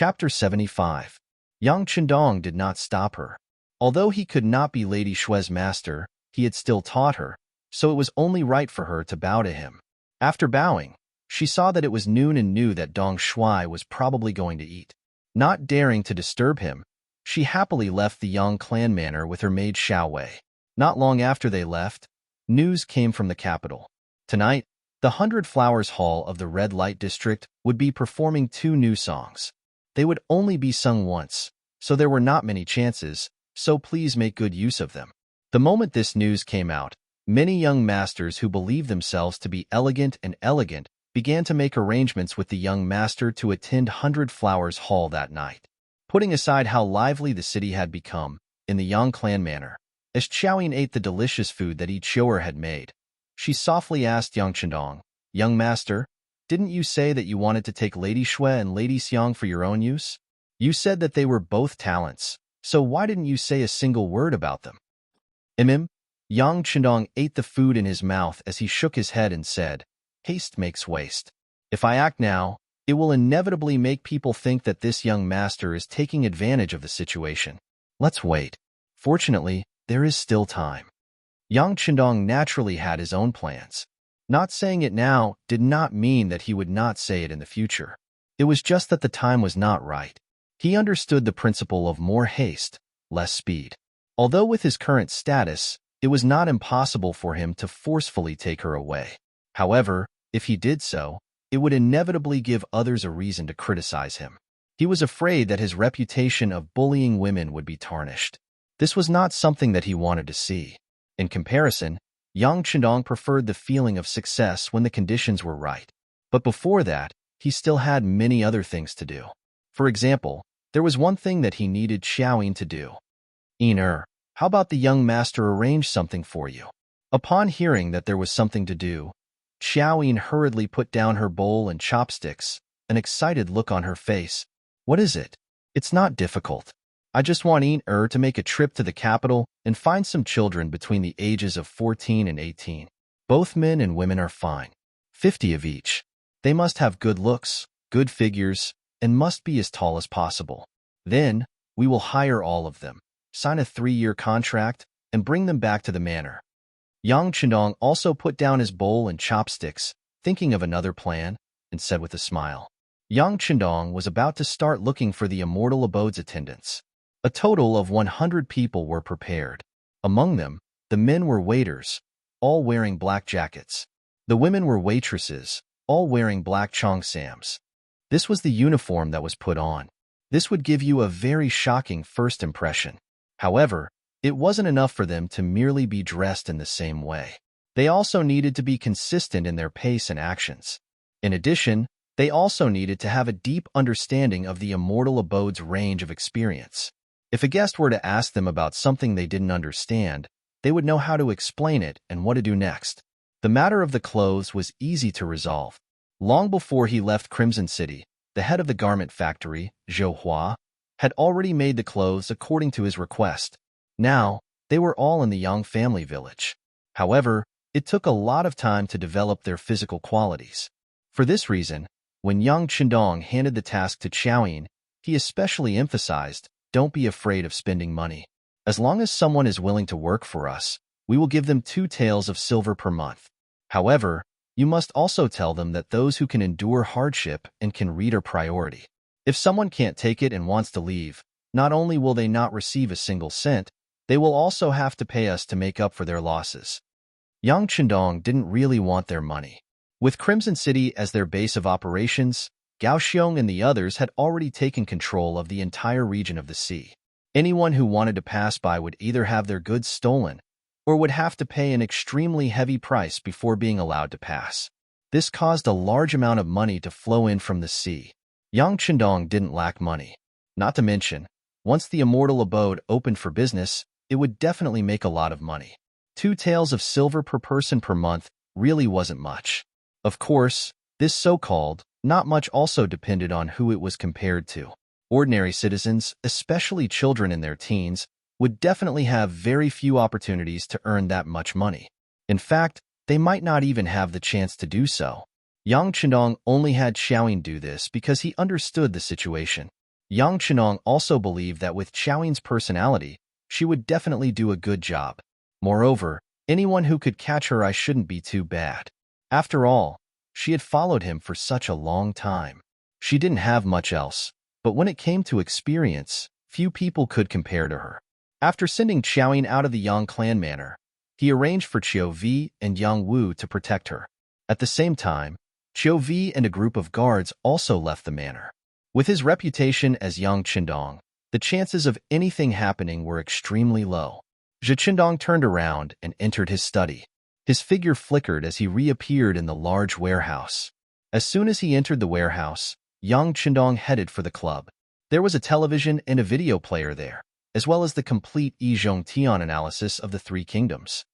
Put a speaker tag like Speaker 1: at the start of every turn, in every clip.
Speaker 1: Chapter 75. Yang Chendong did not stop her. Although he could not be Lady Shui's master, he had still taught her, so it was only right for her to bow to him. After bowing, she saw that it was noon and knew that Dong Shui was probably going to eat. Not daring to disturb him, she happily left the Yang clan manor with her maid Xiao Wei. Not long after they left, news came from the capital. Tonight, the 100 Flowers Hall of the Red Light District would be performing 2 new songs. They would only be sung once, so there were not many chances, so please make good use of them. The moment this news came out, many young masters who believed themselves to be elegant began to make arrangements with the young master to attend 100 Flowers Hall that night. Putting aside how lively the city had become, in the Yang clan manor, as Xiaoyin ate the delicious food that each shower had made, she softly asked Yang Chendong, "Young master, didn't you say that you wanted to take Lady Shui and Lady Xiang for your own use? You said that they were both talents, so why didn't you say a single word about them?" Yang Chendong ate the food in his mouth as he shook his head and said, "Haste makes waste. If I act now, it will inevitably make people think that this young master is taking advantage of the situation. Let's wait. Fortunately, there is still time." Yang Chendong naturally had his own plans. Not saying it now did not mean that he would not say it in the future. It was just that the time was not right. He understood the principle of more haste, less speed. Although with his current status, it was not impossible for him to forcefully take her away. However, if he did so, it would inevitably give others a reason to criticize him. He was afraid that his reputation of bullying women would be tarnished. This was not something that he wanted to see. In comparison, Yang Chendong preferred the feeling of success when the conditions were right. But before that, he still had many other things to do. For example, there was one thing that he needed Xiaoyin to do. How about the young master arrange something for you?" Upon hearing that there was something to do, Xiaoyin hurriedly put down her bowl and chopsticks, an excited look on her face. "What is it? It's not difficult. I just want to make a trip to the capital and find some children between the ages of 14 and 18. Both men and women are fine. 50 of each. They must have good looks, good figures, and must be as tall as possible. Then, we will hire all of them, sign a 3-year contract, and bring them back to the manor." Yang Chendong also put down his bowl and chopsticks, thinking of another plan, and said with a smile. Yang Chendong was about to start looking for the Immortal Abode's attendants. A total of 100 people were prepared. Among them, the men were waiters, all wearing black jackets. The women were waitresses, all wearing black cheongsams. This was the uniform that was put on. This would give you a very shocking first impression. However, it wasn't enough for them to merely be dressed in the same way. They also needed to be consistent in their pace and actions. In addition, they also needed to have a deep understanding of the Immortal Abode's range of experience. If a guest were to ask them about something they didn't understand, they would know how to explain it and what to do next. The matter of the clothes was easy to resolve. Long before he left Crimson City, the head of the garment factory, Zhou Hua, had already made the clothes according to his request. Now, they were all in the Yang family village. However, it took a lot of time to develop their physical qualities. For this reason, when Yang Chendong handed the task to Xiaoyin, he especially emphasized, "Don't be afraid of spending money. As long as someone is willing to work for us, we will give them 2 taels of silver per month. However, you must also tell them that those who can endure hardship and can read are priority. If someone can't take it and wants to leave, not only will they not receive a single cent, they will also have to pay us to make up for their losses." Yang Chendong didn't really want their money. With Crimson City as their base of operations, Kaohsiung and the others had already taken control of the entire region of the sea. Anyone who wanted to pass by would either have their goods stolen or would have to pay an extremely heavy price before being allowed to pass. This caused a large amount of money to flow in from the sea. Yang Chendong didn't lack money. Not to mention, once the Immortal Abode opened for business, it would definitely make a lot of money. 2 taels of silver per person per month really wasn't much. Of course, this so-called not much also depended on who it was compared to. Ordinary citizens, especially children in their teens, would definitely have very few opportunities to earn that much money. In fact, they might not even have the chance to do so. Yang Chendong only had Xiaoyin do this because he understood the situation. Yang Chenong also believed that with Xiaoying's personality, she would definitely do a good job. Moreover, anyone who could catch her eye shouldn't be too bad. After all, she had followed him for such a long time. She didn't have much else, but when it came to experience, few people could compare to her. After sending Xiaoying out of the Yang clan manor, he arranged for Qiu Vi and Yang Wu to protect her. At the same time, Qiu Vi and a group of guards also left the manor. With his reputation as Yang Qindong, the chances of anything happening were extremely low. Zhe Qindong turned around and entered his study. His figure flickered as he reappeared in the large warehouse. As soon as he entered the warehouse, Yang Qindong headed for the club. There was a television and a video player there, as well as the complete Yizhong Tian analysis of the Three Kingdoms.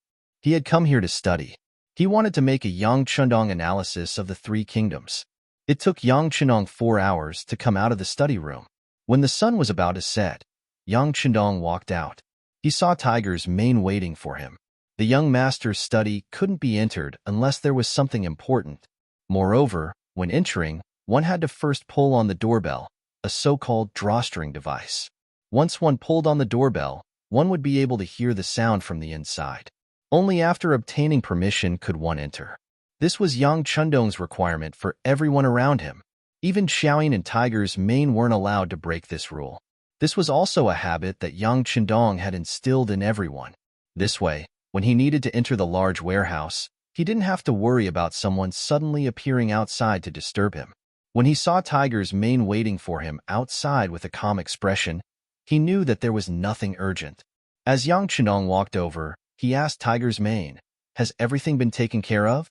Speaker 1: He had come here to study. He wanted to make a Yang Qindong analysis of the Three Kingdoms. It took Yang Qindong 4 hours to come out of the study room. When the sun was about to set, Yang Qindong walked out. He saw Tiger's mane waiting for him. The young master's study couldn't be entered unless there was something important. Moreover, when entering, one had to first pull on the doorbell, a so-called drawstring device. Once one pulled on the doorbell, one would be able to hear the sound from the inside. Only after obtaining permission could one enter. This was Yang Qindong's requirement for everyone around him. Even Xiaoying and Tiger's mane weren't allowed to break this rule. This was also a habit that Yang Qindong had instilled in everyone. This way, when he needed to enter the large warehouse, he didn't have to worry about someone suddenly appearing outside to disturb him. When he saw Tiger's mane waiting for him outside with a calm expression, he knew that there was nothing urgent. As Yang Qindong walked over, he asked Tiger's mane, "Has everything been taken care of?"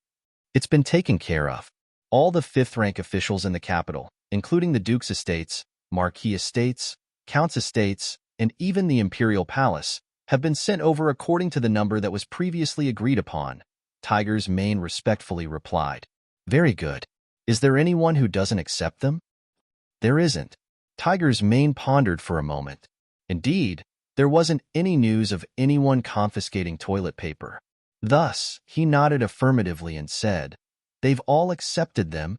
Speaker 1: "It's been taken care of. All the fifth-rank officials in the capital, including the Duke's estates, Marquis estates, Count's estates, and even the Imperial Palace, have been sent over according to the number that was previously agreed upon," Tiger's mane respectfully replied. "Very good. Is there anyone who doesn't accept them?" "There isn't." Tiger's mane pondered for a moment. Indeed, there wasn't any news of anyone confiscating toilet paper. Thus, he nodded affirmatively and said, "They've all accepted them."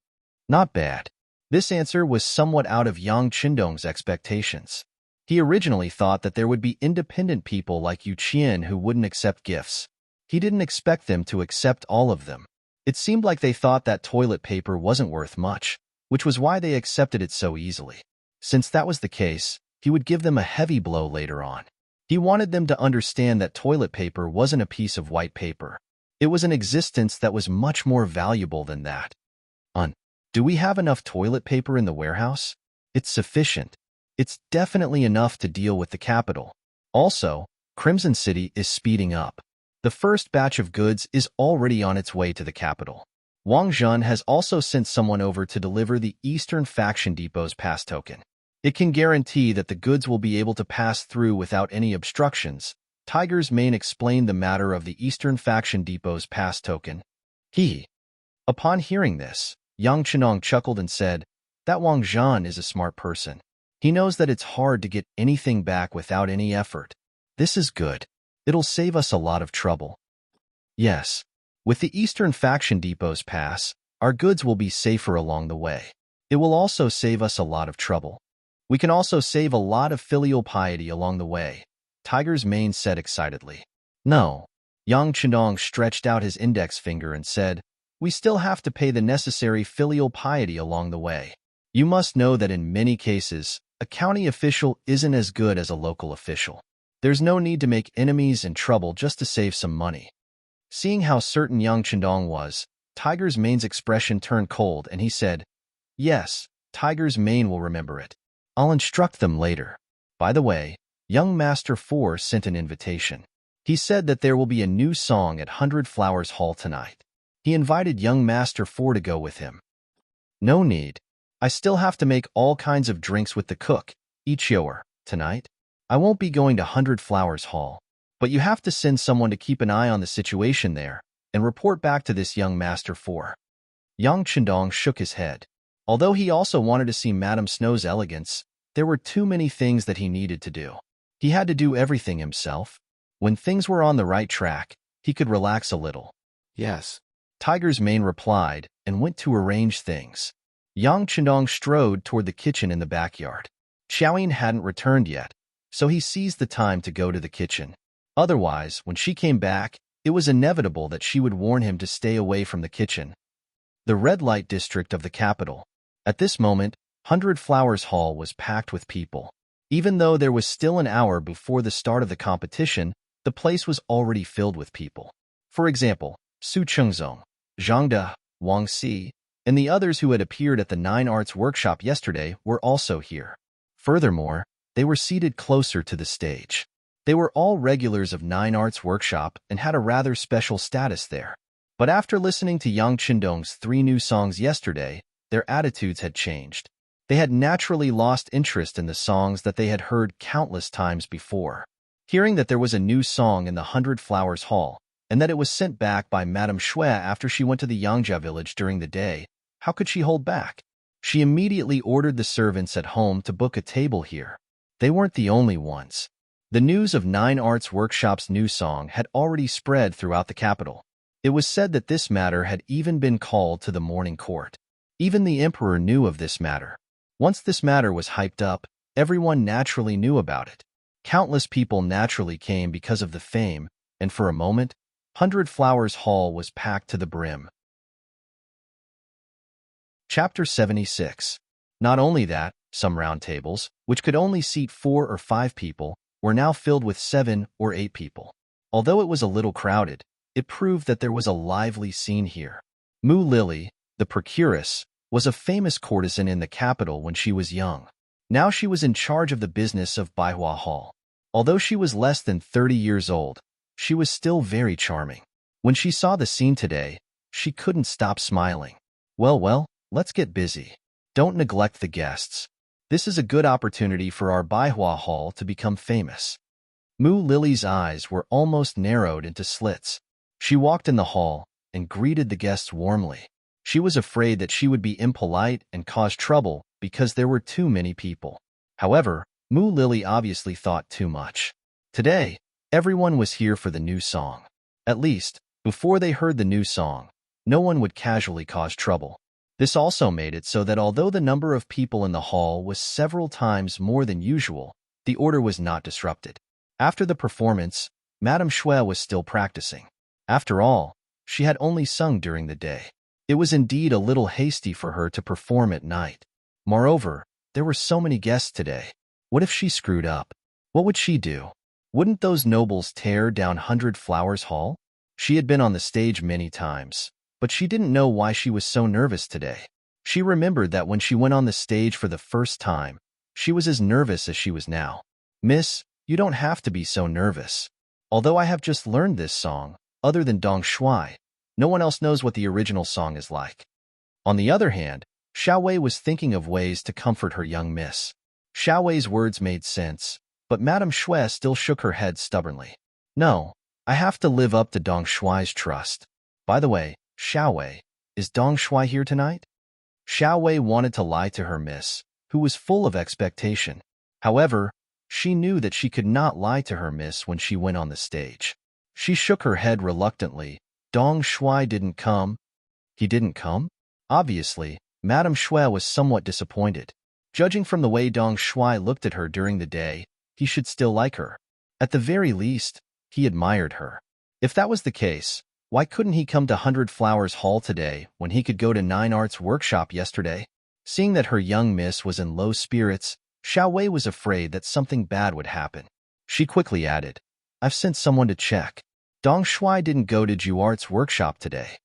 Speaker 1: Not bad. This answer was somewhat out of Yang Qindong's expectations. He originally thought that there would be independent people like Yu Qian who wouldn't accept gifts. He didn't expect them to accept all of them. It seemed like they thought that toilet paper wasn't worth much, which was why they accepted it so easily. Since that was the case, he would give them a heavy blow later on. He wanted them to understand that toilet paper wasn't a piece of white paper. It was an existence that was much more valuable than that. Do we have enough toilet paper in the warehouse? It's sufficient. It's definitely enough to deal with the capital. Also, Crimson City is speeding up. The first batch of goods is already on its way to the capital. Wang Zhen has also sent someone over to deliver the Eastern Faction Depot's pass token. It can guarantee that the goods will be able to pass through without any obstructions. Tiger's mane explained the matter of the Eastern Faction Depot's pass token. Upon hearing this, Yang Qindong chuckled and said, "That Wang Zhen is a smart person. He knows that it's hard to get anything back without any effort. This is good. It'll save us a lot of trouble." Yes. With the Eastern Faction Depot's pass, our goods will be safer along the way. It will also save us a lot of trouble. We can also save a lot of filial piety along the way, Tiger's mane said excitedly. No. Yang Qindong stretched out his index finger and said, "We still have to pay the necessary filial piety along the way. You must know that in many cases, a county official isn't as good as a local official. There's no need to make enemies and trouble just to save some money." Seeing how certain Yang Qindong was, Tiger's mane's expression turned cold and he said, "Yes, Tiger's mane will remember it. I'll instruct them later. By the way, young Master 4 sent an invitation. He said that there will be a new song at 100 Flowers Hall tonight. He invited young Master 4 to go with him." "No need. I still have to make all kinds of drinks with the cook, each hour, tonight. I won't be going to 100 Flowers Hall. But you have to send someone to keep an eye on the situation there and report back to this young Master 4. Yang Qindong shook his head. Although he also wanted to see Madame Snow's elegance, there were too many things that he needed to do. He had to do everything himself. When things were on the right track, he could relax a little. "Yes," Tiger's mane replied and went to arrange things. Yang Qindong strode toward the kitchen in the backyard. Xiaoyin hadn't returned yet, so he seized the time to go to the kitchen. Otherwise, when she came back, it was inevitable that she would warn him to stay away from the kitchen. The red light district of the capital. At this moment, 100 Flowers Hall was packed with people. Even though there was still an hour before the start of the competition, the place was already filled with people. For example, Su Chengzong, Zhang De, Wang Si, and the others who had appeared at the Nine Arts workshop yesterday were also here. Furthermore, they were seated closer to the stage. They were all regulars of Nine Arts workshop and had a rather special status there. But after listening to Yang Qindong's 3 new songs yesterday, their attitudes had changed. They had naturally lost interest in the songs that they had heard countless times before. Hearing that there was a new song in the 100 Flowers Hall, and that it was sent back by Madame Shui after she went to the Yangjia village during the day, how could she hold back? She immediately ordered the servants at home to book a table here. They weren't the only ones. The news of Nine Arts Workshop's new song had already spread throughout the capital. It was said that this matter had even been called to the morning court. Even the emperor knew of this matter. Once this matter was hyped up, everyone naturally knew about it. Countless people naturally came because of the fame, and for a moment, 100 Flowers Hall was packed to the brim. Chapter 76. Not only that, some round tables, which could only seat 4 or 5 people, were now filled with 7 or 8 people. Although it was a little crowded, it proved that there was a lively scene here. Mu Lily, the procuress, was a famous courtesan in the capital when she was young. Now she was in charge of the business of Baihua Hall. Although she was less than 30 years old, she was still very charming. When she saw the scene today, she couldn't stop smiling. Well, let's get busy. Don't neglect the guests. This is a good opportunity for our Baihua Hall to become famous. Mu Lily's eyes were almost narrowed into slits. She walked in the hall and greeted the guests warmly. She was afraid that she would be impolite and cause trouble because there were too many people. However, Mu Lily obviously thought too much. Today, everyone was here for the new song. At least, before they heard the new song, no one would casually cause trouble. This also made it so that although the number of people in the hall was several times more than usual, the order was not disrupted. After the performance, Madame Shui was still practicing. After all, she had only sung during the day. It was indeed a little hasty for her to perform at night. Moreover, there were so many guests today. What if she screwed up? What would she do? Wouldn't those nobles tear down 100 Flowers Hall? She had been on the stage many times, but she didn't know why she was so nervous today. She remembered that when she went on the stage for the first time, she was as nervous as she was now. Miss, you don't have to be so nervous. Although I have just learned this song, other than Dong Shui, no one else knows what the original song is like. On the other hand, Xiao Wei was thinking of ways to comfort her young miss. Xiao Wei's words made sense, but Madame Shui still shook her head stubbornly. No, I have to live up to Dong Shui's trust. By the way, Xiao Wei, is Dong Shui here tonight? Xiao Wei wanted to lie to her miss, who was full of expectation. However, she knew that she could not lie to her miss when she went on the stage. She shook her head reluctantly. Dong Shui didn't come. He didn't come? Obviously, Madame Shui was somewhat disappointed. Judging from the way Dong Shui looked at her during the day, he should still like her. At the very least, he admired her. If that was the case, why couldn't he come to 100 Flowers Hall today when he could go to Nine Arts Workshop yesterday? Seeing that her young miss was in low spirits, Xiao Wei was afraid that something bad would happen. She quickly added, I've sent someone to check. Dong Shui didn't go to Ju Arts Workshop today.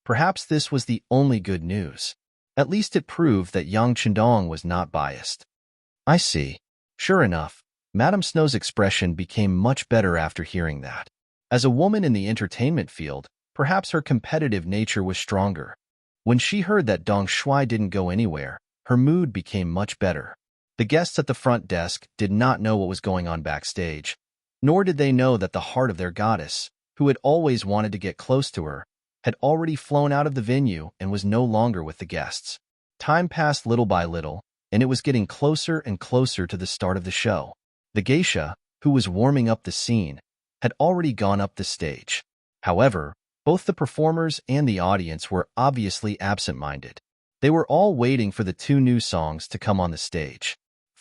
Speaker 1: Perhaps this was the only good news. At least it proved that Yang Qindong was not biased. I see. Sure enough, Madame Snow's expression became much better after hearing that. As a woman in the entertainment field, perhaps her competitive nature was stronger. When she heard that Dong Shui didn't go anywhere, her mood became much better. The guests at the front desk did not know what was going on backstage, nor did they know that the heart of their goddess, who had always wanted to get close to her, had already flown out of the venue and was no longer with the guests. Time passed little by little, and it was getting closer and closer to the start of the show. The geisha, who was warming up the scene, had already gone up the stage. However, both the performers and the audience were obviously absent-minded. They were all waiting for the 2 new songs to come on the stage.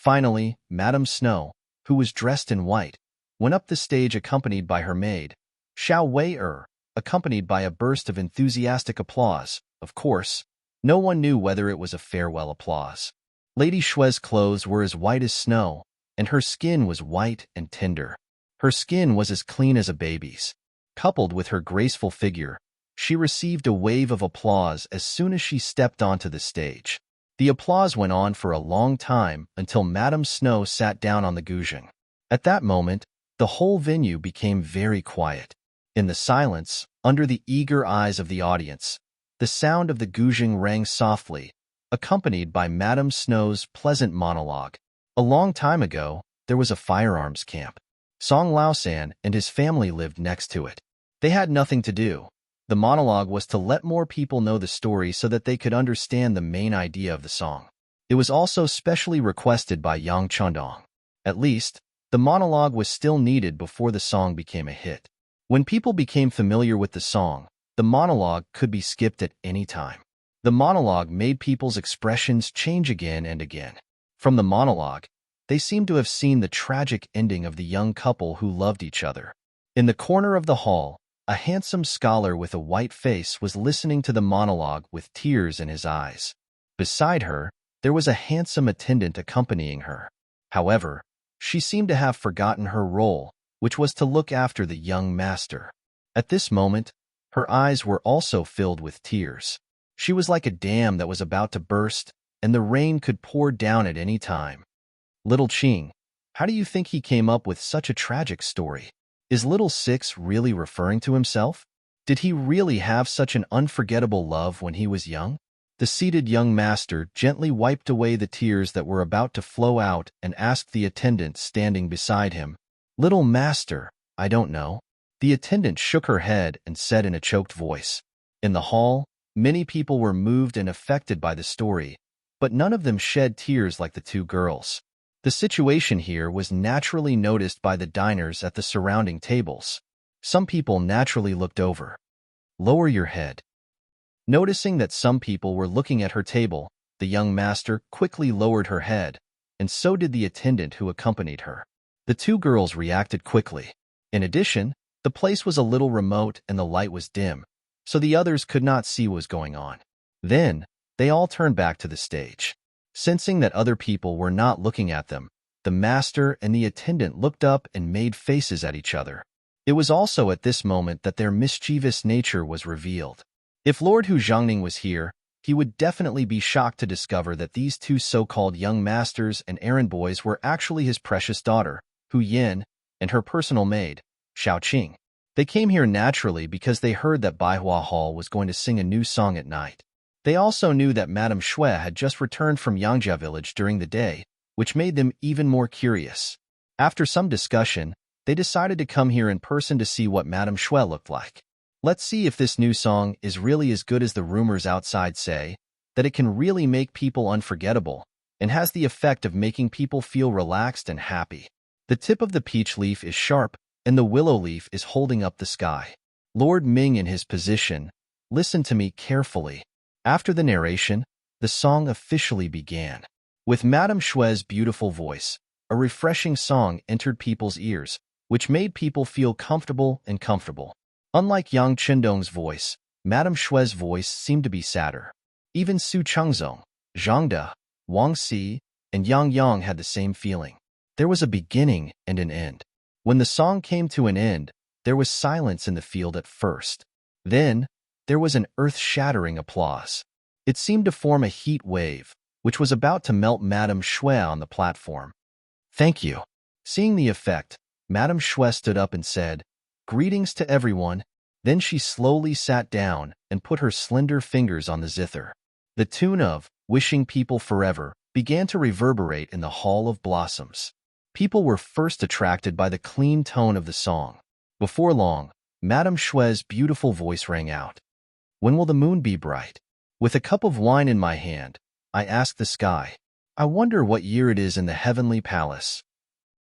Speaker 1: Finally, Madame Snow, who was dressed in white, went up the stage accompanied by her maid, Xiao Wei-er, accompanied by a burst of enthusiastic applause. Of course, no one knew whether it was a farewell applause. Lady Shue's clothes were as white as snow, and her skin was white and tender. Her skin was as clean as a baby's. Coupled with her graceful figure, she received a wave of applause as soon as she stepped onto the stage. The applause went on for a long time until Madame Snow sat down on the guzheng. At that moment, the whole venue became very quiet. In the silence, under the eager eyes of the audience, the sound of the guzheng rang softly, accompanied by Madame Snow's pleasant monologue. A long time ago, there was a firearms camp. Song Laosan and his family lived next to it. They had nothing to do. The monologue was to let more people know the story so that they could understand the main idea of the song. It was also specially requested by Yang Chandong. At least, the monologue was still needed before the song became a hit. When people became familiar with the song, the monologue could be skipped at any time. The monologue made people's expressions change again and again. From the monologue, they seemed to have seen the tragic ending of the young couple who loved each other. In the corner of the hall, a handsome scholar with a white face was listening to the monologue with tears in his eyes. Beside her, there was a handsome attendant accompanying her. However, she seemed to have forgotten her role, which was to look after the young master. At this moment, her eyes were also filled with tears. She was like a dam that was about to burst, and the rain could pour down at any time. Little Qing, how do you think he came up with such a tragic story? Is Little Six really referring to himself? Did he really have such an unforgettable love when he was young? The seated young master gently wiped away the tears that were about to flow out and asked the attendant standing beside him, "Little master, I don't know." The attendant shook her head and said in a choked voice. In the hall, many people were moved and affected by the story, but none of them shed tears like the two girls. The situation here was naturally noticed by the diners at the surrounding tables. Some people naturally looked over. Lower your head. Noticing that some people were looking at her table, the young master quickly lowered her head, and so did the attendant who accompanied her. The two girls reacted quickly. In addition, the place was a little remote and the light was dim, so the others could not see what was going on. Then, they all turned back to the stage. Sensing that other people were not looking at them, the master and the attendant looked up and made faces at each other. It was also at this moment that their mischievous nature was revealed. If Lord Hu Zhongning was here, he would definitely be shocked to discover that these two so-called young masters and errand boys were actually his precious daughter, Hu Yin, and her personal maid, Xiao Qing. They came here naturally because they heard that Baihua Hall was going to sing a new song at night. They also knew that Madame Shui had just returned from Yangjia village during the day, which made them even more curious. After some discussion, they decided to come here in person to see what Madame Shui looked like. Let's see if this new song is really as good as the rumors outside say, that it can really make people unforgettable, and has the effect of making people feel relaxed and happy. The tip of the peach leaf is sharp, and the willow leaf is holding up the sky. Lord Ming in his position, listen to me carefully. After the narration, the song officially began. With Madame Shui's beautiful voice, a refreshing song entered people's ears, which made people feel comfortable and comfortable. Unlike Yang Qindong's voice, Madame Shui's voice seemed to be sadder. Even Su Chengzong, Zhang De, Wang Si, and Yang Yang had the same feeling. There was a beginning and an end. When the song came to an end, there was silence in the field at first. Then, there was an earth-shattering applause. It seemed to form a heat wave, which was about to melt Madame Shui on the platform. "Thank you." Seeing the effect, Madame Shui stood up and said, "Greetings to everyone." Then she slowly sat down and put her slender fingers on the zither. The tune of "Wishing People Forever" began to reverberate in the Hall of Blossoms. People were first attracted by the clean tone of the song. Before long, Madame Shui's beautiful voice rang out. "When will the moon be bright?" With a cup of wine in my hand, I asked the sky, "I wonder what year it is in the heavenly palace."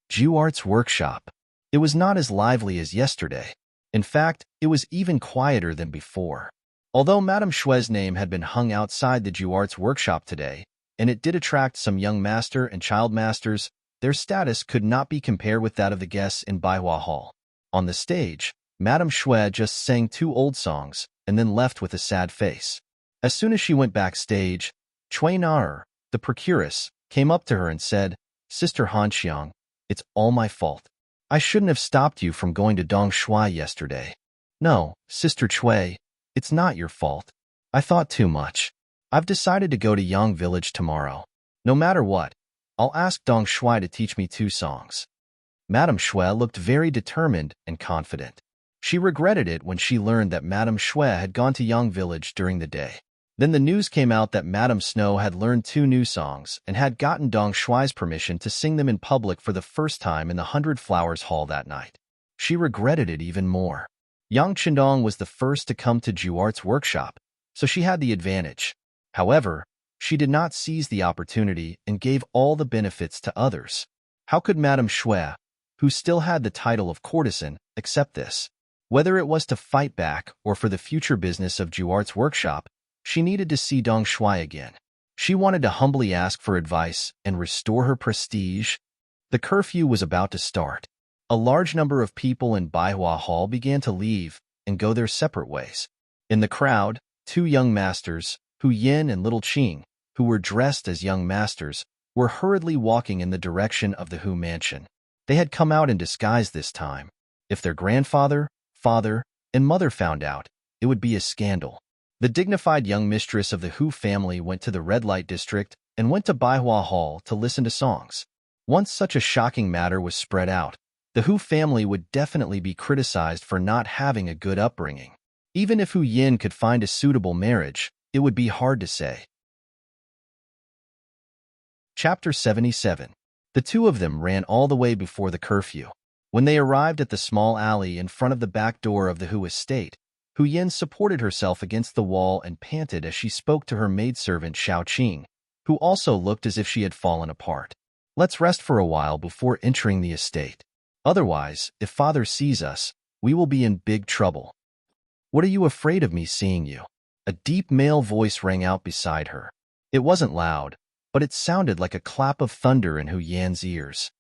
Speaker 1: Juart's workshop. It was not as lively as yesterday. In fact, it was even quieter than before. Although Madame Shui's name had been hung outside the Juart's workshop today, and it did attract some young master and child masters. Their status could not be compared with that of the guests in Baihua Hall. On the stage, Madame Shui just sang 2 old songs and then left with a sad face. As soon as she went backstage, Cui Naer, the procuress, came up to her and said, "Sister Hanxiang, it's all my fault. I shouldn't have stopped you from going to Dong Shui yesterday." "No, Sister Cui, it's not your fault. I thought too much. I've decided to go to Yang Village tomorrow. No matter what, I'll ask Dong Shui to teach me 2 songs." Madame Shui looked very determined and confident. She regretted it when she learned that Madame Shui had gone to Yang Village during the day. Then the news came out that Madame Snow had learned 2 new songs and had gotten Dong Shui's permission to sing them in public for the first time in the 100 Flowers Hall that night. She regretted it even more. Yang Chendong was the first to come to Juart's workshop, so she had the advantage. However, she did not seize the opportunity and gave all the benefits to others. How could Madame Shui, who still had the title of courtesan, accept this? Whether it was to fight back or for the future business of Juart's workshop, she needed to see Dong Shui again. She wanted to humbly ask for advice and restore her prestige. The curfew was about to start. A large number of people in Baihua Hall began to leave and go their separate ways. In the crowd, 2 young masters, Hu Yin and Little Qing, who were dressed as young masters, were hurriedly walking in the direction of the Hu mansion. They had come out in disguise this time. If their grandfather, father, and mother found out, it would be a scandal. The dignified young mistress of the Hu family went to the red light district and went to Baihua Hall to listen to songs. Once such a shocking matter was spread out, the Hu family would definitely be criticized for not having a good upbringing. Even if Hu Yin could find a suitable marriage, it would be hard to say. Chapter 77. The 2 of them ran all the way before the curfew. When they arrived at the small alley in front of the back door of the Hu estate, Hu Yin supported herself against the wall and panted as she spoke to her maidservant Xiao Qing, who also looked as if she had fallen apart. "Let's rest for a while before entering the estate. Otherwise, if father sees us, we will be in big trouble." "What are you afraid of me seeing you?" A deep male voice rang out beside her. It wasn't loud, but it sounded like a clap of thunder in Hu Yan's ears.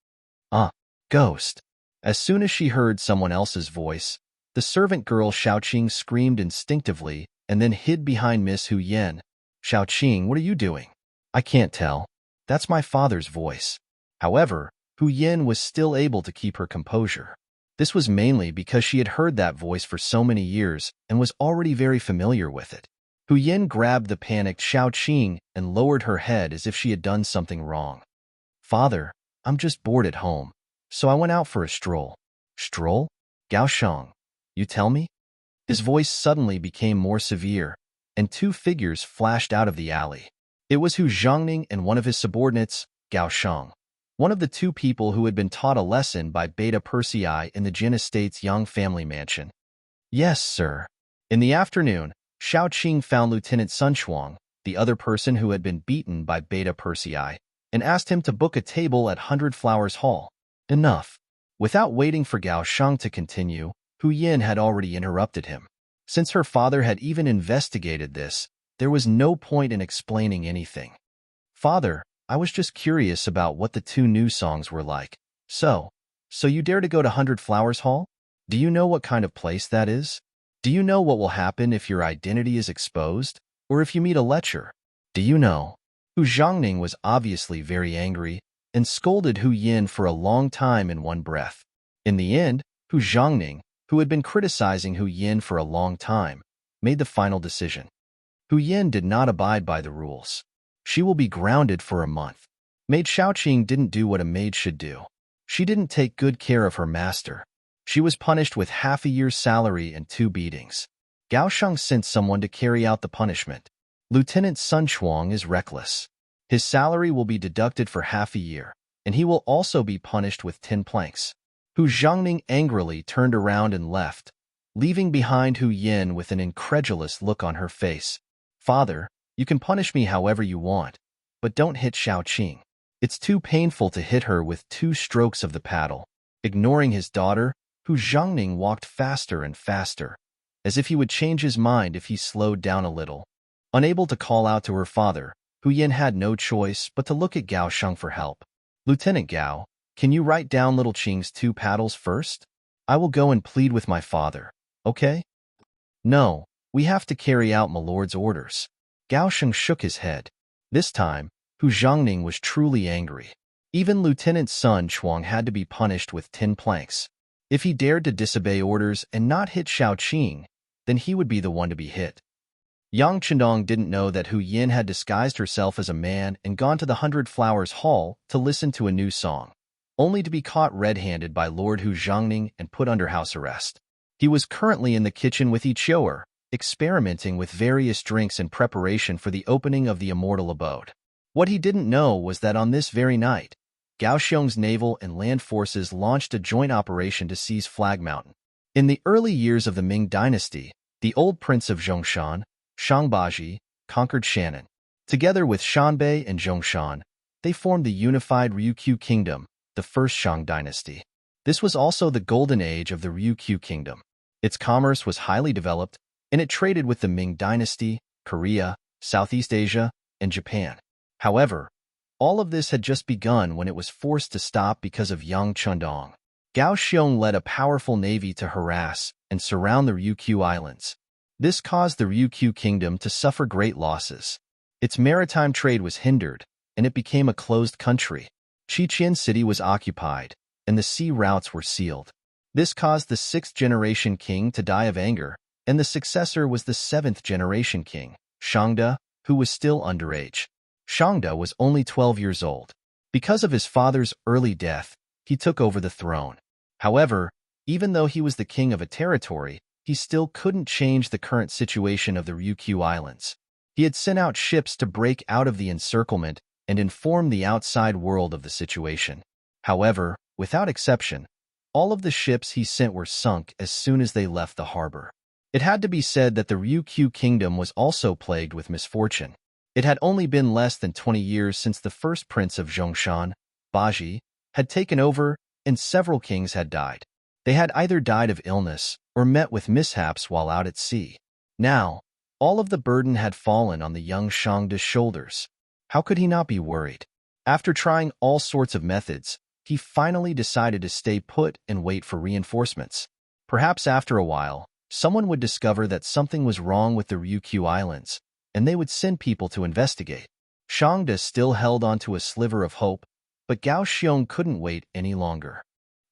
Speaker 1: Ghost." As soon as she heard someone else's voice, the servant girl Xiaoqing screamed instinctively and then hid behind Miss Hu Yan. "Xiaoqing, what are you doing?" "I can't tell. That's my father's voice." However, Hu Yan was still able to keep her composure. This was mainly because she had heard that voice for so many years and was already very familiar with it. Hu Yan grabbed the panicked Xiaoqing and lowered her head as if she had done something wrong. "Father, I'm just bored at home, so I went out for a stroll." "Stroll? Gaoshang, you tell me?" His voice suddenly became more severe, and 2 figures flashed out of the alley. It was Hu Zhongning and one of his subordinates, Gao Shang, one of the 2 people who had been taught a lesson by Beta Persei in the Jin Estate's Yang family mansion. "Yes, sir." In the afternoon, Xiao Qing found Lieutenant Sun Shuang, the other person who had been beaten by Beta Persei, and asked him to book a table at 100 Flowers Hall. Enough. Without waiting for Gao Shang to continue, Hu Yin had already interrupted him. Since her father had even investigated this, there was no point in explaining anything. "Father, I was just curious about what the 2 new songs were like. So you dare to go to 100 Flowers Hall? Do you know what kind of place that is? Do you know what will happen if your identity is exposed, or if you meet a lecher? Do you know?" Hu Zhongning was obviously very angry and scolded Hu Yin for a long time in one breath. In the end, Hu Zhongning, who had been criticizing Hu Yin for a long time, made the final decision. Hu Yin did not abide by the rules. She will be grounded for a month. Maid Xiaoqing didn't do what a maid should do. She didn't take good care of her master. She was punished with half a year's salary and 2 beatings. Gao Shang sent someone to carry out the punishment. Lieutenant Sun Shuang is reckless. His salary will be deducted for half a year, and he will also be punished with 10 planks. Hu Zhongning angrily turned around and left, leaving behind Hu Yin with an incredulous look on her face. "Father, you can punish me however you want, but don't hit Xiaoqing. It's too painful to hit her with 2 strokes of the paddle." Ignoring his daughter, Hu Zhongning walked faster and faster, as if he would change his mind if he slowed down a little. Unable to call out to her father, Hu Yin had no choice but to look at Gao Sheng for help. Lieutenant Gao, can you write down little Qing's 2 paddles first? I will go and plead with my father, okay? No, we have to carry out my lord's orders. Gao Sheng shook his head. This time, Hu Zhongning was truly angry. Even Lieutenant Sun Chuang had to be punished with 10 planks. If he dared to disobey orders and not hit Shao Qing, then he would be the one to be hit. Yang Chendong didn't know that Hu Yin had disguised herself as a man and gone to the 100 Flowers Hall to listen to a new song, only to be caught red-handed by Lord Hu Zhongning and put under house arrest. He was currently in the kitchen with Ichioer, experimenting with various drinks in preparation for the opening of the immortal abode. What he didn't know was that on this very night, Gao Xiong's naval and land forces launched a joint operation to seize Flag Mountain. In the early years of the Ming dynasty, the old prince of Zhongshan, Shangbaji, conquered Shannon. Together with Shanbei and Zhongshan, they formed the unified Ryukyu Kingdom, the first Shang dynasty. This was also the golden age of the Ryukyu Kingdom. Its commerce was highly developed, and it traded with the Ming dynasty, Korea, Southeast Asia, and Japan. However, all of this had just begun when it was forced to stop because of Yang Chendong. Gao Xiong led a powerful navy to harass and surround the Ryukyu Islands. This caused the Ryukyu Kingdom to suffer great losses. Its maritime trade was hindered, and it became a closed country. Qiqian City was occupied, and the sea routes were sealed. This caused the 6th-generation king to die of anger, and the successor was the 7th-generation king, Shangde, who was still underage. Shangde was only 12 years old. Because of his father's early death, he took over the throne. However, even though he was the king of a territory, he still couldn't change the current situation of the Ryukyu Islands. He had sent out ships to break out of the encirclement and inform the outside world of the situation. However, without exception, all of the ships he sent were sunk as soon as they left the harbor. It had to be said that the Ryukyu Kingdom was also plagued with misfortune. It had only been less than 20 years since the first prince of Zhongshan, Baji, had taken over, and several kings had died. They had either died of illness or met with mishaps while out at sea. Now, all of the burden had fallen on the young Shangde's shoulders. How could he not be worried? After trying all sorts of methods, he finally decided to stay put and wait for reinforcements. Perhaps after a while, someone would discover that something was wrong with the Ryukyu Islands, and they would send people to investigate. Shangde still held onto a sliver of hope, but Gao Xiong couldn't wait any longer.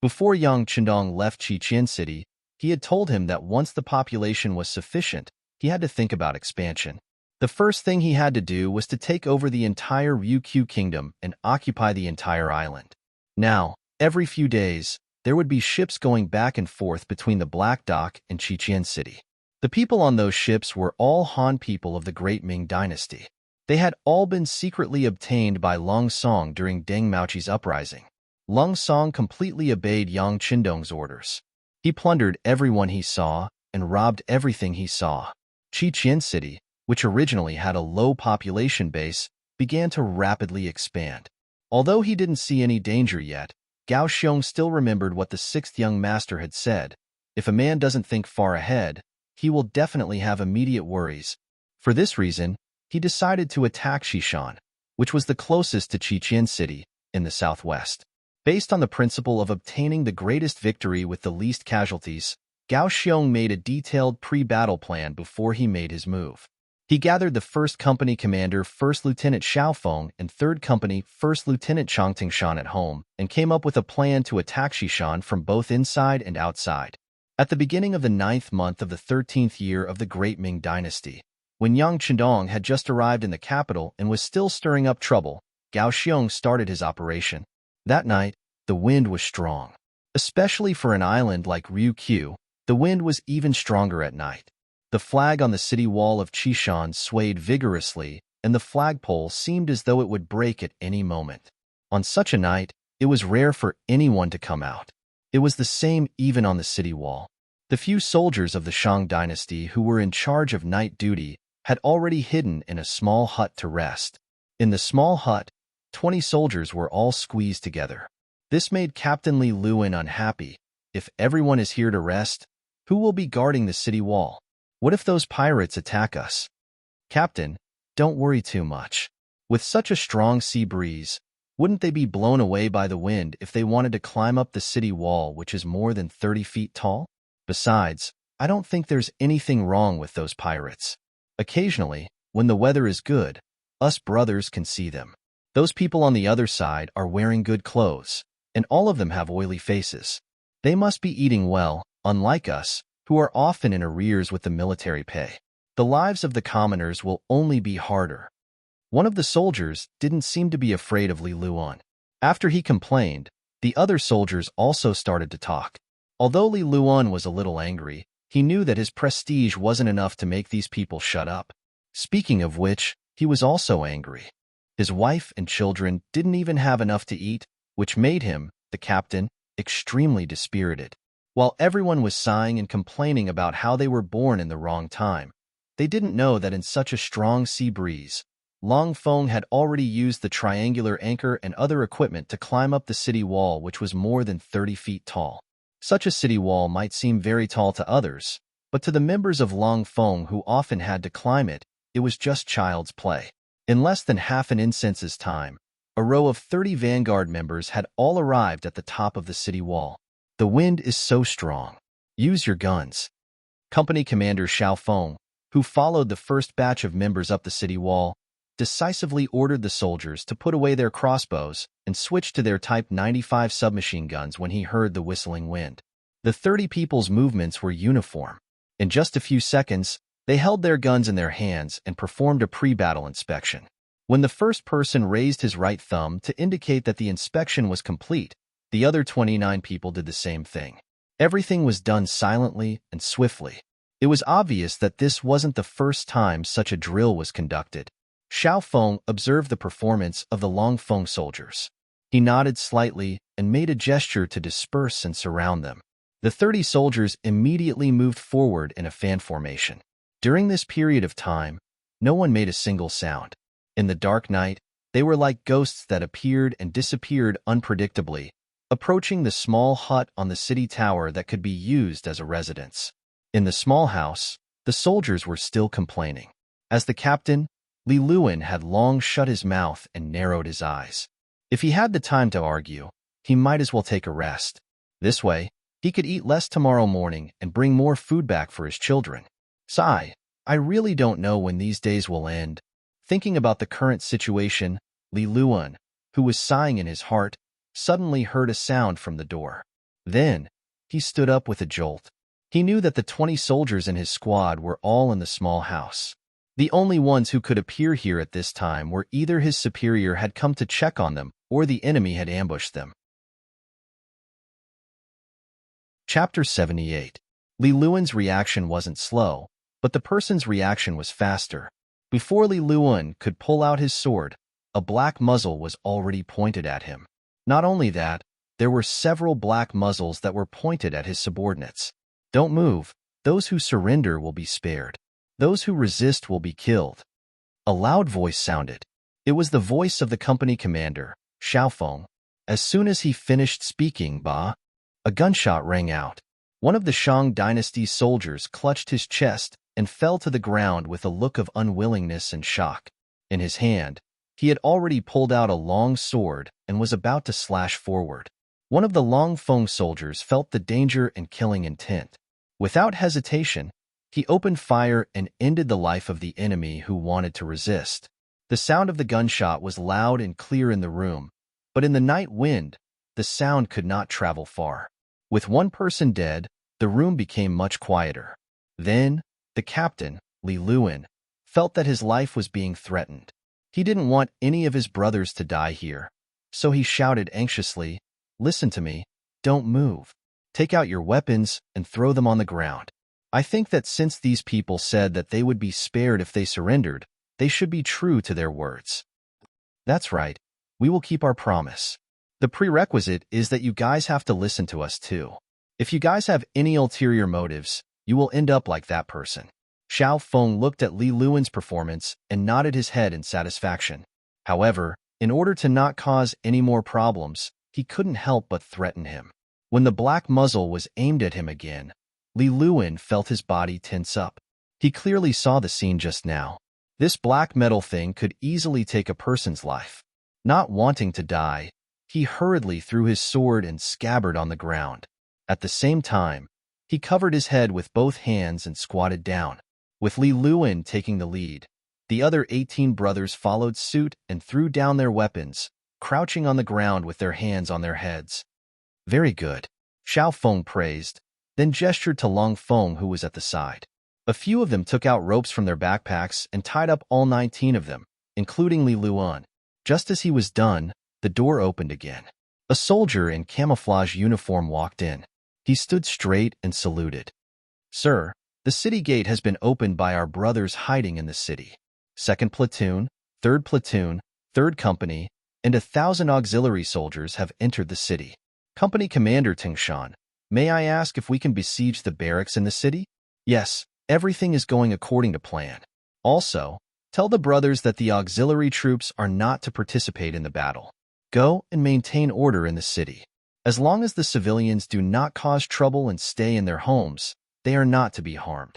Speaker 1: Before Yang Chendong left Qiqian City, he had told him that once the population was sufficient, he had to think about expansion. The first thing he had to do was to take over the entire Ryukyu Kingdom and occupy the entire island. Now, every few days, there would be ships going back and forth between the Black Dock and Qiqian City. The people on those ships were all Han people of the Great Ming Dynasty. They had all been secretly obtained by Lung Song during Deng Maoqi's uprising. Lung Song completely obeyed Yang Chendong's orders. He plundered everyone he saw and robbed everything he saw. Qiqian City, which originally had a low population base, began to rapidly expand. Although he didn't see any danger yet, Gao Xiong still remembered what the 6th young master had said: if a man doesn't think far ahead, he will definitely have immediate worries. For this reason, he decided to attack Xishan, which was the closest to Qiqian City, in the southwest. Based on the principle of obtaining the greatest victory with the least casualties, Gao Xiong made a detailed pre-battle plan before he made his move. He gathered the 1st Company Commander 1st Lieutenant Xiaofeng and 3rd Company 1st Lieutenant Chang Tingshan at home and came up with a plan to attack Xishan from both inside and outside. At the beginning of the 9th month of the 13th year of the Great Ming Dynasty, when Yang Chendong had just arrived in the capital and was still stirring up trouble, Gao Xiong started his operation. That night, the wind was strong. Especially for an island like Ryukyu, the wind was even stronger at night. The flag on the city wall of Qishan swayed vigorously, and the flagpole seemed as though it would break at any moment. On such a night, it was rare for anyone to come out. It was the same even on the city wall. The few soldiers of the Shang dynasty who were in charge of night duty had already hidden in a small hut to rest. In the small hut, 20 soldiers were all squeezed together. This made Captain Li Luan unhappy. If everyone is here to rest, who will be guarding the city wall? What if those pirates attack us? Captain, don't worry too much. With such a strong sea breeze, wouldn't they be blown away by the wind if they wanted to climb up the city wall, which is more than 30 feet tall? Besides, I don't think there's anything wrong with those pirates. Occasionally, when the weather is good, us brothers can see them. Those people on the other side are wearing good clothes, and all of them have oily faces. They must be eating well, unlike us, who are often in arrears with the military pay. The lives of the commoners will only be harder. One of the soldiers didn't seem to be afraid of Li Luan. After he complained, the other soldiers also started to talk. Although Li Luan was a little angry, he knew that his prestige wasn't enough to make these people shut up. Speaking of which, he was also angry. His wife and children didn't even have enough to eat, which made him, the captain, extremely dispirited. While everyone was sighing and complaining about how they were born in the wrong time, they didn't know that in such a strong sea breeze, Long Feng had already used the triangular anchor and other equipment to climb up the city wall, which was more than 30 feet tall. Such a city wall might seem very tall to others, but to the members of Long Feng who often had to climb it, it was just child's play. In less than half an incense's time, a row of 30 vanguard members had all arrived at the top of the city wall. The wind is so strong. Use your guns. Company Commander Xiao Feng, who followed the first batch of members up the city wall, decisively ordered the soldiers to put away their crossbows and switch to their Type 95 submachine guns when he heard the whistling wind. The 30 people's movements were uniform. In just a few seconds, they held their guns in their hands and performed a pre-battle inspection. When the first person raised his right thumb to indicate that the inspection was complete, the other 29 people did the same thing. Everything was done silently and swiftly. It was obvious that this wasn't the first time such a drill was conducted. Xiao Feng observed the performance of the Long Feng soldiers. He nodded slightly and made a gesture to disperse and surround them. The 30 soldiers immediately moved forward in a fan formation. During this period of time, no one made a single sound. In the dark night, they were like ghosts that appeared and disappeared unpredictably, approaching the small hut on the city tower that could be used as a residence. In the small house, the soldiers were still complaining. As the captain, Li Luan had long shut his mouth and narrowed his eyes. If he had the time to argue, he might as well take a rest. This way, he could eat less tomorrow morning and bring more food back for his children. Sigh, I really don't know when these days will end. Thinking about the current situation, Li Luan, who was sighing in his heart, suddenly heard a sound from the door. Then, he stood up with a jolt. He knew that the 20 soldiers in his squad were all in the small house. The only ones who could appear here at this time were either his superior had come to check on them or the enemy had ambushed them. Chapter 78. Li Luan's reaction wasn't slow, but the person's reaction was faster. Before Li Luan could pull out his sword, a black muzzle was already pointed at him. Not only that, there were several black muzzles that were pointed at his subordinates. Don't move. Those who surrender will be spared. Those who resist will be killed. A loud voice sounded. It was the voice of the company commander, Xiao Feng. As soon as he finished speaking, a gunshot rang out. One of the Shang dynasty's soldiers clutched his chest and fell to the ground with a look of unwillingness and shock. In his hand, he had already pulled out a long sword and was about to slash forward. One of the Long Feng soldiers felt the danger and killing intent. Without hesitation, he opened fire and ended the life of the enemy who wanted to resist. The sound of the gunshot was loud and clear in the room, but in the night wind, the sound could not travel far. With one person dead, the room became much quieter. Then, the captain, Li Luan, felt that his life was being threatened. He didn't want any of his brothers to die here, so he shouted anxiously, "Listen to me, don't move. Take out your weapons and throw them on the ground. I think that since these people said that they would be spared if they surrendered, they should be true to their words." "That's right. We will keep our promise. The prerequisite is that you guys have to listen to us too. If you guys have any ulterior motives, you will end up like that person." Xiao Feng looked at Li Luan's performance and nodded his head in satisfaction. However, in order to not cause any more problems, he couldn't help but threaten him. When the black muzzle was aimed at him again, Li Luan felt his body tense up. He clearly saw the scene just now. This black metal thing could easily take a person's life. Not wanting to die, he hurriedly threw his sword and scabbard on the ground. At the same time, he covered his head with both hands and squatted down. With Li Luan taking the lead, the other 18 brothers followed suit and threw down their weapons, crouching on the ground with their hands on their heads. Very good, Xiao Feng praised, then gestured to Long Feng, who was at the side. A few of them took out ropes from their backpacks and tied up all 19 of them, including Li Luan. Just as he was done, the door opened again. A soldier in camouflage uniform walked in. He stood straight and saluted. Sir, the city gate has been opened by our brothers hiding in the city. 2nd platoon, 3rd platoon, 3rd company, and 1,000 auxiliary soldiers have entered the city. Company Commander Tingshan, may I ask if we can besiege the barracks in the city? Yes, everything is going according to plan. Also, tell the brothers that the auxiliary troops are not to participate in the battle. Go and maintain order in the city. As long as the civilians do not cause trouble and stay in their homes, they are not to be harmed.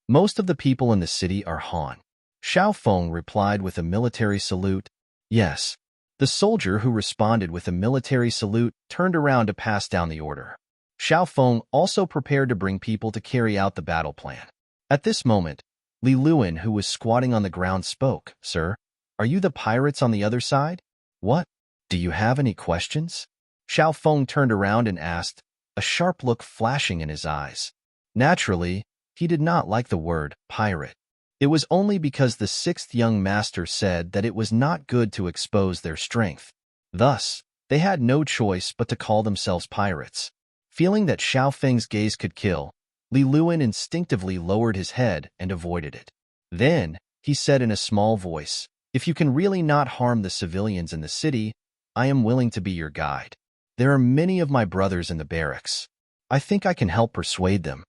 Speaker 1: Most of the people in the city are Han. Xiao Feng replied with a military salute. Yes. The soldier who responded with a military salute turned around to pass down the order. Xiao Feng also prepared to bring people to carry out the battle plan. At this moment, Li Luan, who was squatting on the ground, spoke. Sir, are you the pirates on the other side? What? Do you have any questions? Xiao Feng turned around and asked, a sharp look flashing in his eyes. Naturally, he did not like the word pirate. It was only because the 6th young master said that it was not good to expose their strength. Thus, they had no choice but to call themselves pirates. Feeling that Xiao Feng's gaze could kill, Li Luan instinctively lowered his head and avoided it. Then, he said in a small voice, if you can really not harm the civilians in the city, I am willing to be your guide. There are many of my brothers in the barracks. I think I can help persuade them.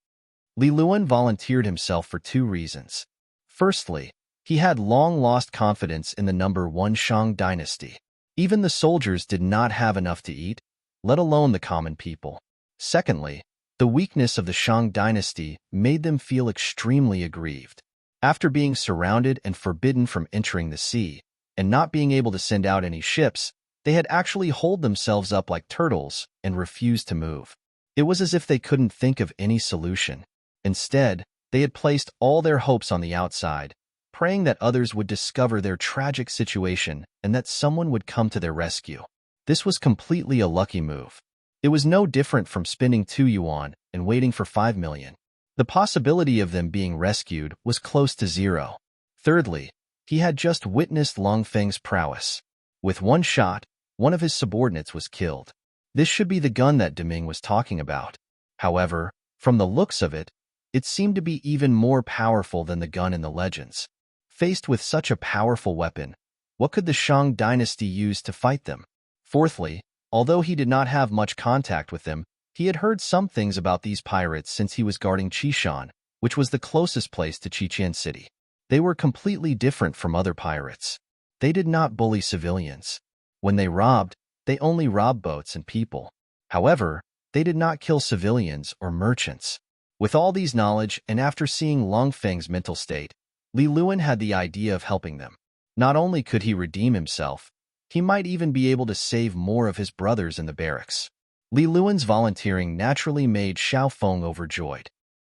Speaker 1: Li Luan volunteered himself for 2 reasons. Firstly, he had long lost confidence in the number 1 Shang dynasty. Even the soldiers did not have enough to eat, let alone the common people. Secondly, the weakness of the Shang dynasty made them feel extremely aggrieved. After being surrounded and forbidden from entering the sea, and not being able to send out any ships, they had actually holed themselves up like turtles and refused to move. It was as if they couldn't think of any solution. Instead, they had placed all their hopes on the outside, praying that others would discover their tragic situation and that someone would come to their rescue. This was completely a lucky move. It was no different from spending 2 yuan and waiting for 5 million. The possibility of them being rescued was close to 0. Thirdly, he had just witnessed Long Feng's prowess. With 1 shot, one of his subordinates was killed. This should be the gun that Ming was talking about. However, from the looks of it, it seemed to be even more powerful than the gun in the legends. Faced with such a powerful weapon, what could the Shang dynasty use to fight them? Fourthly, although he did not have much contact with them, he had heard some things about these pirates since he was guarding Qishan, which was the closest place to Qiqian City. They were completely different from other pirates. They did not bully civilians. When they robbed, they only robbed boats and people. However, they did not kill civilians or merchants. With all these knowledge and after seeing Long Feng's mental state, Li Luan had the idea of helping them. Not only could he redeem himself, he might even be able to save more of his brothers in the barracks. Li Luan's volunteering naturally made Xiao Feng overjoyed.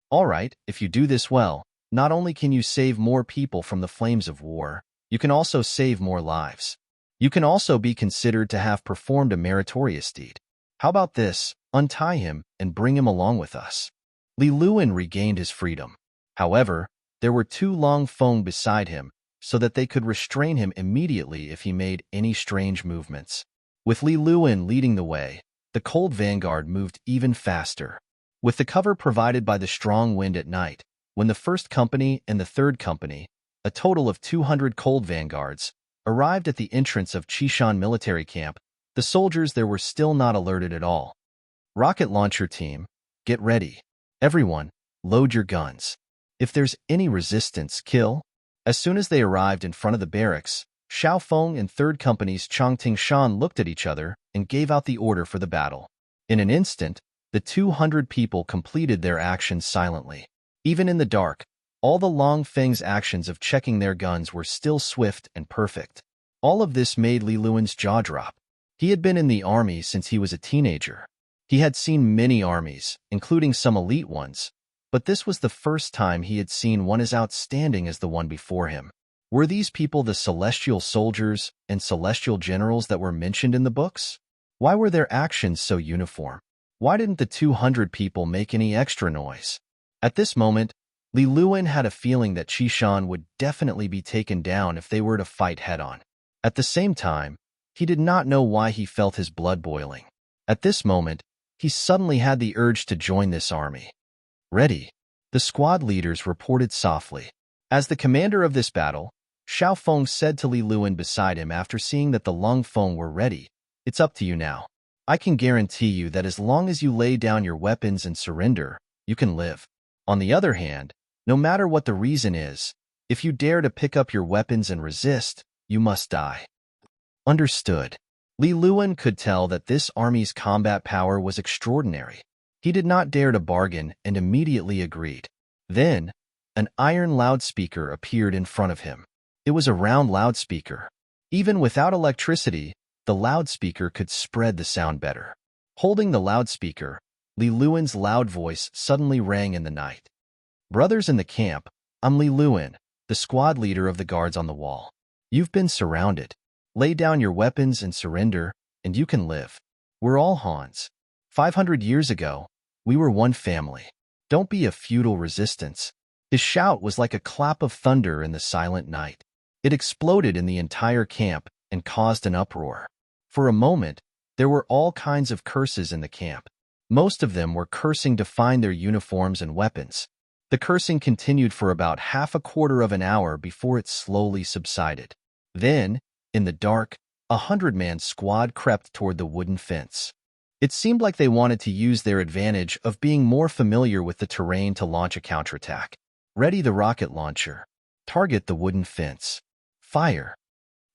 Speaker 1: All right, if you do this well, not only can you save more people from the flames of war, you can also save more lives. You can also be considered to have performed a meritorious deed. How about this? Untie him and bring him along with us. Li Luan regained his freedom. However, there were 2 Long Feng beside him, so that they could restrain him immediately if he made any strange movements. With Li Luan leading the way, the cold vanguard moved even faster. With the cover provided by the strong wind at night, when the 1st company and the 3rd company, a total of 200 cold vanguards, arrived at the entrance of Qishan military camp, the soldiers there were still not alerted at all. Rocket launcher team, get ready. Everyone, load your guns. If there's any resistance, kill. As soon as they arrived in front of the barracks, Xiao Feng and 3rd Company's Chang Tingshan looked at each other and gave out the order for the battle. In an instant, the 200 people completed their actions silently. Even in the dark, All the Long Feng's actions of checking their guns were still swift and perfect. All of this made Li Luan's jaw drop. He had been in the army since he was a teenager. He had seen many armies, including some elite ones, but this was the first time he had seen one as outstanding as the one before him. Were these people the celestial soldiers and celestial generals that were mentioned in the books? Why were their actions so uniform? Why didn't the 200 people make any extra noise? At this moment, Li Luan had a feeling that Qishan would definitely be taken down if they were to fight head-on. At the same time, he did not know why he felt his blood boiling. At this moment, he suddenly had the urge to join this army. Ready, the squad leaders reported softly. As the commander of this battle, Xiao Feng said to Li Luan beside him after seeing that the Lung Feng were ready, "It's up to you now. I can guarantee you that as long as you lay down your weapons and surrender, you can live. On the other hand, no matter what the reason is, if you dare to pick up your weapons and resist, you must die." Understood. Li Luan could tell that this army's combat power was extraordinary. He did not dare to bargain and immediately agreed. Then, an iron loudspeaker appeared in front of him. It was a round loudspeaker. Even without electricity, the loudspeaker could spread the sound better. Holding the loudspeaker, Li Luan's loud voice suddenly rang in the night. "Brothers in the camp, I'm Li Luan, the squad leader of the guards on the wall. You've been surrounded. Lay down your weapons and surrender, and you can live. We're all Hans. 500 years ago, we were one family. Don't be a feudal resistance." His shout was like a clap of thunder in the silent night. It exploded in the entire camp and caused an uproar. For a moment, there were all kinds of curses in the camp. Most of them were cursing to find their uniforms and weapons. The cursing continued for about half a quarter of an hour before it slowly subsided. Then, in the dark, a 100-man squad crept toward the wooden fence. It seemed like they wanted to use their advantage of being more familiar with the terrain to launch a counterattack. Ready the rocket launcher. Target the wooden fence. Fire.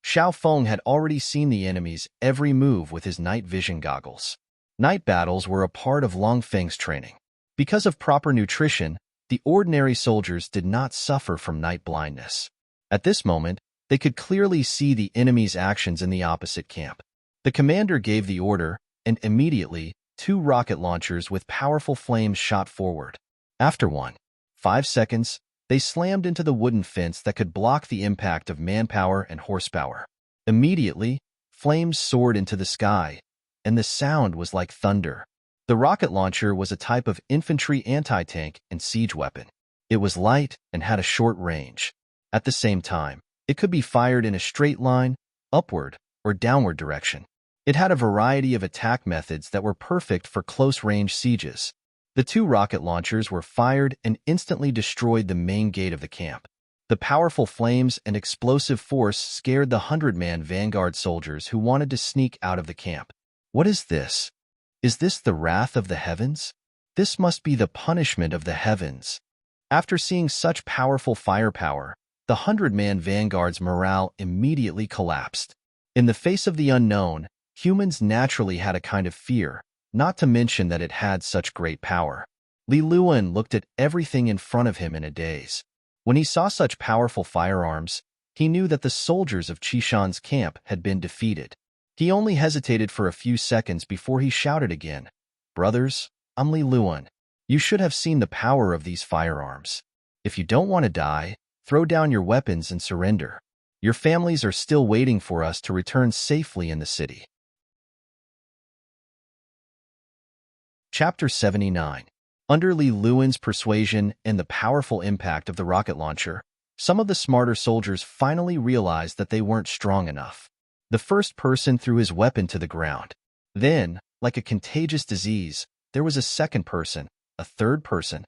Speaker 1: Xiao Feng had already seen the enemy's every move with his night vision goggles. Night battles were a part of Long Feng's training. Because of proper nutrition, the ordinary soldiers did not suffer from night blindness. At this moment, they could clearly see the enemy's actions in the opposite camp. The commander gave the order, and immediately, 2 rocket launchers with powerful flames shot forward. After 5 seconds, they slammed into the wooden fence that could block the impact of manpower and horsepower. Immediately, flames soared into the sky, and the sound was like thunder. The rocket launcher was a type of infantry anti-tank and siege weapon. It was light and had a short range. At the same time, it could be fired in a straight line, upward, or downward direction. It had a variety of attack methods that were perfect for close-range sieges. The 2 rocket launchers were fired and instantly destroyed the main gate of the camp. The powerful flames and explosive force scared the 100-man vanguard soldiers who wanted to sneak out of the camp. What is this? Is this the wrath of the heavens? This must be the punishment of the heavens. After seeing such powerful firepower, the 100-man vanguard's morale immediately collapsed. In the face of the unknown, humans naturally had a kind of fear, not to mention that it had such great power. Li Luan looked at everything in front of him in a daze. When he saw such powerful firearms, he knew that the soldiers of Qishan's camp had been defeated. He only hesitated for a few seconds before he shouted again, "Brothers, I'm Li Luan. You should have seen the power of these firearms. If you don't want to die, throw down your weapons and surrender. Your families are still waiting for us to return safely in the city." Chapter 79. Under Li Luan's persuasion and the powerful impact of the rocket launcher, some of the smarter soldiers finally realized that they weren't strong enough. The first person threw his weapon to the ground. Then, like a contagious disease, there was a second person, a third person.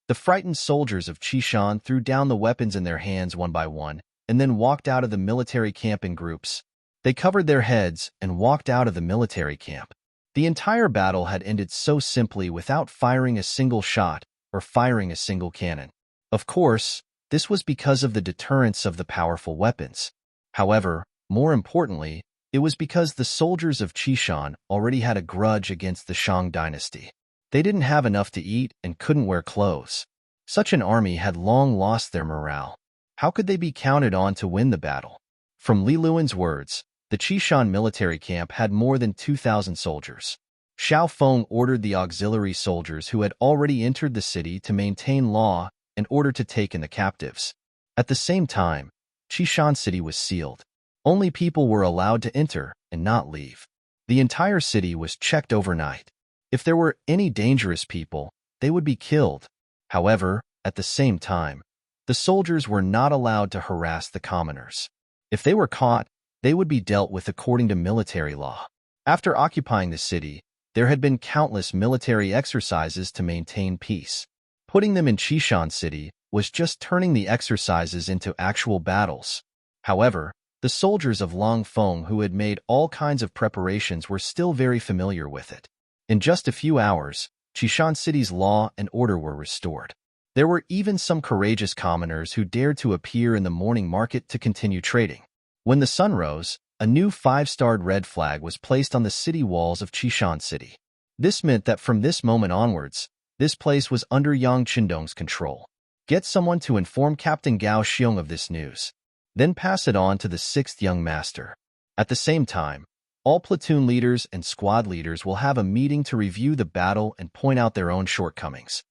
Speaker 1: The frightened soldiers of Qishan threw down the weapons in their hands one by one, and then walked out of the military camp in groups. They covered their heads and walked out of the military camp. The entire battle had ended so simply without firing a single shot or firing a single cannon. Of course, this was because of the deterrence of the powerful weapons. However, more importantly, it was because the soldiers of Qishan already had a grudge against the Shang dynasty. They didn't have enough to eat and couldn't wear clothes. Such an army had long lost their morale. How could they be counted on to win the battle? From Li Luan's words, the Qishan military camp had more than 2,000 soldiers. Xiao Feng ordered the auxiliary soldiers who had already entered the city to maintain law in order to take in the captives. At the same time, Qishan city was sealed. Only people were allowed to enter and not leave. The entire city was checked overnight. If there were any dangerous people, they would be killed. However, at the same time, the soldiers were not allowed to harass the commoners. If they were caught, they would be dealt with according to military law. After occupying the city, there had been countless military exercises to maintain peace. Putting them in Qishan city was just turning the exercises into actual battles. However, the soldiers of Langfeng who had made all kinds of preparations were still very familiar with it. In just a few hours, Qishan city's law and order were restored. There were even some courageous commoners who dared to appear in the morning market to continue trading. When the sun rose, a new 5-starred red flag was placed on the city walls of Qishan city. This meant that from this moment onwards, this place was under Yang Qindong's control. Get someone to inform Captain Gao Xiong of this news. Then pass it on to the 6th young master. At the same time, all platoon leaders and squad leaders will have a meeting to review the battle and point out their own shortcomings.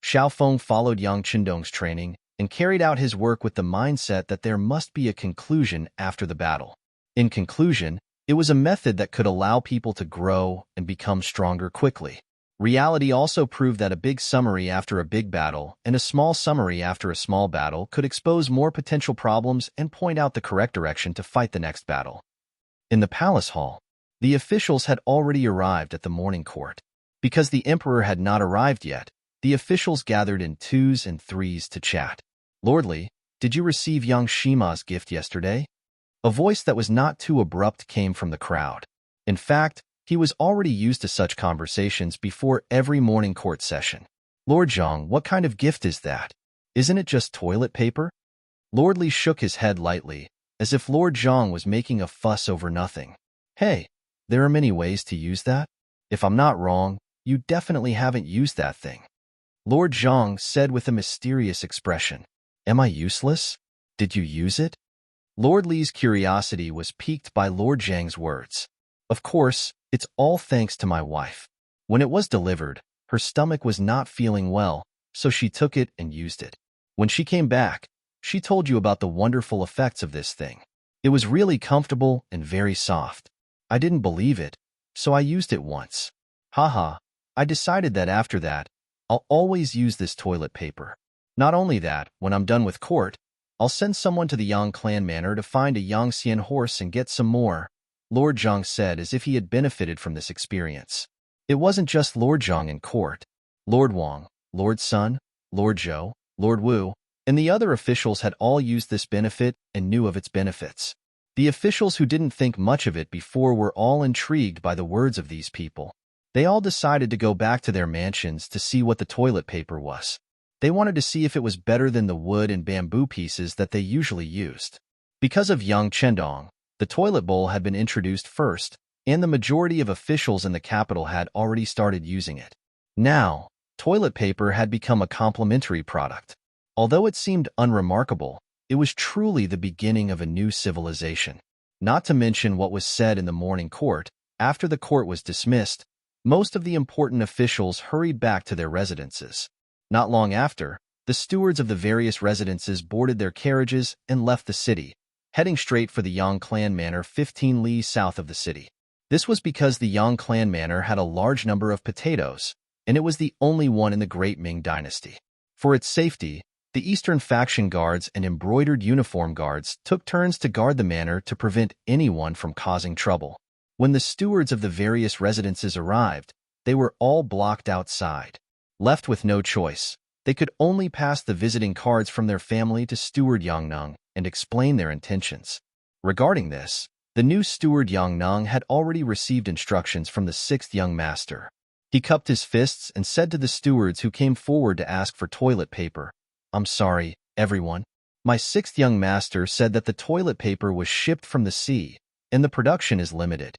Speaker 1: Xiao Feng followed Yang Qindong's training and carried out his work with the mindset that there must be a conclusion after the battle. In conclusion, it was a method that could allow people to grow and become stronger quickly. Reality also proved that a big summary after a big battle and a small summary after a small battle could expose more potential problems and point out the correct direction to fight the next battle. In the palace hall, the officials had already arrived at the morning court. Because the emperor had not arrived yet, the officials gathered in 2s and 3s to chat. "Lordly, did you receive young Shima's gift yesterday?" A voice that was not too abrupt came from the crowd. In fact, he was already used to such conversations before every morning court session. "Lord Zhang, what kind of gift is that? Isn't it just toilet paper?" Lord Li shook his head lightly, as if Lord Zhang was making a fuss over nothing. "Hey, there are many ways to use that. If I'm not wrong, you definitely haven't used that thing." Lord Zhang said with a mysterious expression. "Am I useless? Did you use it?" Lord Li's curiosity was piqued by Lord Zhang's words. "Of course, it's all thanks to my wife. When it was delivered, her stomach was not feeling well, so she took it and used it. When she came back, she told you about the wonderful effects of this thing. It was really comfortable and very soft. I didn't believe it, so I used it once. Haha, I decided that after that, I'll always use this toilet paper. Not only that, when I'm done with court, I'll send someone to the Yang clan manor to find a Yangxian horse and get some more," Lord Zhang said as if he had benefited from this experience. It wasn't just Lord Zhang in court. Lord Wang, Lord Sun, Lord Zhou, Lord Wu, and the other officials had all used this benefit and knew of its benefits. The officials who didn't think much of it before were all intrigued by the words of these people. They all decided to go back to their mansions to see what the toilet paper was. They wanted to see if it was better than the wood and bamboo pieces that they usually used. Because of Yang Qindong, the toilet bowl had been introduced first, and the majority of officials in the capital had already started using it. Now, toilet paper had become a complementary product. Although it seemed unremarkable, it was truly the beginning of a new civilization. Not to mention what was said in the morning court. After the court was dismissed, most of the important officials hurried back to their residences. Not long after, the stewards of the various residences boarded their carriages and left the city, heading straight for the Yang clan manor 15 li south of the city. This was because the Yang clan manor had a large number of potatoes, and it was the only one in the Great Ming dynasty. For its safety, the Eastern faction guards and embroidered uniform guards took turns to guard the manor to prevent anyone from causing trouble. When the stewards of the various residences arrived, they were all blocked outside. Left with no choice, they could only pass the visiting cards from their family to Steward Yang Nung and explain their intentions. Regarding this, the new steward Yang Nung had already received instructions from the 6th young master. He cupped his fists and said to the stewards who came forward to ask for toilet paper, "I'm sorry, everyone. My 6th young master said that the toilet paper was shipped from the sea, and the production is limited.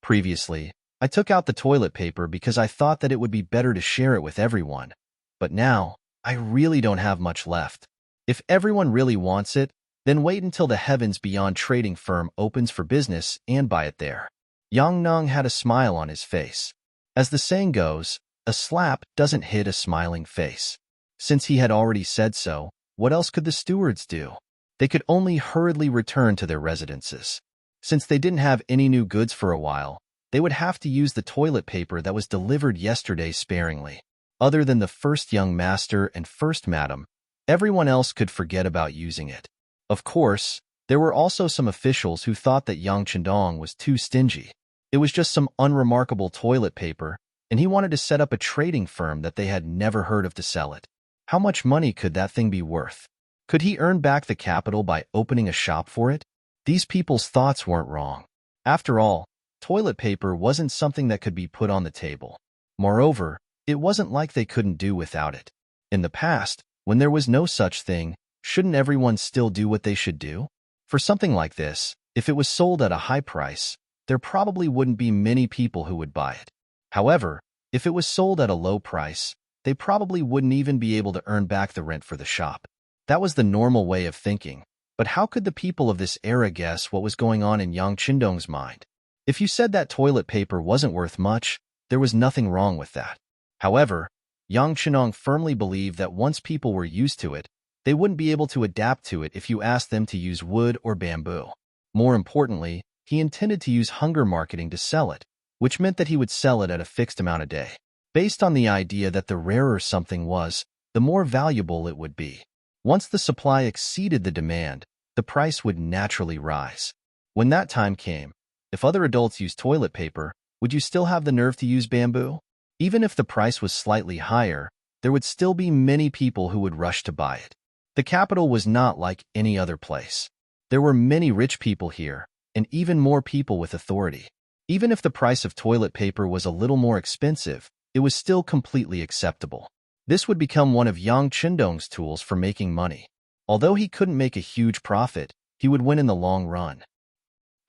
Speaker 1: Previously, I took out the toilet paper because I thought that it would be better to share it with everyone. But now, I really don't have much left. If everyone really wants it, then wait until the Heavens Beyond trading firm opens for business and buy it there. Yang Nung had a smile on his face. As the saying goes, a slap doesn't hit a smiling face. Since he had already said so, what else could the stewards do? They could only hurriedly return to their residences. Since they didn't have any new goods for a while, they would have to use the toilet paper that was delivered yesterday sparingly. Other than the first young master and first madam, everyone else could forget about using it. Of course, there were also some officials who thought that Yang Chendong was too stingy. It was just some unremarkable toilet paper, and he wanted to set up a trading firm that they had never heard of to sell it. How much money could that thing be worth? Could he earn back the capital by opening a shop for it? These people's thoughts weren't wrong. After all, toilet paper wasn't something that could be put on the table. Moreover, it wasn't like they couldn't do without it. In the past, when there was no such thing, shouldn't everyone still do what they should do? For something like this, if it was sold at a high price, there probably wouldn't be many people who would buy it. However, if it was sold at a low price, they probably wouldn't even be able to earn back the rent for the shop. That was the normal way of thinking, but how could the people of this era guess what was going on in Yang Chendong's mind? If you said that toilet paper wasn't worth much, there was nothing wrong with that. However, Yang Chendong firmly believed that once people were used to it, they wouldn't be able to adapt to it if you asked them to use wood or bamboo. More importantly, he intended to use hunger marketing to sell it, which meant that he would sell it at a fixed amount a day, based on the idea that the rarer something was, the more valuable it would be. Once the supply exceeded the demand, the price would naturally rise. When that time came, if other adults used toilet paper, would you still have the nerve to use bamboo? Even if the price was slightly higher, there would still be many people who would rush to buy it. The capital was not like any other place. There were many rich people here, and even more people with authority. Even if the price of toilet paper was a little more expensive, it was still completely acceptable. This would become one of Yang Chendong's tools for making money. Although he couldn't make a huge profit, he would win in the long run.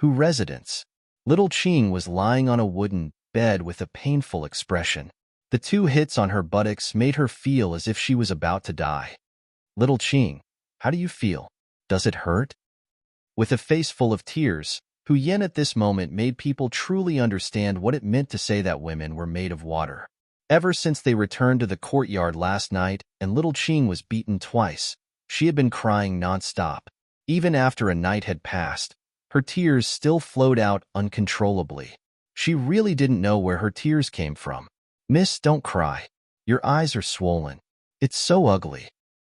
Speaker 1: Who residence? Little Qing was lying on a wooden bed with a painful expression. The 2 hits on her buttocks made her feel as if she was about to die. Little Qing, how do you feel? Does it hurt? With a face full of tears, Hu Yin at this moment made people truly understand what it meant to say that women were made of water. Ever since they returned to the courtyard last night and little Qing was beaten twice, she had been crying non-stop. Even after a night had passed, her tears still flowed out uncontrollably. She really didn't know where her tears came from. Miss, don't cry. Your eyes are swollen. It's so ugly.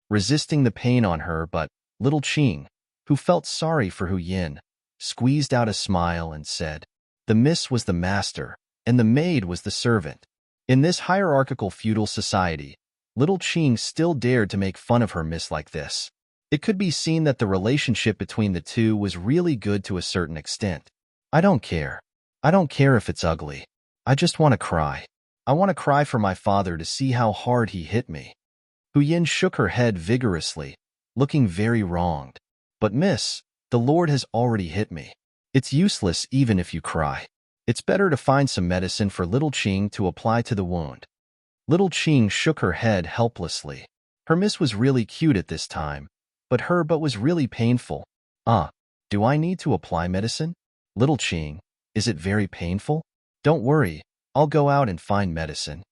Speaker 1: Resisting the pain on her, but little Qing, who felt sorry for Hu Yin, squeezed out a smile and said, the miss was the master, and the maid was the servant. In this hierarchical feudal society, little Qing still dared to make fun of her miss like this. It could be seen that the relationship between the two was really good to a certain extent. I don't care. I don't care if it's ugly. I just want to cry. I want to cry for my father to see how hard he hit me. Hu Yin shook her head vigorously, looking very wronged. But miss, the Lord has already hit me. It's useless even if you cry. It's better to find some medicine for little Qing to apply to the wound. Little Qing shook her head helplessly. Her miss was really cute at this time, but her butt was really painful. Do I need to apply medicine? Little Qing, is it very painful? Don't worry, I'll go out and find medicine.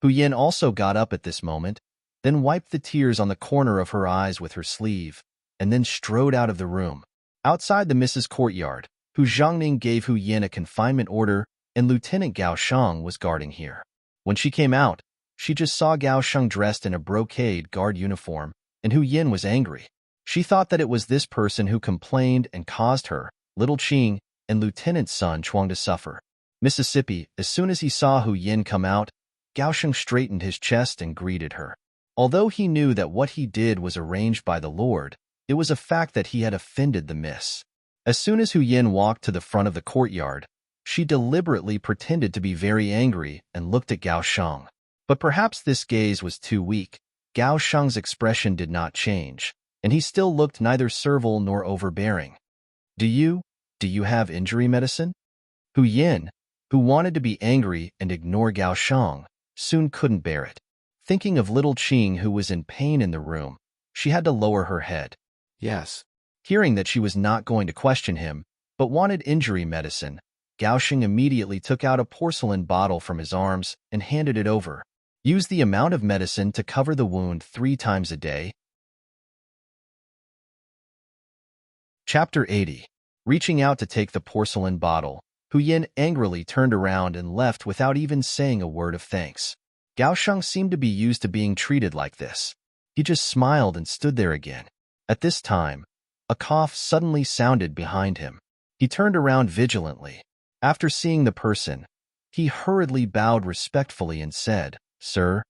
Speaker 1: Hu Yin also got up at this moment, then wiped the tears on the corner of her eyes with her sleeve, and then strode out of the room. Outside the Mrs. Courtyard, Hu Zhangning gave Hu Yin a confinement order, and Lieutenant Gao Sheng was guarding here. When she came out, she just saw Gao Sheng dressed in a brocade guard uniform, and Hu Yin was angry. She thought that it was this person who complained and caused her, little Qing, and Lieutenant Sun Chuang to suffer. Mississippi, as soon as he saw Hu Yin come out, Gao Sheng straightened his chest and greeted her. Although he knew that what he did was arranged by the Lord, it was a fact that he had offended the miss. As soon as Hu Yin walked to the front of the courtyard, she deliberately pretended to be very angry and looked at Gao Sheng. But perhaps this gaze was too weak. Gao Sheng's expression did not change, and he still looked neither servile nor overbearing. Do you have injury medicine? Hu Yin, who wanted to be angry and ignore Gao Sheng, soon couldn't bear it. Thinking of little Qing who was in pain in the room, she had to lower her head.
Speaker 2: Yes.
Speaker 1: Hearing that she was not going to question him, but wanted injury medicine, Gao Sheng immediately took out a porcelain bottle from his arms and handed it over. Use the amount of medicine to cover the wound 3 times a day. Chapter 80. Reaching out to take the porcelain bottle, Hu Yin angrily turned around and left without even saying a word of thanks. Gao Sheng seemed to be used to being treated like this. He just smiled and stood there again. At this time, a cough suddenly sounded behind him. He turned around vigilantly. After seeing the person, he hurriedly bowed respectfully and said, "Sir,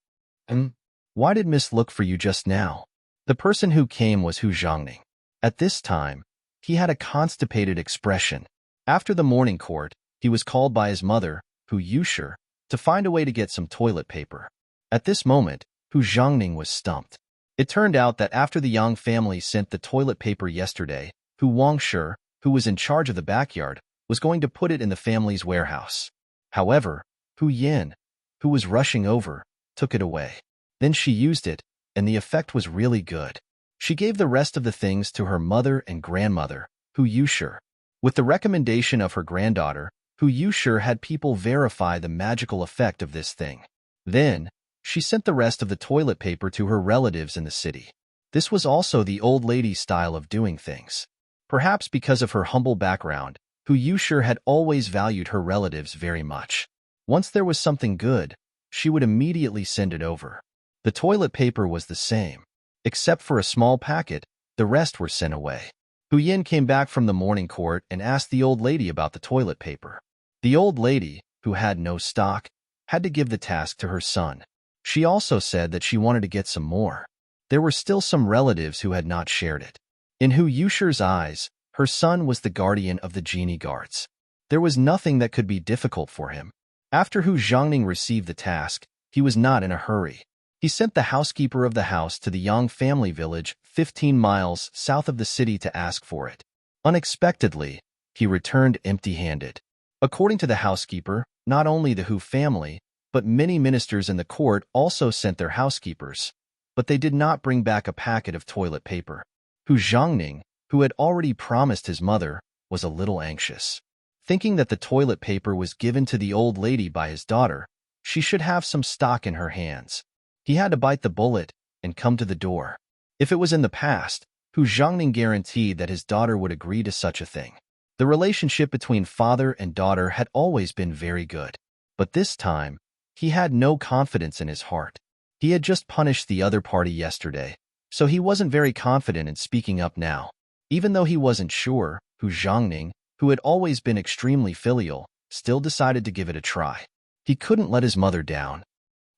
Speaker 1: why did Miss look for you just now?" The person who came was Hu Zhongning. At this time, he had a constipated expression. After the morning court, he was called by his mother, Hu Yushi, to find a way to get some toilet paper. At this moment, Hu Zhongning was stumped. It turned out that after the Yang family sent the toilet paper yesterday, Hu Wangshi, who was in charge of the backyard, was going to put it in the family's warehouse. However, Hu Yin, who was rushing over, took it away. Then she used it, and the effect was really good. She gave the rest of the things to her mother and grandmother, Hu Yushi. With the recommendation of her granddaughter, Hu Yushi had people verify the magical effect of this thing. Then, she sent the rest of the toilet paper to her relatives in the city. This was also the old lady's style of doing things. Perhaps because of her humble background, Hu Yushi had always valued her relatives very much. Once there was something good, she would immediately send it over. The toilet paper was the same. Except for a small packet, the rest were sent away. Hu Yin came back from the morning court and asked the old lady about the toilet paper. The old lady, who had no stock, had to give the task to her son. She also said that she wanted to get some more. There were still some relatives who had not shared it. In Hu Yushi's eyes, her son was the guardian of the genie guards. There was nothing that could be difficult for him. After Hu Zhongning received the task, he was not in a hurry. He sent the housekeeper of the house to the Yang family village 15 miles south of the city to ask for it. Unexpectedly, he returned empty-handed. According to the housekeeper, not only the Hu family, but many ministers in the court also sent their housekeepers, but they did not bring back a packet of toilet paper. Hu Zhongning, who had already promised his mother, was a little anxious. Thinking that the toilet paper was given to the old lady by his daughter, she should have some stock in her hands. He had to bite the bullet and come to the door. If it was in the past, Hu Zhongning guaranteed that his daughter would agree to such a thing. The relationship between father and daughter had always been very good. But this time, he had no confidence in his heart. He had just punished the other party yesterday, so he wasn't very confident in speaking up now. Even though he wasn't sure, Hu Zhongning, who had always been extremely filial, still decided to give it a try. He couldn't let his mother down.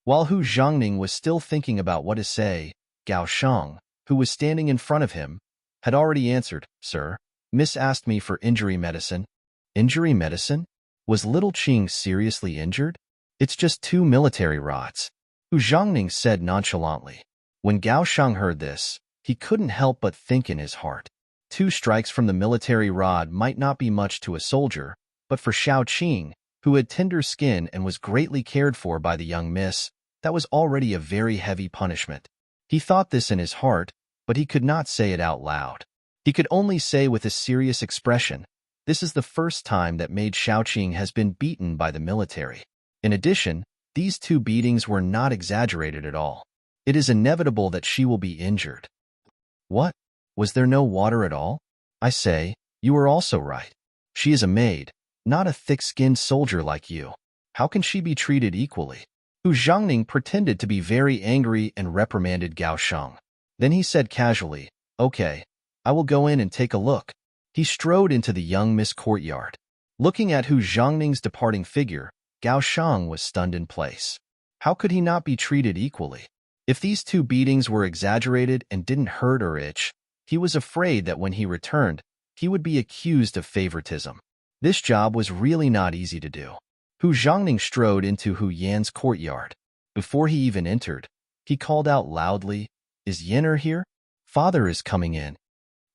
Speaker 1: While Hu Zhongning was still thinking about what to say, Gao Sheng, who was standing in front of him, had already answered, "Sir, Miss asked me for injury medicine." Injury medicine? Was little Qing seriously injured? It's just 2 military rods, Hu Zhongning said nonchalantly. When Gao Sheng heard this, he couldn't help but think in his heart. 2 strikes from the military rod might not be much to a soldier, but for Xiao Qing, who had tender skin and was greatly cared for by the young miss, that was already a very heavy punishment. He thought this in his heart, but he could not say it out loud. He could only say with a serious expression, "This is the first time that Maid Xiaoqing has been beaten by the military." In addition, these 2 beatings were not exaggerated at all. It is inevitable that she will be injured. What? Was there no water at all? I say, you are also right. She is a maid, not a thick-skinned soldier like you. How can she be treated equally? Hu Zhongning pretended to be very angry and reprimanded Gao Sheng. Then he said casually, "Okay, I will go in and take a look." He strode into the young miss courtyard. Looking at Hu Zhongning's departing figure, Gao Sheng was stunned in place. How could he not be treated equally? If these 2 beatings were exaggerated and didn't hurt or itch, he was afraid that when he returned, he would be accused of favoritism. This job was really not easy to do. Hu Zhongning strode into Hu Yan's courtyard. Before he even entered, he called out loudly, "Is Yin here? Father is coming in."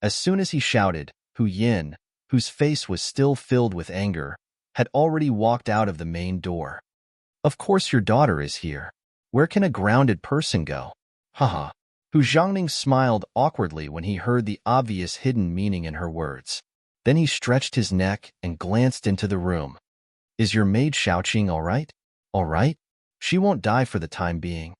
Speaker 1: As soon as he shouted, Hu Yin, whose face was still filled with anger, had already walked out of the main door. "Of course your daughter is here. Where can a grounded person go? Haha. Hu Zhangning smiled awkwardly when he heard the obvious hidden meaning in her words. Then he stretched his neck and glanced into the room. Is your maid Xiaoqing all right? All right? She won't die for the time being.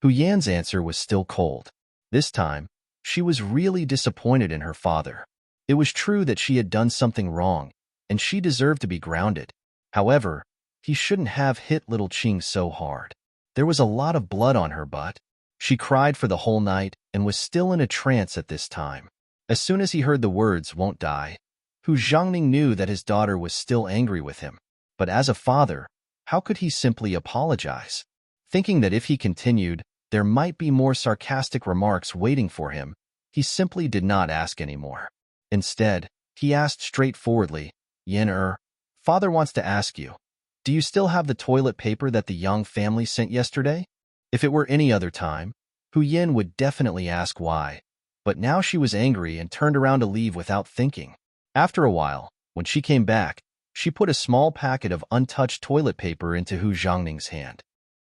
Speaker 1: Hu Yan's answer was still cold. This time, she was really disappointed in her father. It was true that she had done something wrong, and she deserved to be grounded. However, he shouldn't have hit little Qing so hard. There was a lot of blood on her butt. She cried for the whole night and was still in a trance at this time. As soon as he heard the words, won't die, Hu Zhangning knew that his daughter was still angry with him. But as a father, how could he simply apologize? Thinking that if he continued, there might be more sarcastic remarks waiting for him, he simply did not ask anymore. Instead, he asked straightforwardly, Yin father wants to ask you, do you still have the toilet paper that the Yang family sent yesterday? If it were any other time, Hu Yin would definitely ask why, but now she was angry and turned around to leave without thinking. After a while, when she came back, she put a small packet of untouched toilet paper into Hu Zhangning's hand.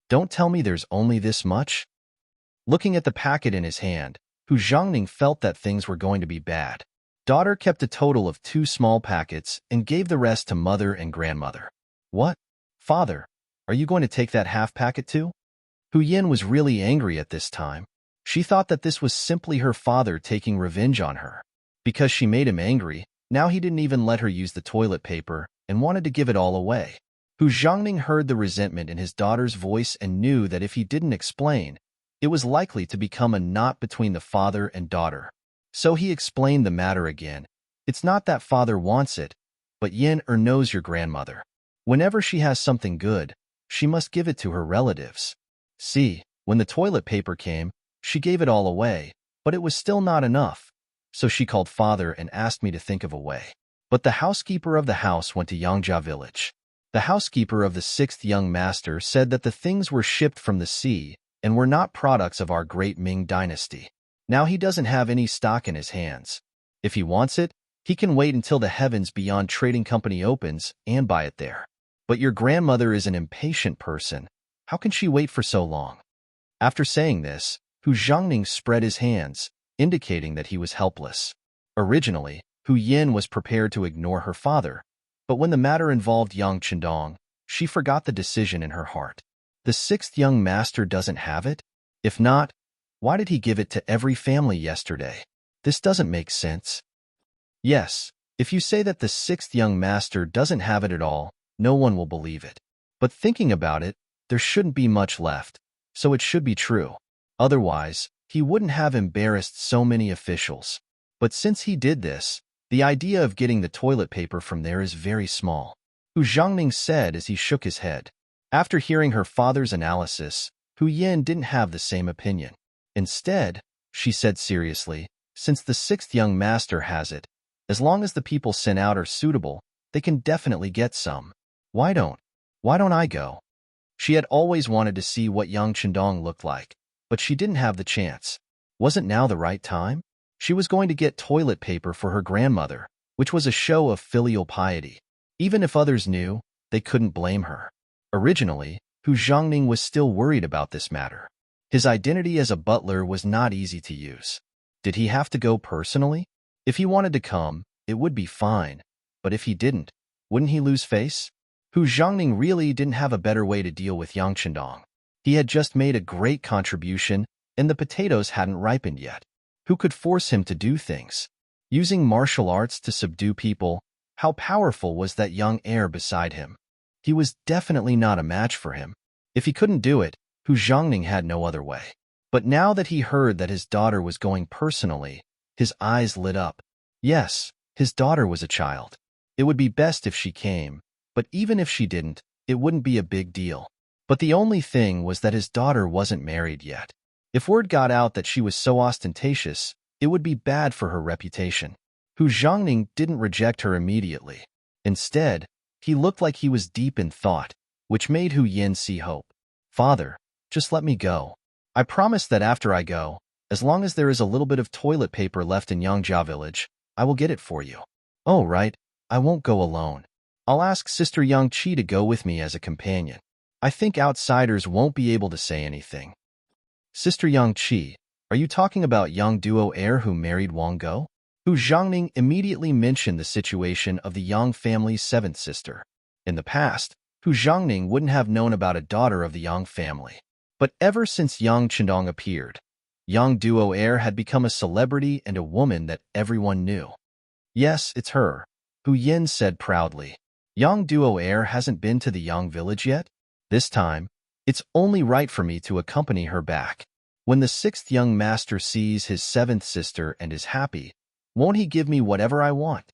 Speaker 1: Don't tell me there's only this much? Looking at the packet in his hand, Hu Zhangning felt that things were going to be bad. Daughter kept a total of 2 small packets and gave the rest to mother and grandmother. What? Father, are you going to take that half packet too? Hu Yin was really angry at this time. She thought that this was simply her father taking revenge on her. Because she made him angry, now he didn't even let her use the toilet paper and wanted to give it all away. Hu Zhangning heard the resentment in his daughter's voice and knew that if he didn't explain, it was likely to become a knot between the father and daughter. So he explained the matter again. It's not that father wants it, but Yin knows your grandmother. Whenever she has something good, she must give it to her relatives. See, when the toilet paper came, she gave it all away, but it was still not enough. So she called father and asked me to think of a way. But the housekeeper of the house went to Yangjia village. The housekeeper of the 6th young master said that the things were shipped from the sea and were not products of our great Ming dynasty. Now he doesn't have any stock in his hands. If he wants it, he can wait until the Heavens Beyond Trading Company opens and buy it there. But your grandmother is an impatient person. How can she wait for so long? After saying this, Hu Zhangning spread his hands, indicating that he was helpless. Originally, Hu Yin was prepared to ignore her father, but when the matter involved Yang Chendong, she forgot the decision in her heart. The 6th young master doesn't have it? If not, why did he give it to every family yesterday? This doesn't make sense. Yes, if you say that the 6th young master doesn't have it at all, no one will believe it. But thinking about it, there shouldn't be much left, so it should be true. Otherwise, he wouldn't have embarrassed so many officials. But since he did this, the idea of getting the toilet paper from there is very small. Hu Zhangning said as he shook his head. After hearing her father's analysis, Hu Yin didn't have the same opinion. Instead, she said seriously, since the 6th young master has it, as long as the people sent out are suitable, they can definitely get some. Why don't I go? She had always wanted to see what Yang Chendong looked like, but she didn't have the chance. Wasn't now the right time? She was going to get toilet paper for her grandmother, which was a show of filial piety. Even if others knew, they couldn't blame her. Originally, Hu Zhangning was still worried about this matter. His identity as a butler was not easy to use. Did he have to go personally? If he wanted to come, it would be fine, but if he didn't, wouldn't he lose face? Hu Zhangning really didn't have a better way to deal with Yang Chendong. He had just made a great contribution, and the potatoes hadn't ripened yet. Who could force him to do things? Using martial arts to subdue people, how powerful was that young heir beside him? He was definitely not a match for him. If he couldn't do it, Hu Zhangning had no other way. But now that he heard that his daughter was going personally, his eyes lit up. Yes, his daughter was a child. It would be best if she came, but even if she didn't, it wouldn't be a big deal. But the only thing was that his daughter wasn't married yet. If word got out that she was so ostentatious, it would be bad for her reputation. Hu Zhangning didn't reject her immediately. Instead, he looked like he was deep in thought, which made Hu Yin see hope. Father, just let me go. I promise that after I go, as long as there is a little bit of toilet paper left in Yangjia village, I will get it for you. Oh, right, I won't go alone. I'll ask Sister Yang Qi to go with me as a companion. I think outsiders won't be able to say anything. Sister Yang Qi, are you talking about Yang Duo heir who married Wang Go? Hu Zhangning immediately mentioned the situation of the Yang family's seventh sister. In the past, Hu Zhangning wouldn't have known about a daughter of the Yang family. But ever since Yang Chendong appeared, Yang Duo heir had become a celebrity and a woman that everyone knew. Yes, it's her, Hu Yin said proudly. Yang Duo heir hasn't been to the Yang village yet? This time, it's only right for me to accompany her back. When the sixth young master sees his seventh sister and is happy, won't he give me whatever I want?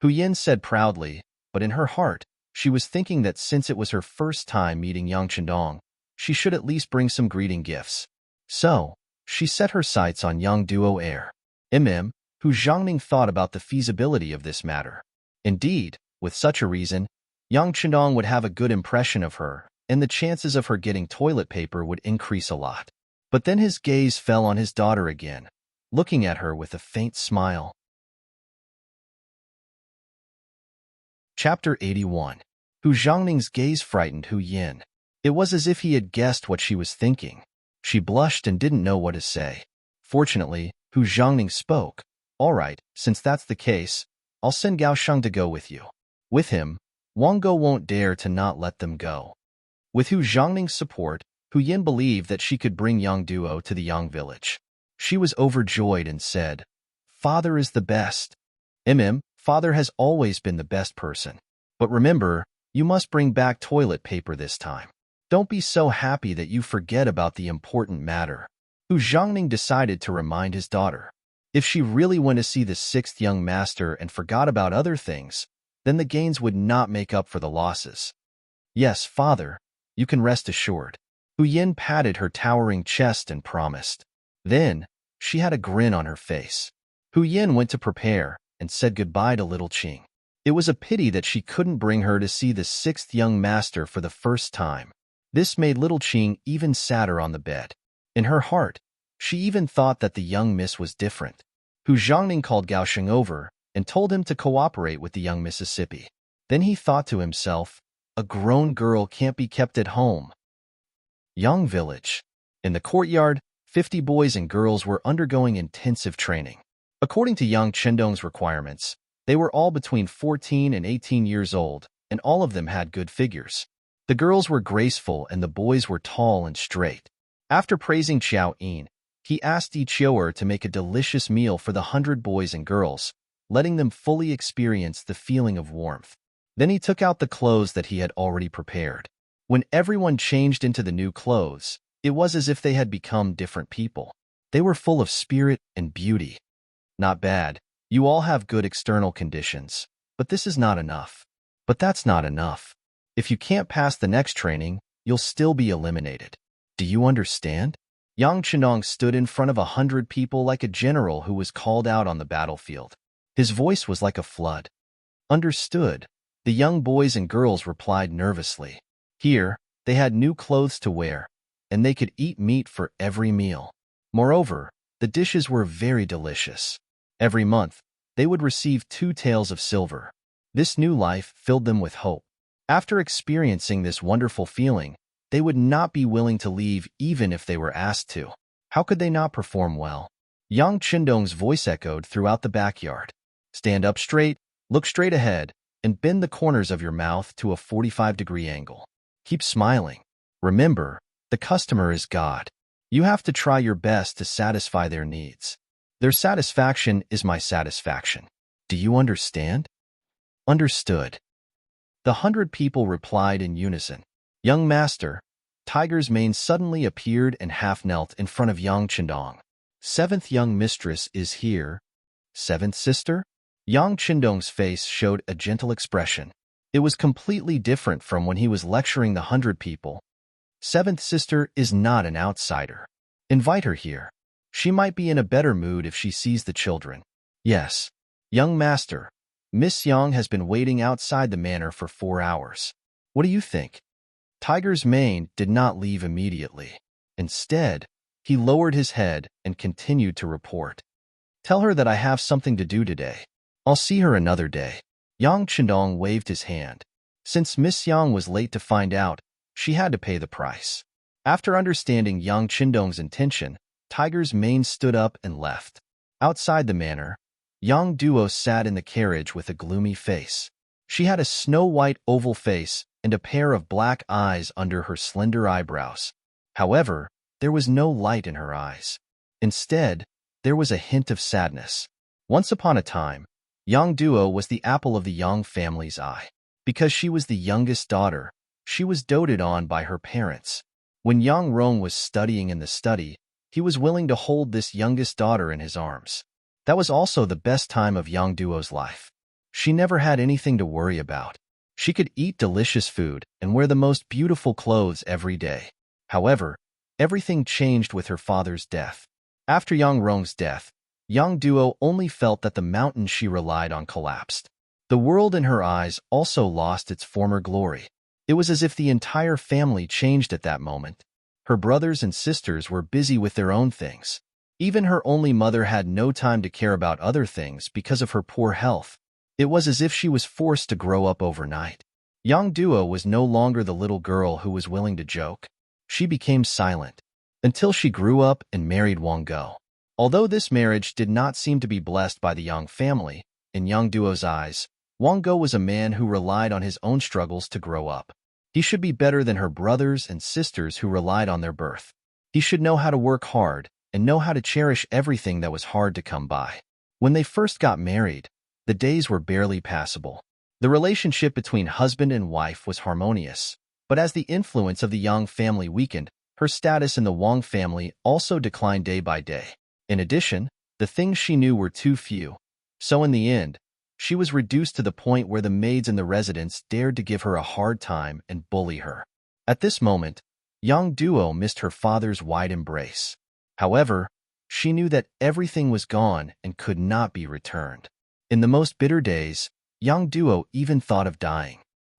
Speaker 1: Hu Yin said proudly, but in her heart, she was thinking that since it was her first time meeting Yang Chendong, she should at least bring some greeting gifts. So, she set her sights on Yang Duo heir. Hu Zhangning thought about the feasibility of this matter. Indeed, with such a reason, Yang Chendong would have a good impression of her, and the chances of her getting toilet paper would increase a lot. But then his gaze fell on his daughter again, looking at her with a faint smile. Chapter 81. Hu Zhangning's gaze frightened Hu Yin. It was as if he had guessed what she was thinking. She blushed and didn't know what to say. Fortunately, Hu Zhangning spoke. All right, since that's the case, I'll send Gao Sheng to go with you. With him, Wang Go won't dare to not let them go. With Hu Zhangning's support, Hu Yin believed that she could bring Yang Duo to the Yang village. She was overjoyed and said, Father is the best. Father has always been the best person. But remember, you must bring back toilet paper this time. Don't be so happy that you forget about the important matter. Hu Zhangning decided to remind his daughter. If she really went to see the sixth young master and forgot about other things, then the gains would not make up for the losses. Yes, father, you can rest assured. Hu Yin patted her towering chest and promised. Then, she had a grin on her face. Hu Yin went to prepare and said goodbye to little Qing. It was a pity that she couldn't bring her to see the sixth young master for the first time. This made little Qing even sadder on the bed. In her heart, she even thought that the young miss was different. Hu Zhangning called Gao Sheng over and told him to cooperate with the young Mississippi. Then he thought to himself, a grown girl can't be kept at home. Yang Village. In the courtyard, 50 boys and girls were undergoing intensive training. According to Yang Chendong's requirements, they were all between 14 and 18 years old, and all of them had good figures. The girls were graceful and the boys were tall and straight. After praising Qiao Yin, he asked each Yoer to make a delicious meal for the 100 boys and girls, letting them fully experience the feeling of warmth. Then he took out the clothes that he had already prepared. When everyone changed into the new clothes, it was as if they had become different people. They were full of spirit and beauty. Not bad. You all have good external conditions, but this is not enough. But that's not enough. If you can't pass the next training, you'll still be eliminated. Do you understand? Yang Chendong stood in front of 100 people like a general who was called out on the battlefield. His voice was like a flood. Understood. The young boys and girls replied nervously. Here, they had new clothes to wear, and they could eat meat for every meal. Moreover, the dishes were very delicious. Every month, they would receive 2 taels of silver. This new life filled them with hope. After experiencing this wonderful feeling, they would not be willing to leave even if they were asked to. How could they not perform well? Yang Chendong's voice echoed throughout the backyard. Stand up straight, look straight ahead, and bend the corners of your mouth to a 45-degree angle. Keep smiling. Remember, the customer is God. You have to try your best to satisfy their needs. Their satisfaction is my satisfaction. Do you understand? Understood. The 100 people replied in unison. Young master, Tiger's mane suddenly appeared and half-knelt in front of Yang Chendong. Seventh young mistress is here. Seventh sister? Yang Chendong's face showed a gentle expression. It was completely different from when he was lecturing the 100 people. Seventh sister is not an outsider. Invite her here. She might be in a better mood if she sees the children. Yes. Young master, Miss Yang has been waiting outside the manor for 4 hours. What do you think? Tiger's mane did not leave immediately. Instead, he lowered his head and continued to report. Tell her that I have something to do today. I'll see her another day. Yang Chendong waved his hand. Since Miss Yang was late to find out, she had to pay the price. After understanding young Qindong's intention, Tiger's mane stood up and left. Outside the manor, young Duo sat in the carriage with a gloomy face. She had a snow-white oval face and a pair of black eyes under her slender eyebrows. However, there was no light in her eyes. Instead, there was a hint of sadness. Once upon a time, young Duo was the apple of the Yang family's eye. Because she was the youngest daughter, she was doted on by her parents. When Yang Rong was studying in the study, he was willing to hold this youngest daughter in his arms. That was also the best time of Yang Duo's life. She never had anything to worry about. She could eat delicious food and wear the most beautiful clothes every day. However, everything changed with her father's death. After Yang Rong's death, Yang Duo only felt that the mountain she relied on collapsed. The world in her eyes also lost its former glory. It was as if the entire family changed at that moment. Her brothers and sisters were busy with their own things. Even her only mother had no time to care about other things because of her poor health. It was as if she was forced to grow up overnight. Yang Duo was no longer the little girl who was willing to joke. She became silent, until she grew up and married Wang Go. Although this marriage did not seem to be blessed by the Yang family, in Yang Duo's eyes, Wang Go was a man who relied on his own struggles to grow up. He should be better than her brothers and sisters who relied on their birth. He should know how to work hard and know how to cherish everything that was hard to come by. When they first got married, the days were barely passable. The relationship between husband and wife was harmonious, but as the influence of the Yang family weakened, her status in the Wang family also declined day by day. In addition, the things she knew were too few. So in the end, she was reduced to the point where the maids in the residence dared to give her a hard time and bully her. At this moment, Yang Duo missed her father's wide embrace. However, she knew that everything was gone and could not be returned. In the most bitter days, Yang Duo even thought of dying.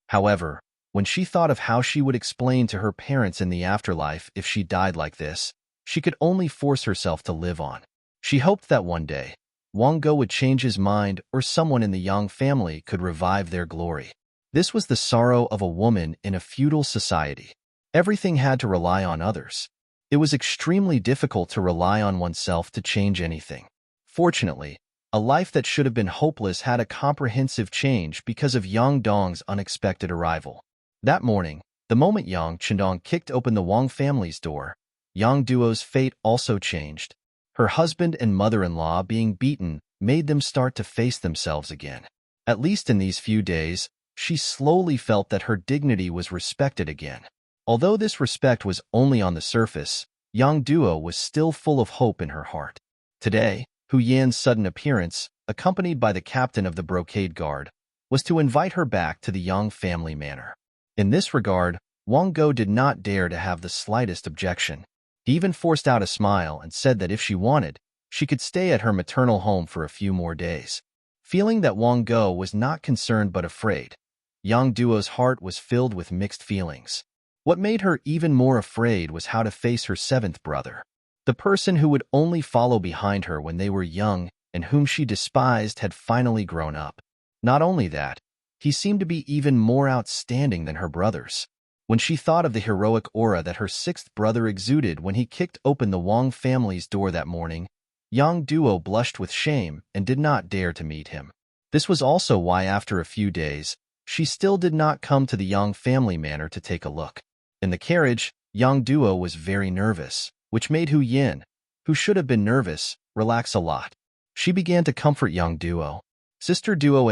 Speaker 1: However, when she thought of how she would explain to her parents in the afterlife if she died like this, she could only force herself to live on. She hoped that one day, Wang Go would change his mind or someone in the Yang family could revive their glory. This was the sorrow of a woman in a feudal society. Everything had to rely on others. It was extremely difficult to rely on oneself to change anything. Fortunately, a life that should have been hopeless had a comprehensive change because of Yang Dong's unexpected arrival. That morning, the moment Yang Qindong kicked open the Wang family's door, Yang Duo's fate also changed. Her husband and mother-in-law being beaten made them start to face themselves again. At least in these few days, she slowly felt that her dignity was respected again. Although this respect was only on the surface, Yang Duo was still full of hope in her heart. Today, Hu Yan's sudden appearance, accompanied by the captain of the brocade guard, was to invite her back to the Yang family manor. In this regard, Wang Go did not dare to have the slightest objection. He even forced out a smile and said that if she wanted, she could stay at her maternal home for a few more days. Feeling that Wang Go was not concerned but afraid, Yang Duo's heart was filled with mixed feelings. What made her even more afraid was how to face her seventh brother. The person who would only follow behind her when they were young and whom she despised had finally grown up. Not only that, he seemed to be even more outstanding than her brothers. When she thought of the heroic aura that her sixth brother exuded when he kicked open the Wang family's door that morning, Yang Duo blushed with shame and did not dare to meet him. This was also why after a few days, she still did not come to the Yang family manor to take a look. In the carriage, Yang Duo was very nervous, which made Hu Yan, who should have been nervous, relax a lot. She began to comfort Yang Duo. Sister Duo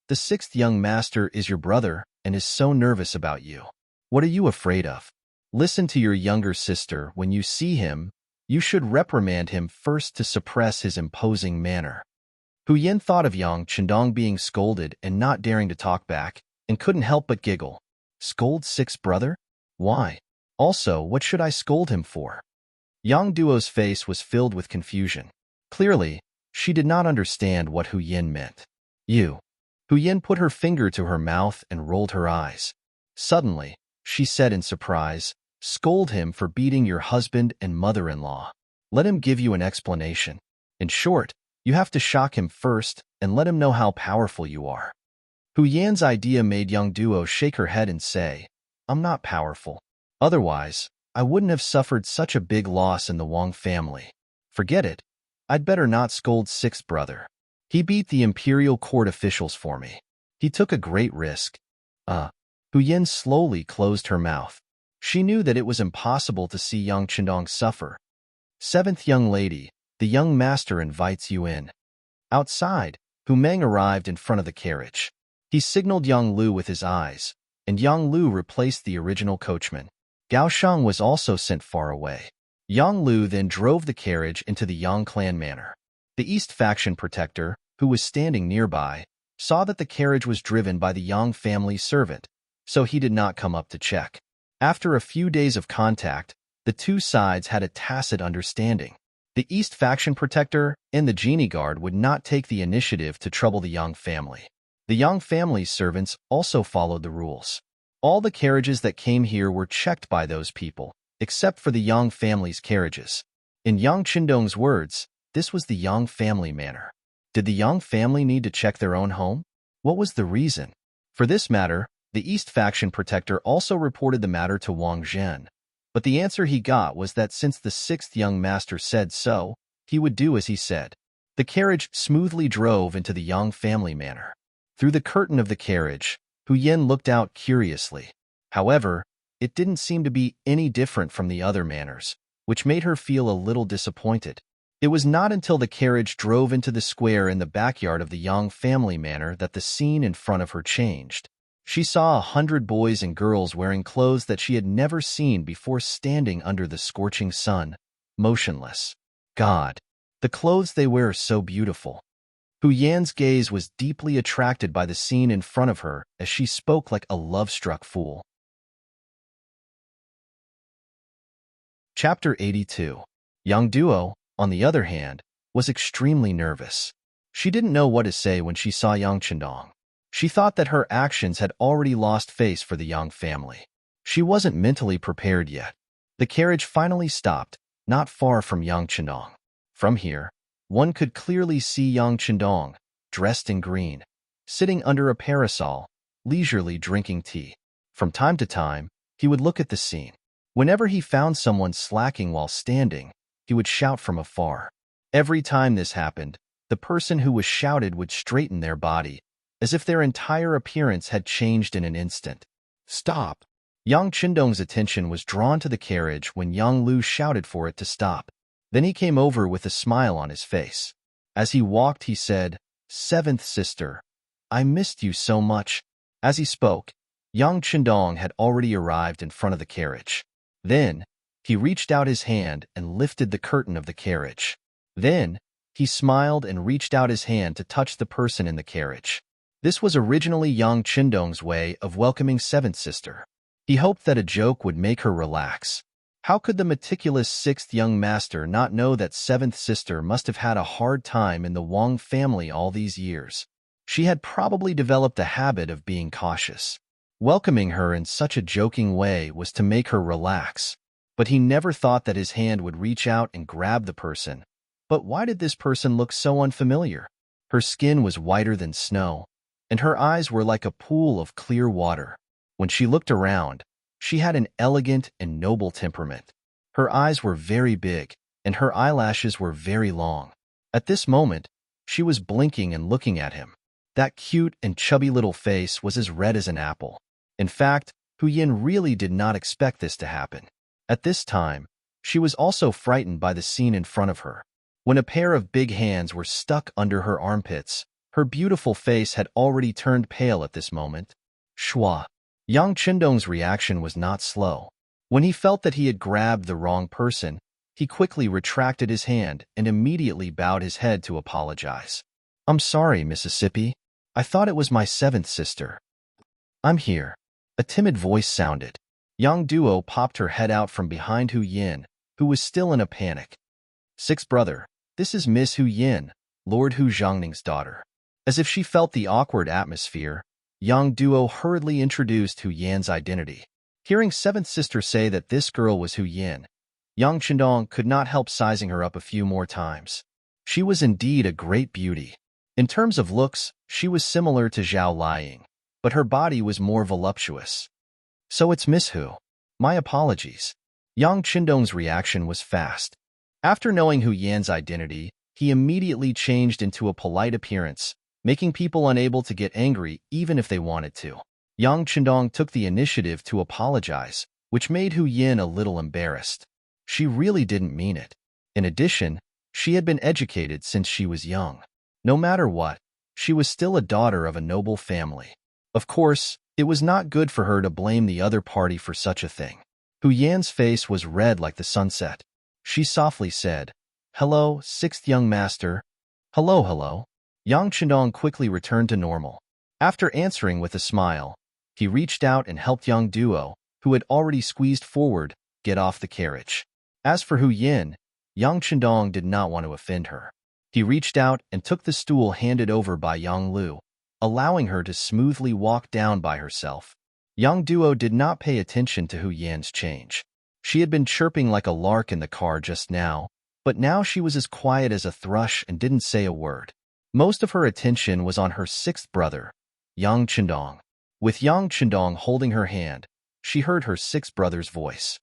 Speaker 1: the sixth young master is your brother and is so nervous about you. What are you afraid of? Listen to your younger sister. When you see him, you should reprimand him first to suppress his imposing manner. Hu Yan thought of Yang Qindong being scolded and not daring to talk back, and couldn't help but giggle. Scold sixth brother? Why? Also, what should I scold him for? Yang Duo's face was filled with confusion. Clearly, she did not understand what Hu Yan meant. You. Hu Yan put her finger to her mouth and rolled her eyes. Suddenly, she said in surprise, scold him for beating your husband and mother-in-law. Let him give you an explanation. In short, you have to shock him first and let him know how powerful you are. Hu Yan's idea made Yang Duo shake her head and say, I'm not powerful. Otherwise, I wouldn't have suffered such a big loss in the Wang family. Forget it. I'd better not scold sixth brother. He beat the imperial court officials for me. He took a great risk. Hu Yin slowly closed her mouth. She knew that it was impossible to see young Chendong suffer. Seventh young lady, the young master invites you in. Outside, Hu Meng arrived in front of the carriage. He signaled Yang Lu with his eyes, and Yang Lu replaced the original coachman. Gao Shang was also sent far away. Yang Lu then drove the carriage into the Yang clan manor. The East faction protector, who was standing nearby, saw that the carriage was driven by the Yang family servant, so he did not come up to check. After a few days of contact, the two sides had a tacit understanding. The East faction protector and the genie guard would not take the initiative to trouble the Yang family. The Yang family's servants also followed the rules. All the carriages that came here were checked by those people, except for the Yang family's carriages. In Yang Chendong's words, this was the Yang family manor. Did the Yang family need to check their own home? What was the reason? For this matter, the East faction protector also reported the matter to Wang Zhen, but the answer he got was that since the sixth young master said so, he would do as he said. The carriage smoothly drove into the Yang family manor. Through the curtain of the carriage, Hu Yin looked out curiously. However, it didn't seem to be any different from the other manors, which made her feel a little disappointed. It was not until the carriage drove into the square in the backyard of the Yang family manor that the scene in front of her changed. She saw 100 boys and girls wearing clothes that she had never seen before standing under the scorching sun, motionless. God, the clothes they wear are so beautiful. Hu Yan's gaze was deeply attracted by the scene in front of her as she spoke like a love-struck fool. Chapter 82. Young Duo, on the other hand, was extremely nervous. She didn't know what to say when she saw Yang Chendong. She thought that her actions had already lost face for the Yang family. She wasn't mentally prepared yet. The carriage finally stopped, not far from Yang Chendong. From here, one could clearly see Yang Chendong, dressed in green, sitting under a parasol, leisurely drinking tea. From time to time, he would look at the scene. Whenever he found someone slacking while standing, he would shout from afar. Every time this happened, the person who was shouted would straighten their body, as if their entire appearance had changed in an instant. Stop! Yang Chendong's attention was drawn to the carriage when Yang Lu shouted for it to stop. Then he came over with a smile on his face. As he walked, he said, "Seventh sister, I missed you so much." As he spoke, Yang Chendong had already arrived in front of the carriage. Then, he reached out his hand and lifted the curtain of the carriage. Then, he smiled and reached out his hand to touch the person in the carriage. This was originally Yang Chendong's way of welcoming seventh sister. He hoped that a joke would make her relax. How could the meticulous sixth young master not know that seventh sister must have had a hard time in the Wang family all these years? She had probably developed a habit of being cautious. Welcoming her in such a joking way was to make her relax. But he never thought that his hand would reach out and grab the person. But why did this person look so unfamiliar? Her skin was whiter than snow, and her eyes were like a pool of clear water. When she looked around, she had an elegant and noble temperament. Her eyes were very big, and her eyelashes were very long. At this moment, she was blinking and looking at him. That cute and chubby little face was as red as an apple. In fact, Hu Yin really did not expect this to happen. At this time, she was also frightened by the scene in front of her. When a pair of big hands were stuck under her armpits, her beautiful face had already turned pale at this moment. Shua. Yang Chendong's reaction was not slow. When he felt that he had grabbed the wrong person, he quickly retracted his hand and immediately bowed his head to apologize. "I'm sorry, Mississippi. I thought it was my seventh sister." "I'm here." A timid voice sounded. Yang Duo popped her head out from behind Hu Yin, who was still in a panic. "Sixth brother, this is Miss Hu Yin, Lord Hu Zhongning's daughter." As if she felt the awkward atmosphere, Yang Duo hurriedly introduced Hu Yan's identity. Hearing seventh sister say that this girl was Hu Yin, Yang Chendong could not help sizing her up a few more times. She was indeed a great beauty. In terms of looks, she was similar to Zhao Liying, but her body was more voluptuous. So it's Miss Hu. My apologies. Yang Qindong's reaction was fast. After knowing Hu Yan's identity, he immediately changed into a polite appearance, making people unable to get angry even if they wanted to. Yang Qindong took the initiative to apologize, which made Hu Yan a little embarrassed. She really didn't mean it. In addition, she had been educated since she was young. No matter what, she was still a daughter of a noble family. Of course, it was not good for her to blame the other party for such a thing. Hu Yan's face was red like the sunset. She softly said, "Hello, sixth young master." "Hello, hello." Yang Qindong quickly returned to normal. After answering with a smile, he reached out and helped young Duo, who had already squeezed forward, get off the carriage. As for Hu Yan, Yang Qindong did not want to offend her. He reached out and took the stool handed over by Yang Lu, allowing her to smoothly walk down by herself. Young Duo did not pay attention to Hu Yan's change. She had been chirping like a lark in the car just now, but now she was as quiet as a thrush and didn't say a word. Most of her attention was on her sixth brother, Yang Qindong. With Yang Qindong holding her hand, she heard her sixth brother's voice.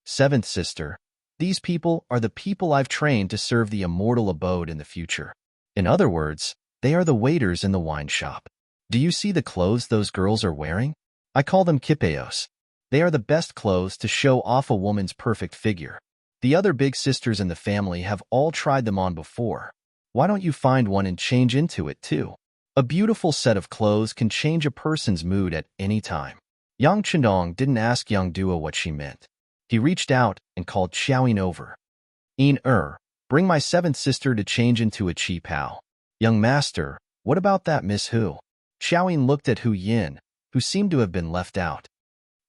Speaker 1: "Seventh sister, these people are the people I've trained to serve the immortal abode in the future. In other words, they are the waiters in the wine shop. Do you see the clothes those girls are wearing? I call them kipeos. They are the best clothes to show off a woman's perfect figure. The other big sisters in the family have all tried them on before. Why don't you find one and change into it too? A beautiful set of clothes can change a person's mood at any time." Yang Qindong didn't ask young Duo what she meant. He reached out and called Xiaoyin over. Bring my seventh sister to change into a chi pao." "Young master, what about that Miss Hu?" Xiaoyin looked at Hu Yan, who seemed to have been left out.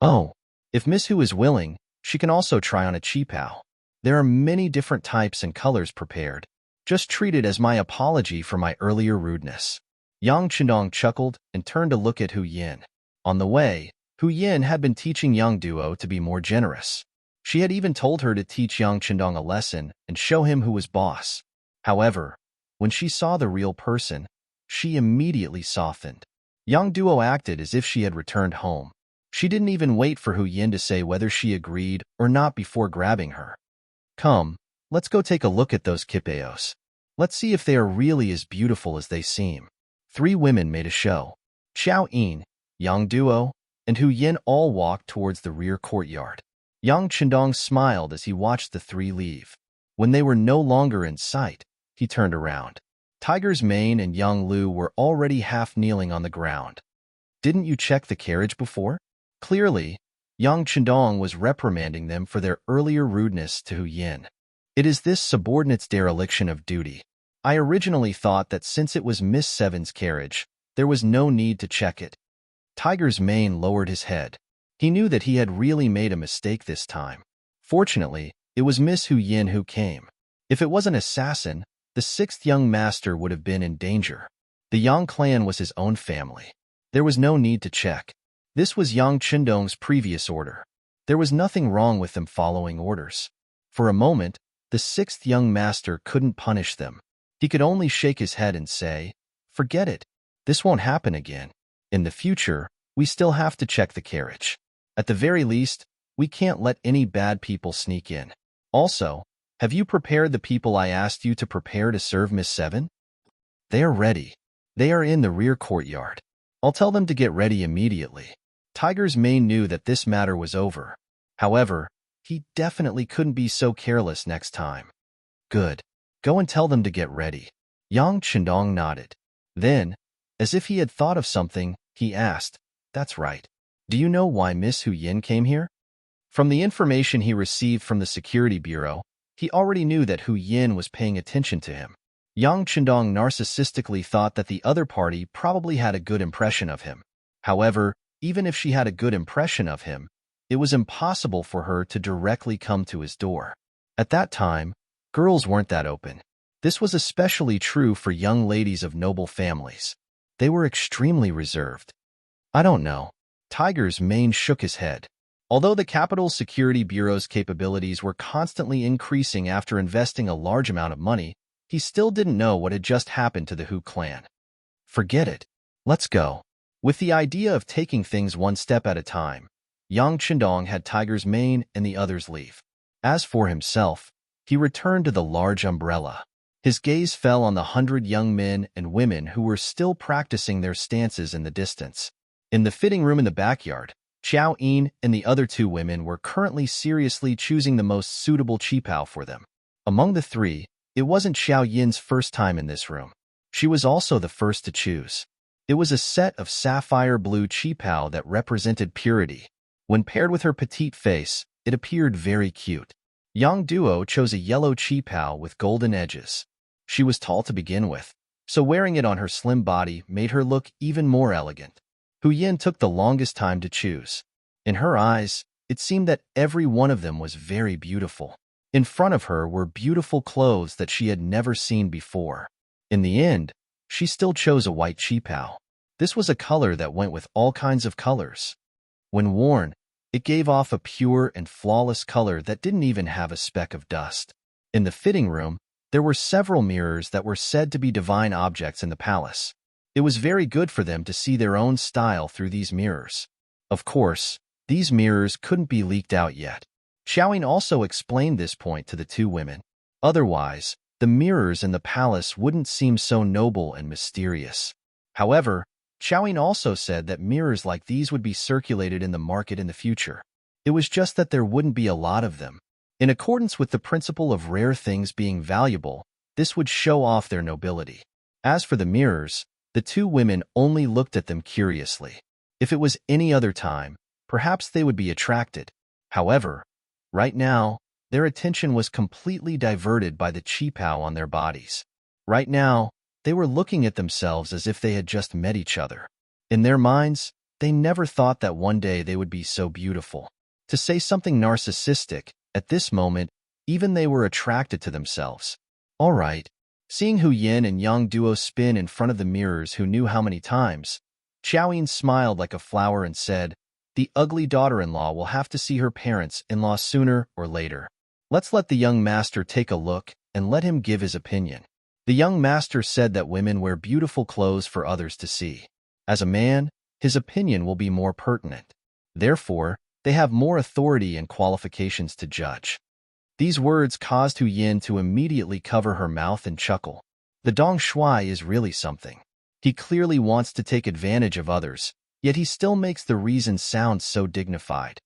Speaker 1: "Oh, if Miss Hu is willing, she can also try on a chi pao. There are many different types and colors prepared. Just treat it as my apology for my earlier rudeness." Yang Qindong chuckled and turned to look at Hu Yan. On the way, Hu Yan had been teaching young Duo to be more generous. She had even told her to teach Yang Qindong a lesson and show him who was boss. However, when she saw the real person, she immediately softened. Young Duo acted as if she had returned home. She didn't even wait for Hu Yan to say whether she agreed or not before grabbing her. "Come, let's go take a look at those kipeos. Let's see if they are really as beautiful as they seem." Three women made a show. Xiaoyin, Yang Duo, and Hu Yan all walked towards the rear courtyard. Yang Qindong smiled as he watched the three leave. When they were no longer in sight, he turned around. Tiger's Mane and Yang Lu were already half kneeling on the ground. "Didn't you check the carriage before?" Clearly, Yang Qindong was reprimanding them for their earlier rudeness to Hu Yan. "It is this subordinate's dereliction of duty. I originally thought that since it was Miss Seven's carriage, there was no need to check it." Tiger's Mane lowered his head. He knew that he had really made a mistake this time. Fortunately, it was Miss Hu Yan who came. If it was an assassin, the sixth young master would have been in danger. The Yang clan was his own family. There was no need to check. This was Yang Qindong's previous order. There was nothing wrong with them following orders. For a moment, the sixth young master couldn't punish them. He could only shake his head and say, "Forget it. This won't happen again. In the future, we still have to check the carriage. At the very least, we can't let any bad people sneak in. Also, have you prepared the people I asked you to prepare to serve Miss Seven?" "They are ready. They are in the rear courtyard. I'll tell them to get ready immediately." Tiger's Mane knew that this matter was over. However, he definitely couldn't be so careless next time. "Good. Go and tell them to get ready." Yang Qindong nodded. Then, as if he had thought of something, he asked, "That's right. Do you know why Miss Hu Yan came here?" From the information he received from the security bureau, he already knew that Hu Yan was paying attention to him. Yang Qindong narcissistically thought that the other party probably had a good impression of him. However, even if she had a good impression of him, it was impossible for her to directly come to his door. At that time, girls weren't that open. This was especially true for young ladies of noble families. They were extremely reserved. "I don't know." Tiger's Mane shook his head. Although the Capital Security Bureau's capabilities were constantly increasing after investing a large amount of money, he still didn't know what had just happened to the Hu clan. "Forget it. Let's go." With the idea of taking things one step at a time, Yang Chendong had Tiger's mane and the others leave. As for himself, he returned to the large umbrella. His gaze fell on the 100 young men and women who were still practicing their stances in the distance. In the fitting room in the backyard, Xiao Yin and the other 2 women were currently seriously choosing the most suitable qipao for them. Among the 3, it wasn't Xiao Yin's first time in this room. She was also the first to choose. It was a set of sapphire blue qipao that represented purity. When paired with her petite face, it appeared very cute. Yang Duo chose a yellow qipao with golden edges. She was tall to begin with, so wearing it on her slim body made her look even more elegant. Hu Yin took the longest time to choose. In her eyes, it seemed that every one of them was very beautiful. In front of her were beautiful clothes that she had never seen before. In the end, she still chose a white qipao. This was a color that went with all kinds of colors. When worn, it gave off a pure and flawless color that didn't even have a speck of dust. In the fitting room, there were several mirrors that were said to be divine objects in the palace. It was very good for them to see their own style through these mirrors. Of course, these mirrors couldn't be leaked out yet. Xiaoyin also explained this point to the 2 women. Otherwise, the mirrors in the palace wouldn't seem so noble and mysterious. However, Xiaoyin also said that mirrors like these would be circulated in the market in the future. It was just that there wouldn't be a lot of them. In accordance with the principle of rare things being valuable, this would show off their nobility. As for the mirrors, the 2 women only looked at them curiously. If it was any other time, perhaps they would be attracted. However, right now, their attention was completely diverted by the qipao on their bodies. Right now, they were looking at themselves as if they had just met each other. In their minds, they never thought that one day they would be so beautiful. To say something narcissistic, at this moment, even they were attracted to themselves. All right. Seeing Hu Yin and Yang Duo spin in front of the mirrors who knew how many times, Xiaoyin smiled like a flower and said, "The ugly daughter-in-law will have to see her parents-in-law sooner or later. Let's let the young master take a look and let him give his opinion." The young master said that women wear beautiful clothes for others to see. As a man, his opinion will be more pertinent. Therefore, they have more authority and qualifications to judge. These words caused Hu Yin to immediately cover her mouth and chuckle. The Dong Shuai is really something. He clearly wants to take advantage of others, yet he still makes the reason sound so dignified.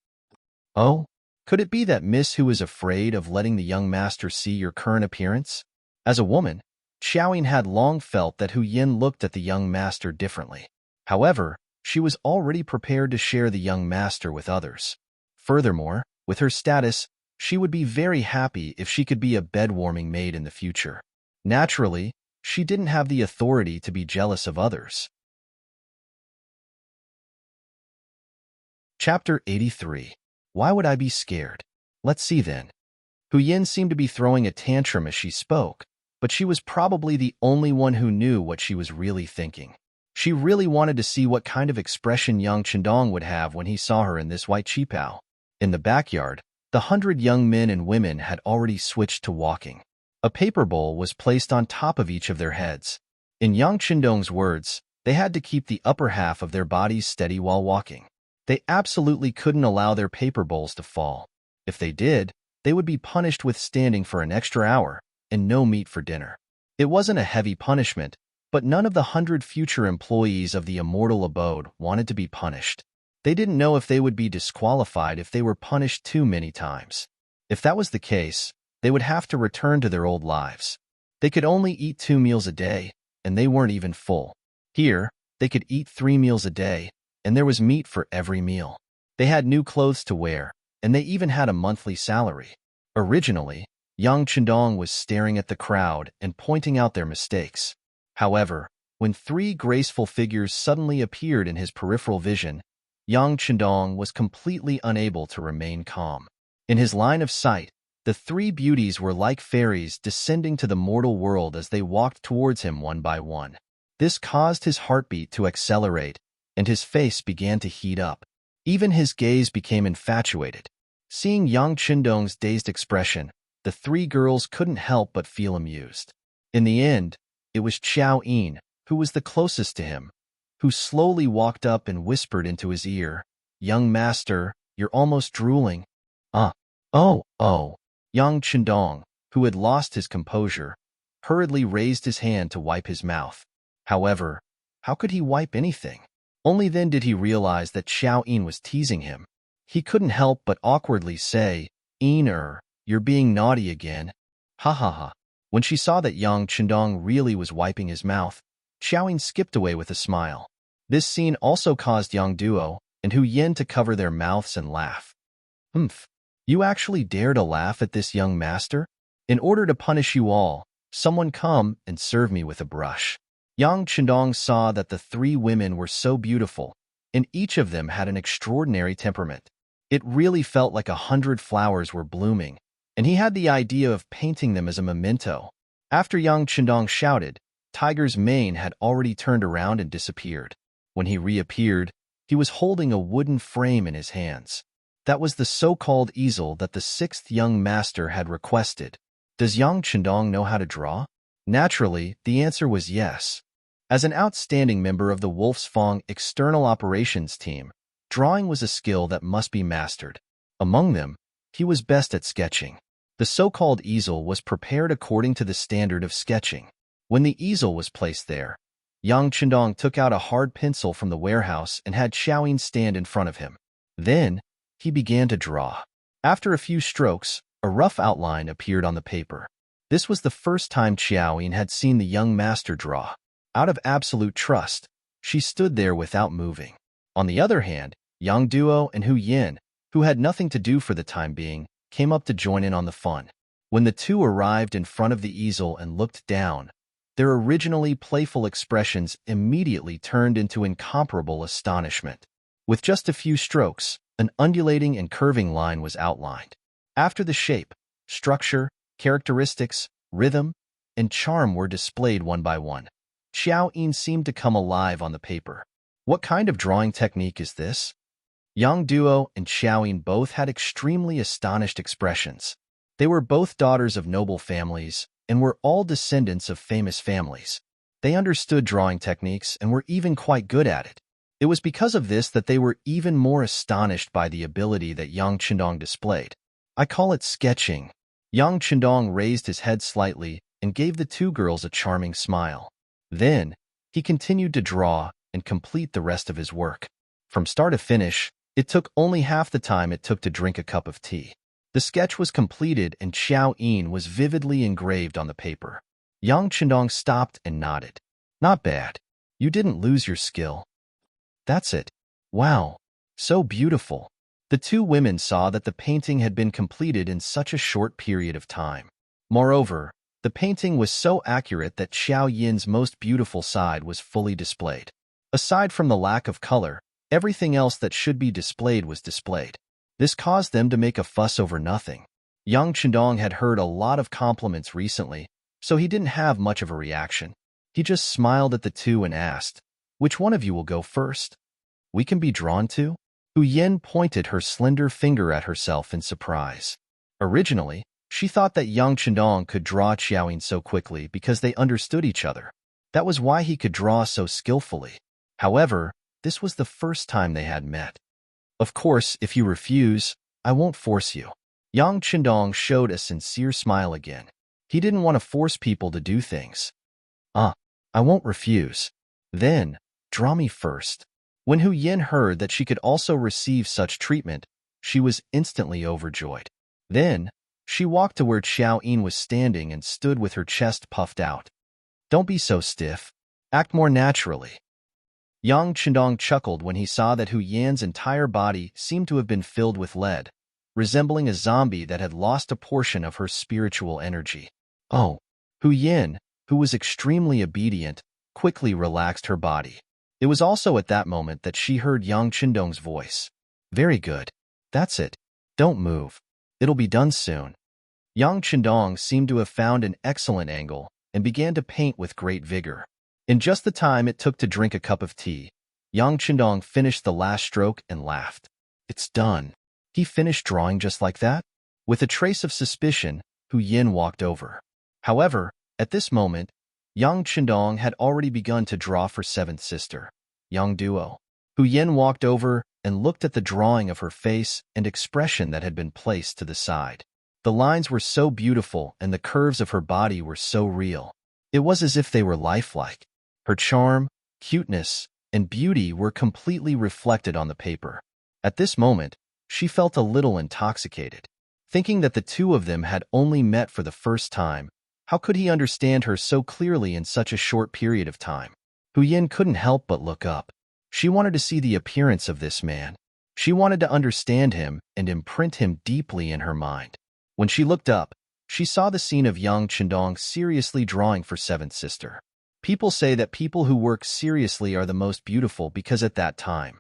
Speaker 1: Oh, could it be that Miss Hu is afraid of letting the young master see your current appearance? As a woman, Xiaoyin had long felt that Hu Yin looked at the young master differently. However, she was already prepared to share the young master with others. Furthermore, with her status, she would be very happy if she could be a bed-warming maid in the future. Naturally, she didn't have the authority to be jealous of others. Chapter 83. Why would I be scared? Let's see then. Hu Yin seemed to be throwing a tantrum as she spoke, but she was probably the only one who knew what she was really thinking. She really wanted to see what kind of expression Yang Chendong would have when he saw her in this white qipao. In the backyard, the 100 young men and women had already switched to walking. A paper bowl was placed on top of each of their heads. In Yang Chendong's words, they had to keep the upper half of their bodies steady while walking. They absolutely couldn't allow their paper bowls to fall. If they did, they would be punished with standing for an extra hour and no meat for dinner. It wasn't a heavy punishment, but none of the 100 future employees of the immortal abode wanted to be punished. They didn't know if they would be disqualified if they were punished too many times. If that was the case, they would have to return to their old lives. They could only eat 2 meals a day, and they weren't even full. Here, they could eat 3 meals a day, and there was meat for every meal. They had new clothes to wear, and they even had a monthly salary. Originally, Yang Chendong was staring at the crowd and pointing out their mistakes. However, when 3 graceful figures suddenly appeared in his peripheral vision, Yang Chendong was completely unable to remain calm. In his line of sight, the 3 beauties were like fairies descending to the mortal world as they walked towards him one by one. This caused his heartbeat to accelerate, and his face began to heat up. Even his gaze became infatuated. Seeing Yang Chendong's dazed expression, the 3 girls couldn't help but feel amused. In the end, it was Xiao Yin, who was the closest to him, who slowly walked up and whispered into his ear, "Young master, you're almost drooling. Uh, oh. Young Chendong, who had lost his composure, hurriedly raised his hand to wipe his mouth. However, how could he wipe anything? Only then did he realize that Xiao Yin was teasing him. He couldn't help but awkwardly say, "Yin, you're being naughty again." Ha ha ha. When she saw that young Chendong really was wiping his mouth, Xiao Yin skipped away with a smile. This scene also caused Yang Duo and Hu Yin to cover their mouths and laugh. Humph. You actually dare to laugh at this young master? In order to punish you all, someone come and serve me with a brush. Yang Chendong saw that the three women were so beautiful, and each of them had an extraordinary temperament. It really felt like 100 flowers were blooming, and he had the idea of painting them as a memento. After Yang Chendong shouted, Tiger's mane had already turned around and disappeared. When he reappeared, he was holding a wooden frame in his hands. That was the so-called easel that the sixth young master had requested. Does Yang Chendong know how to draw? Naturally, the answer was yes. As an outstanding member of the Wolf's Fong external operations team, drawing was a skill that must be mastered. Among them, he was best at sketching. The so-called easel was prepared according to the standard of sketching. When the easel was placed there, Yang Chendong took out a hard pencil from the warehouse and had Xiao Yin stand in front of him. Then, he began to draw. After a few strokes, a rough outline appeared on the paper. This was the first time Xiao Yin had seen the young master draw. Out of absolute trust, she stood there without moving. On the other hand, Yang Duo and Hu Yin, who had nothing to do for the time being, came up to join in on the fun. When the two arrived in front of the easel and looked down, their originally playful expressions immediately turned into incomparable astonishment. With just a few strokes, an undulating and curving line was outlined. After the shape, structure, characteristics, rhythm, and charm were displayed one by one, Xiao Yin seemed to come alive on the paper. What kind of drawing technique is this? Yang Duo and Xiao Yin both had extremely astonished expressions. They were both daughters of noble families and were all descendants of famous families. They understood drawing techniques and were even quite good at it. It was because of this that they were even more astonished by the ability that Yang Chendong displayed. I call it sketching. Yang Chendong raised his head slightly and gave the two girls a charming smile. Then, he continued to draw and complete the rest of his work. From start to finish, it took only half the time it took to drink a cup of tea. The sketch was completed and Xiao Yin was vividly engraved on the paper. Yang Chendong stopped and nodded. Not bad. You didn't lose your skill. That's it. Wow. So beautiful. The two women saw that the painting had been completed in such a short period of time. Moreover, the painting was so accurate that Xiao Yin's most beautiful side was fully displayed. Aside from the lack of color, everything else that should be displayed was displayed. This caused them to make a fuss over nothing. Yang Chendong had heard a lot of compliments recently, so he didn't have much of a reaction. He just smiled at the two and asked, "Which one of you will go first? We can be drawn to?" Hu Yin pointed her slender finger at herself in surprise. Originally, she thought that Yang Chendong could draw Xiao Yin so quickly because they understood each other. That was why he could draw so skillfully. However, this was the first time they had met. Of course, if you refuse, I won't force you. Yang Chendong showed a sincere smile again. He didn't want to force people to do things. I won't refuse. Then, draw me first. When Hu Yin heard that she could also receive such treatment, she was instantly overjoyed. Then, she walked to where Xiao Yin was standing and stood with her chest puffed out. Don't be so stiff. Act more naturally. Yang Chendong chuckled when he saw that Hu Yan's entire body seemed to have been filled with lead, resembling a zombie that had lost a portion of her spiritual energy. Oh, Hu Yin, who was extremely obedient, quickly relaxed her body. It was also at that moment that she heard Yang Chendong's voice. Very good. That's it. Don't move. It'll be done soon. Yang Chendong seemed to have found an excellent angle and began to paint with great vigor. In just the time it took to drink a cup of tea, Yang Chendong finished the last stroke and laughed. It's done. He finished drawing just like that? With a trace of suspicion, Hu Yin walked over. However, at this moment, Yang Chendong had already begun to draw for seventh sister, Yang Duo. Hu Yin walked over and looked at the drawing of her face and expression that had been placed to the side. The lines were so beautiful and the curves of her body were so real. It was as if they were lifelike. Her charm, cuteness, and beauty were completely reflected on the paper. At this moment, she felt a little intoxicated. Thinking that the two of them had only met for the first time, how could he understand her so clearly in such a short period of time? Hu Yin couldn't help but look up. She wanted to see the appearance of this man. She wanted to understand him and imprint him deeply in her mind. When she looked up, she saw the scene of young Chendong seriously drawing for seventh sister. People say that people who work seriously are the most beautiful because at that time,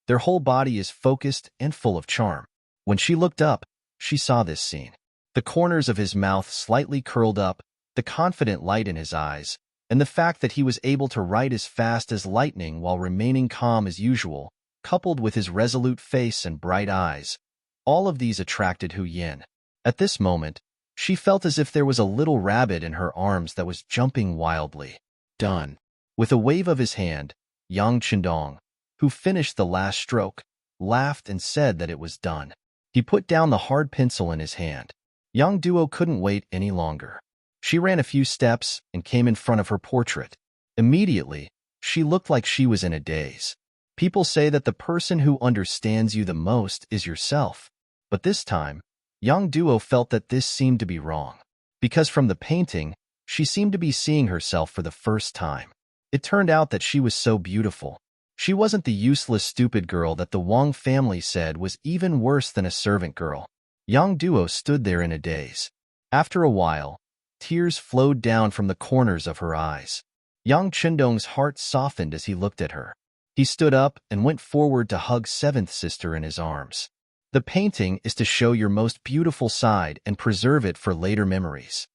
Speaker 1: their whole body is focused and full of charm. When she looked up, she saw this scene. The corners of his mouth slightly curled up, the confident light in his eyes, and the fact that he was able to write as fast as lightning while remaining calm as usual, coupled with his resolute face and bright eyes. All of these attracted Hu Yin. At this moment, she felt as if there was a little rabbit in her arms that was jumping wildly. Done. With a wave of his hand, Yang Chendong, who finished the last stroke, laughed and said that it was done. He put down the hard pencil in his hand. Young Duo couldn't wait any longer. She ran a few steps and came in front of her portrait. Immediately, she looked like she was in a daze. People say that the person who understands you the most is yourself. But this time, Young Duo felt that this seemed to be wrong. Because from the painting, she seemed to be seeing herself for the first time. It turned out that she was so beautiful. She wasn't the useless stupid girl that the Wang family said was even worse than a servant girl. Young Duo stood there in a daze. After a while, tears flowed down from the corners of her eyes. Yang Chendong's heart softened as he looked at her. He stood up and went forward to hug seventh sister in his arms. The painting is to show your most beautiful side and preserve it for later memories.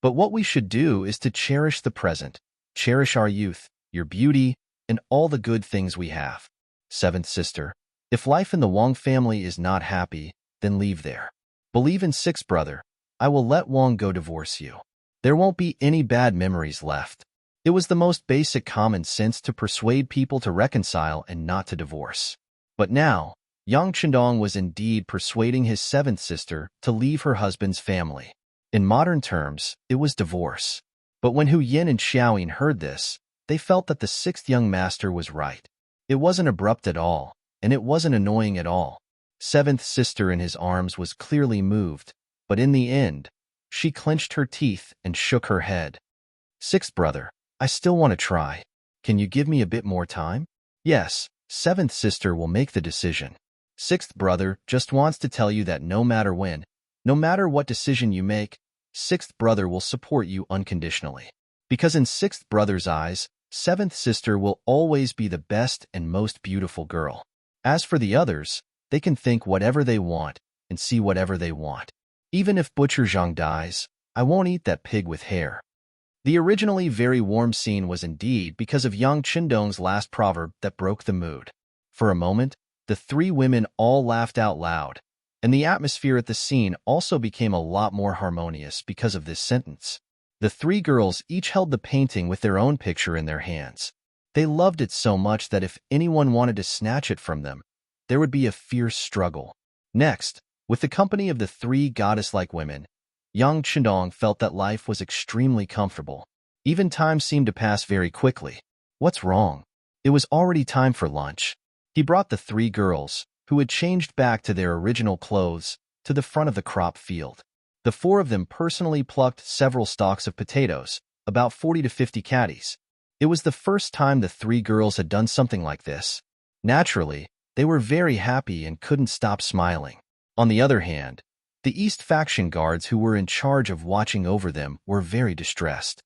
Speaker 1: But what we should do is to cherish the present, cherish our youth, your beauty, and all the good things we have. Seventh sister, if life in the Wang family is not happy, then leave there. Believe in sixth brother, I will let Wang go divorce you. There won't be any bad memories left. It was the most basic common sense to persuade people to reconcile and not to divorce. But now, Yang Chendong was indeed persuading his seventh sister to leave her husband's family. In modern terms, it was divorce. But when Hu Yin and Xiaoyin heard this, they felt that the sixth young master was right. It wasn't abrupt at all, and it wasn't annoying at all. Seventh sister in his arms was clearly moved, but in the end, she clenched her teeth and shook her head. Sixth brother, I still want to try. Can you give me a bit more time? Yes, seventh sister will make the decision. Sixth brother just wants to tell you that no matter when, no matter what decision you make, sixth brother will support you unconditionally. Because in sixth brother's eyes, seventh sister will always be the best and most beautiful girl. As for the others, they can think whatever they want and see whatever they want. Even if Butcher Zhang dies, I won't eat that pig with hair. The originally very warm scene was indeed because of Yang Chendong's last proverb that broke the mood. For a moment, the three women all laughed out loud, and the atmosphere at the scene also became a lot more harmonious because of this sentence. The three girls each held the painting with their own picture in their hands. They loved it so much that if anyone wanted to snatch it from them, there would be a fierce struggle. Next, with the company of the three goddess-like women, Yang Chendong felt that life was extremely comfortable. Even time seemed to pass very quickly. What's wrong? It was already time for lunch. He brought the three girls, who had changed back to their original clothes, to the front of the crop field. The four of them personally plucked several stalks of potatoes, about 40 to 50 caddies. It was the first time the three girls had done something like this. Naturally, they were very happy and couldn't stop smiling. On the other hand, the East faction guards who were in charge of watching over them were very distressed.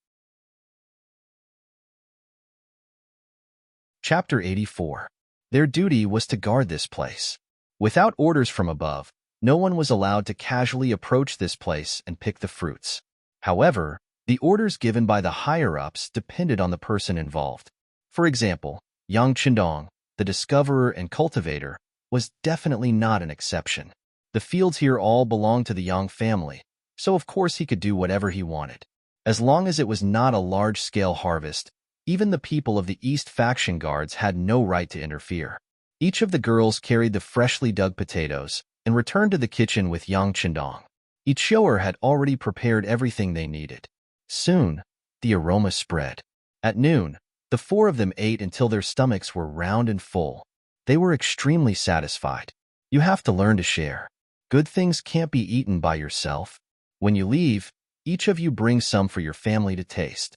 Speaker 1: Chapter 84. Their duty was to guard this place. Without orders from above, no one was allowed to casually approach this place and pick the fruits. However, the orders given by the higher-ups depended on the person involved. For example, Yang Chendong, the discoverer and cultivator, was definitely not an exception. The fields here all belonged to the Yang family, so of course he could do whatever he wanted. As long as it was not a large-scale harvest, even the people of the East faction guards had no right to interfere. Each of the girls carried the freshly dug potatoes and returned to the kitchen with Yang Chendong. Each shower had already prepared everything they needed. Soon, the aroma spread. At noon, the four of them ate until their stomachs were round and full. They were extremely satisfied. You have to learn to share. Good things can't be eaten by yourself. When you leave, each of you brings some for your family to taste.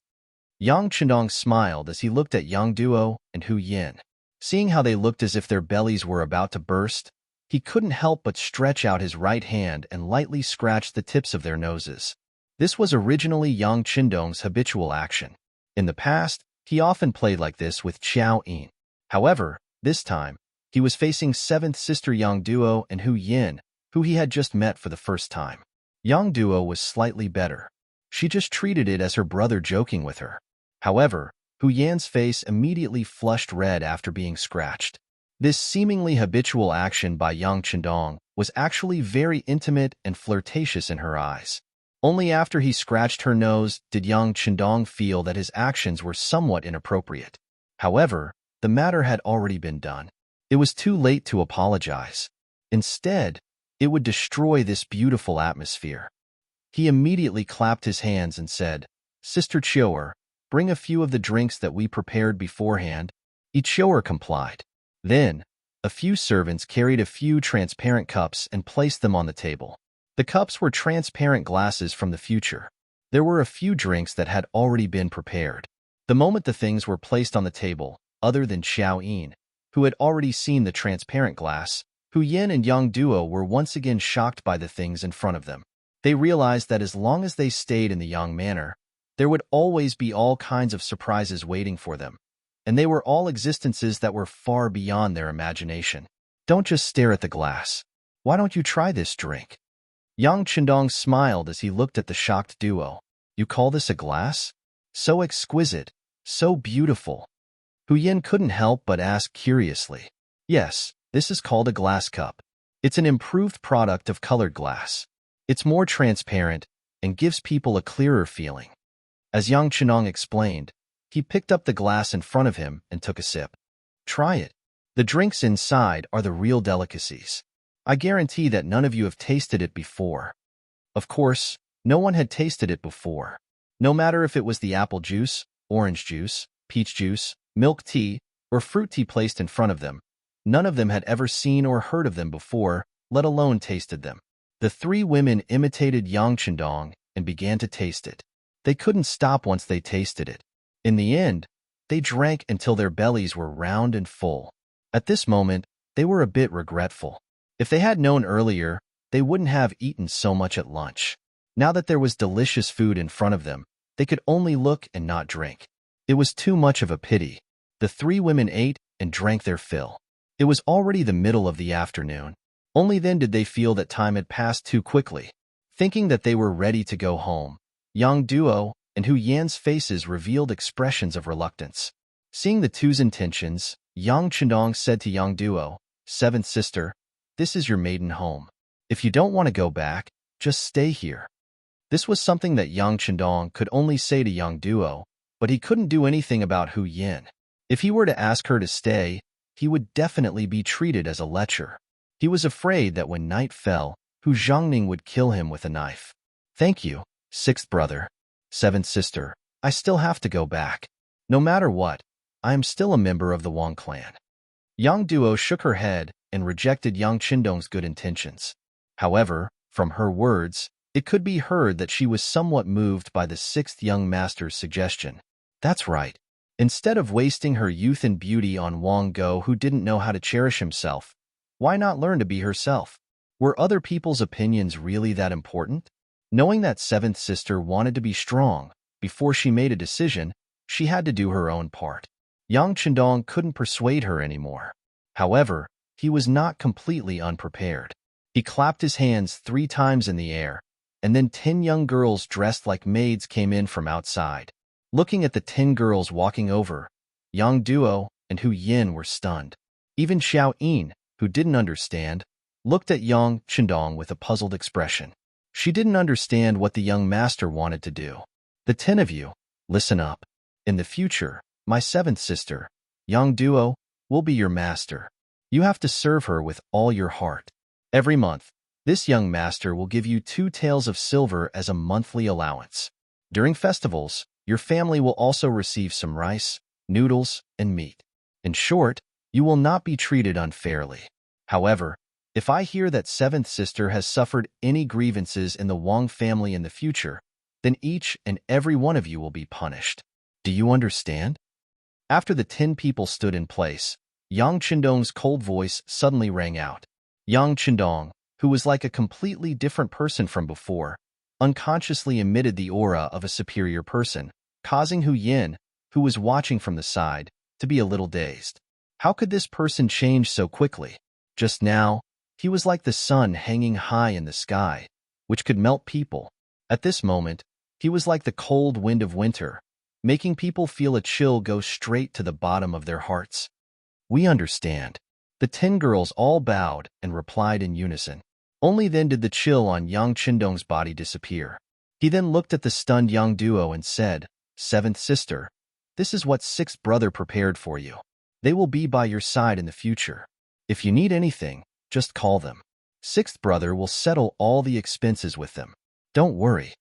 Speaker 1: Yang Chendong smiled as he looked at Yang Duo and Hu Yin. Seeing how they looked as if their bellies were about to burst, he couldn't help but stretch out his right hand and lightly scratch the tips of their noses. This was originally Yang Chendong's habitual action. In the past, he often played like this with Xiao Yin. However, this time, he was facing seventh sister Yang Duo and Hu Yin, who he had just met for the first time. Yang Duo was slightly better. She just treated it as her brother joking with her. However, Hu Yan's face immediately flushed red after being scratched. This seemingly habitual action by Yang Chendong was actually very intimate and flirtatious in her eyes. Only after he scratched her nose did Yang Chendong feel that his actions were somewhat inappropriate. However, the matter had already been done. It was too late to apologize. Instead, it would destroy this beautiful atmosphere. He immediately clapped his hands and said, "Sister Chioer, bring a few of the drinks that we prepared beforehand." Each Chioer complied. Then, a few servants carried a few transparent cups and placed them on the table. The cups were transparent glasses from the future. There were a few drinks that had already been prepared. The moment the things were placed on the table, other than Xiao Yin, who had already seen the transparent glass, Hu Yin and Yang Duo were once again shocked by the things in front of them. They realized that as long as they stayed in the Yang manor, there would always be all kinds of surprises waiting for them, and they were all existences that were far beyond their imagination. Don't just stare at the glass. Why don't you try this drink? Yang Chendong smiled as he looked at the shocked duo. You call this a glass? So exquisite, so beautiful. Hu Yin couldn't help but ask curiously. Yes, this is called a glass cup. It's an improved product of colored glass. It's more transparent and gives people a clearer feeling. As Yang Chendong explained, he picked up the glass in front of him and took a sip. Try it. The drinks inside are the real delicacies. I guarantee that none of you have tasted it before. Of course, no one had tasted it before. No matter if it was the apple juice, orange juice, peach juice, milk tea, or fruit tea placed in front of them, none of them had ever seen or heard of them before, let alone tasted them. The three women imitated Yang Chendong and began to taste it. They couldn't stop once they tasted it. In the end, they drank until their bellies were round and full. At this moment, they were a bit regretful. If they had known earlier, they wouldn't have eaten so much at lunch. Now that there was delicious food in front of them, they could only look and not drink. It was too much of a pity. The three women ate and drank their fill. It was already the middle of the afternoon. Only then did they feel that time had passed too quickly. Thinking that they were ready to go home, Yang Duo and Hu Yan's faces revealed expressions of reluctance. Seeing the two's intentions, Yang Chendong said to Yang Duo, "Seventh sister, this is your maiden home. If you don't want to go back, just stay here." This was something that Yang Chendong could only say to Yang Duo, but he couldn't do anything about Hu Yin. If he were to ask her to stay, he would definitely be treated as a lecher. He was afraid that when night fell, Hu Zhongning would kill him with a knife. "Thank you, sixth brother. Seventh sister, I still have to go back. No matter what, I am still a member of the Wang clan." Yang Duo shook her head and rejected Yang Chendong's good intentions. However, from her words, it could be heard that she was somewhat moved by the sixth young master's suggestion. That's right. Instead of wasting her youth and beauty on Wang Go, who didn't know how to cherish himself, why not learn to be herself? Were other people's opinions really that important? Knowing that seventh sister wanted to be strong, before she made a decision, she had to do her own part. Yang Chendong couldn't persuade her anymore. However, he was not completely unprepared. He clapped his hands 3 times in the air, and then 10 young girls dressed like maids came in from outside. Looking at the 10 girls walking over, Yang Duo and Hu Yin were stunned. Even Xiao Yin, who didn't understand, looked at Yang Chendong with a puzzled expression. She didn't understand what the young master wanted to do. "The 10 of you, listen up. In the future, my seventh sister, Yang Duo, will be your master. You have to serve her with all your heart. Every month, this young master will give you 2 taels of silver as a monthly allowance. During festivals, your family will also receive some rice, noodles, and meat. In short, you will not be treated unfairly. However, if I hear that 7th sister has suffered any grievances in the Wang family in the future, then each and every one of you will be punished. Do you understand? After the 10 people stood in place, Yang Qindong's cold voice suddenly rang out. Yang Qindong, who was like a completely different person from before, unconsciously emitted the aura of a superior person, causing Hu Yin, who was watching from the side, to be a little dazed. How could this person change so quickly? Just now, he was like the sun hanging high in the sky, which could melt people. At this moment, he was like the cold wind of winter, making people feel a chill go straight to the bottom of their hearts. We understand. The 10 girls all bowed and replied in unison. Only then did the chill on Yang Qindong's body disappear. He then looked at the stunned young duo and said, 7th sister, this is what 6th brother prepared for you. They will be by your side in the future. If you need anything, just call them. 6th brother will settle all the expenses with them. Don't worry.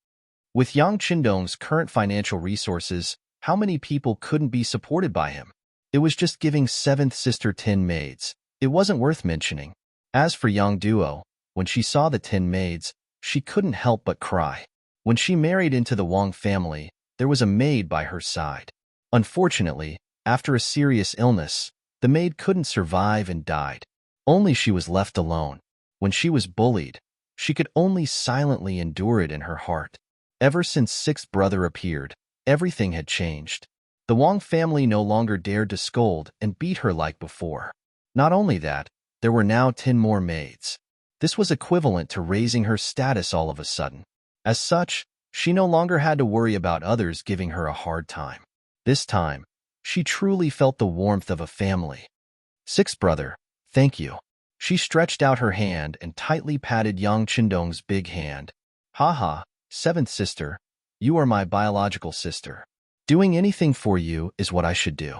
Speaker 1: With Yang Qindong's current financial resources, how many people couldn't be supported by him? It was just giving 7th sister 10 maids. It wasn't worth mentioning. As for Yang Duo, when she saw the 10 maids, she couldn't help but cry. When she married into the Wang family, there was a maid by her side. Unfortunately, after a serious illness, the maid couldn't survive and died. Only she was left alone. When she was bullied, she could only silently endure it in her heart. Ever since 6th brother appeared, everything had changed. The Wang family no longer dared to scold and beat her like before. Not only that, there were now 10 more maids. This was equivalent to raising her status all of a sudden. As such, she no longer had to worry about others giving her a hard time. This time, she truly felt the warmth of a family. 6th brother, thank you. She stretched out her hand and tightly patted Yang Qindong's big hand. Haha, 7th sister, you are my biological sister. Doing anything for you is what I should do.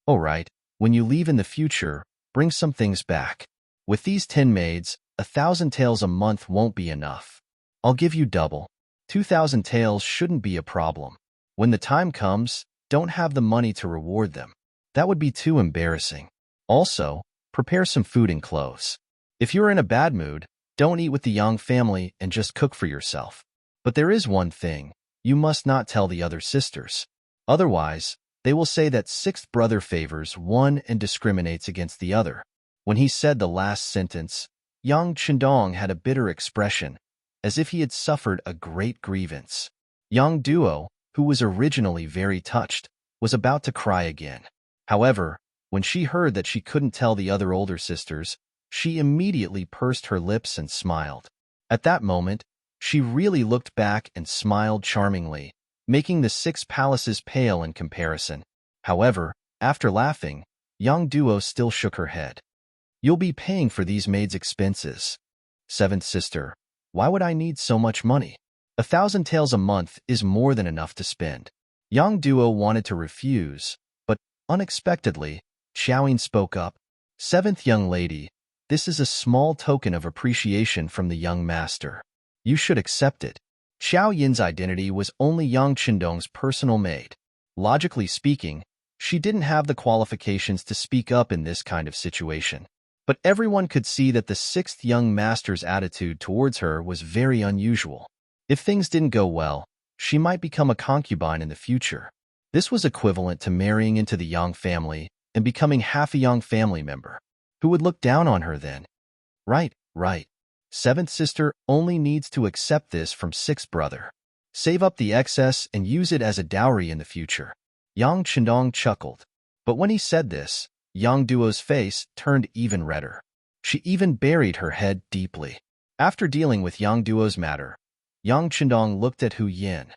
Speaker 1: All right, when you leave in the future, bring some things back. With these 10 maids, 1,000 taels a month won't be enough. I'll give you double. 2,000 taels shouldn't be a problem. When the time comes, don't have the money to reward them. That would be too embarrassing. Also, prepare some food and clothes. If you're in a bad mood, don't eat with the Yang family and just cook for yourself. But there is one thing, you must not tell the other sisters. Otherwise, they will say that 6th brother favors one and discriminates against the other. When he said the last sentence, Yang Qindong had a bitter expression, as if he had suffered a great grievance. Yang Duo, who was originally very touched, was about to cry again. However, when she heard that she couldn't tell the other older sisters, she immediately pursed her lips and smiled. At that moment, she really looked back and smiled charmingly, making the 6 palaces pale in comparison. However, after laughing, Yang Duo still shook her head. You'll be paying for these maids' expenses. 7th sister, why would I need so much money? 1,000 taels a month is more than enough to spend. Yang Duo wanted to refuse, but unexpectedly, Xiaoyin spoke up. 7th young lady, this is a small token of appreciation from the young master. You should accept it. Xiao Yin's identity was only Yang Qindong's personal maid. Logically speaking, she didn't have the qualifications to speak up in this kind of situation. But everyone could see that the 6th young master's attitude towards her was very unusual. If things didn't go well, she might become a concubine in the future. This was equivalent to marrying into the Yang family and becoming half a Yang family member. Who would look down on her then? Right. 7th sister only needs to accept this from 6th brother. Save up the excess and use it as a dowry in the future. Yang Qindong chuckled. But when he said this, Yang Duo's face turned even redder. She even buried her head deeply. After dealing with Yang Duo's matter, Yang Qindong looked at Hu Yin.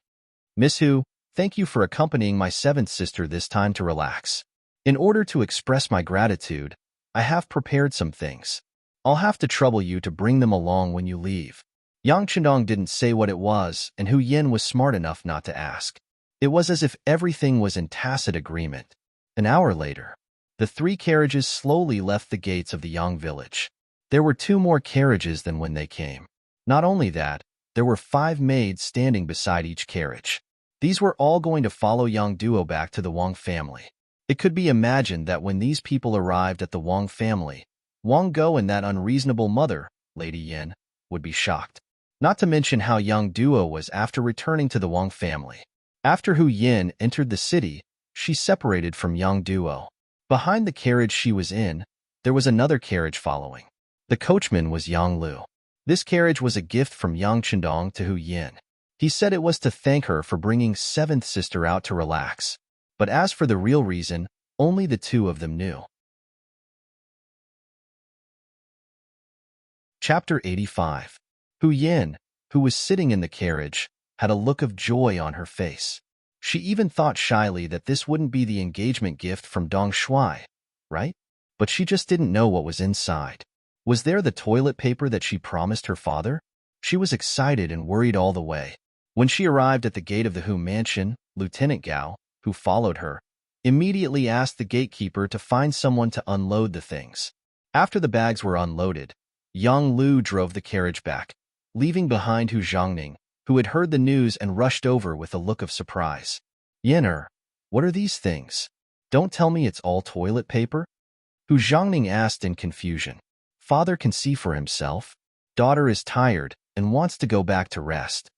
Speaker 1: Miss Hu, thank you for accompanying my 7th sister this time to relax. In order to express my gratitude, I have prepared some things. I'll have to trouble you to bring them along when you leave. Yang Qindong didn't say what it was, and Hu Yin was smart enough not to ask. It was as if everything was in tacit agreement. An hour later, The 3 carriages slowly left the gates of the Yang village. There were 2 more carriages than when they came. Not only that, there were 5 maids standing beside each carriage. These were all going to follow Yang Duo back to the Wang family. It could be imagined that when these people arrived at the Wang family, Wang Go and that unreasonable mother, Lady Yin, would be shocked. Not to mention how Yang Duo was after returning to the Wang family. After Hu Yin entered the city, she separated from Yang Duo. Behind the carriage she was in, there was another carriage following. The coachman was Yang Lu. This carriage was a gift from Yang Chendong to Hu Yin. He said it was to thank her for bringing 7th sister out to relax. But as for the real reason, only the 2 of them knew. Chapter 85. Hu Yin, who was sitting in the carriage, had a look of joy on her face. She even thought shyly that this wouldn't be the engagement gift from Dong Shuai, right? But she just didn't know what was inside. Was there the toilet paper that she promised her father? She was excited and worried all the way. When she arrived at the gate of the Hu mansion, Lieutenant Gao, who followed her, immediately asked the gatekeeper to find someone to unload the things. After the bags were unloaded, Yang Lu drove the carriage back, leaving behind Hu Zhangning, who had heard the news and rushed over with a look of surprise. Yin'er, what are these things? Don't tell me it's all toilet paper? Hu Zhangning asked in confusion. Father can see for himself. Daughter is tired and wants to go back to rest.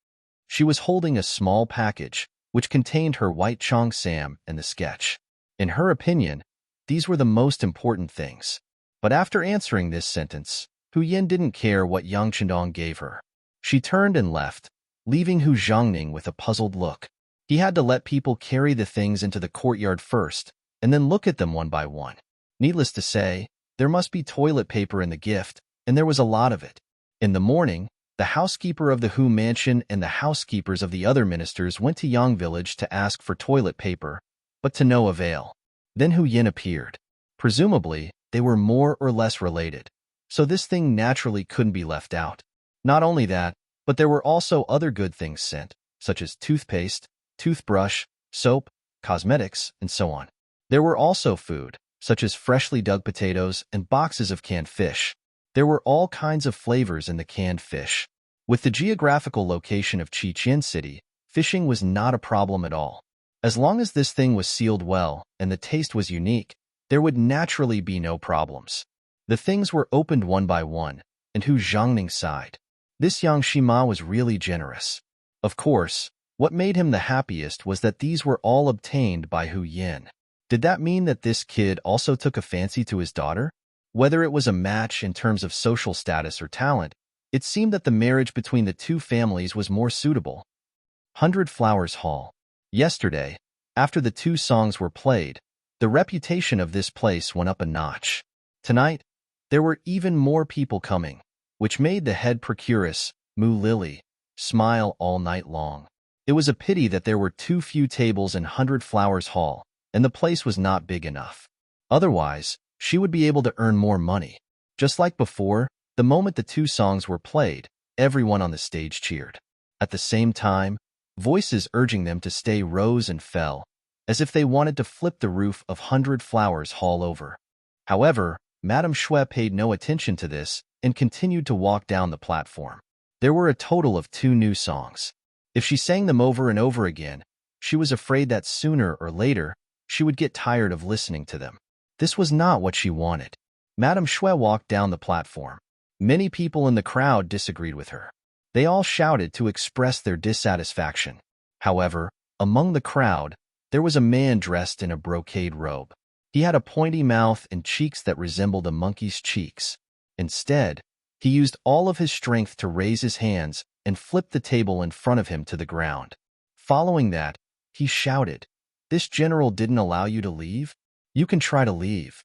Speaker 1: She was holding a small package, which contained her white Chong Sam and the sketch. In her opinion, these were the most important things. But after answering this sentence, Hu Yin didn't care what Yang Chendong gave her. She turned and left, leaving Hu Zhangning with a puzzled look. He had to let people carry the things into the courtyard first, and then look at them one by one. Needless to say, there must be toilet paper in the gift, and there was a lot of it. In the morning, the housekeeper of the Hu mansion and the housekeepers of the other ministers went to Yang village to ask for toilet paper, but to no avail. Then Hu Yin appeared. Presumably, they were more or less related, so this thing naturally couldn't be left out. Not only that, but there were also other good things sent, such as toothpaste, toothbrush, soap, cosmetics, and so on. There were also food, such as freshly dug potatoes and boxes of canned fish. There were all kinds of flavors in the canned fish. With the geographical location of Chichen City, fishing was not a problem at all. As long as this thing was sealed well and the taste was unique, there would naturally be no problems. The things were opened one by one, and Hu Zhangning sighed. This Yang Shima was really generous. Of course, what made him the happiest was that these were all obtained by Hu Yin. Did that mean that this kid also took a fancy to his daughter? Whether it was a match in terms of social status or talent, it seemed that the marriage between the 2 families was more suitable. 100 Flowers Hall. Yesterday, after the 2 songs were played, the reputation of this place went up a notch. Tonight, there were even more people coming, which made the head procuress, Mu Lily, smile all night long. It was a pity that there were too few tables in 100 Flowers Hall, and the place was not big enough. Otherwise, she would be able to earn more money. Just like before, the moment the 2 songs were played, everyone on the stage cheered. At the same time, voices urging them to stay rose and fell, as if they wanted to flip the roof of 100 Flowers Hall over. However, Madame Xue paid no attention to this and continued to walk down the platform. There were a total of 2 new songs. If she sang them over and over again, she was afraid that sooner or later, she would get tired of listening to them. This was not what she wanted. Madame Xue walked down the platform. Many people in the crowd disagreed with her. They all shouted to express their dissatisfaction. However, among the crowd, there was a man dressed in a brocade robe. He had a pointy mouth and cheeks that resembled a monkey's cheeks. Instead, he used all of his strength to raise his hands and flip the table in front of him to the ground. Following that, he shouted, "This general didn't allow you to leave? You can try to leave."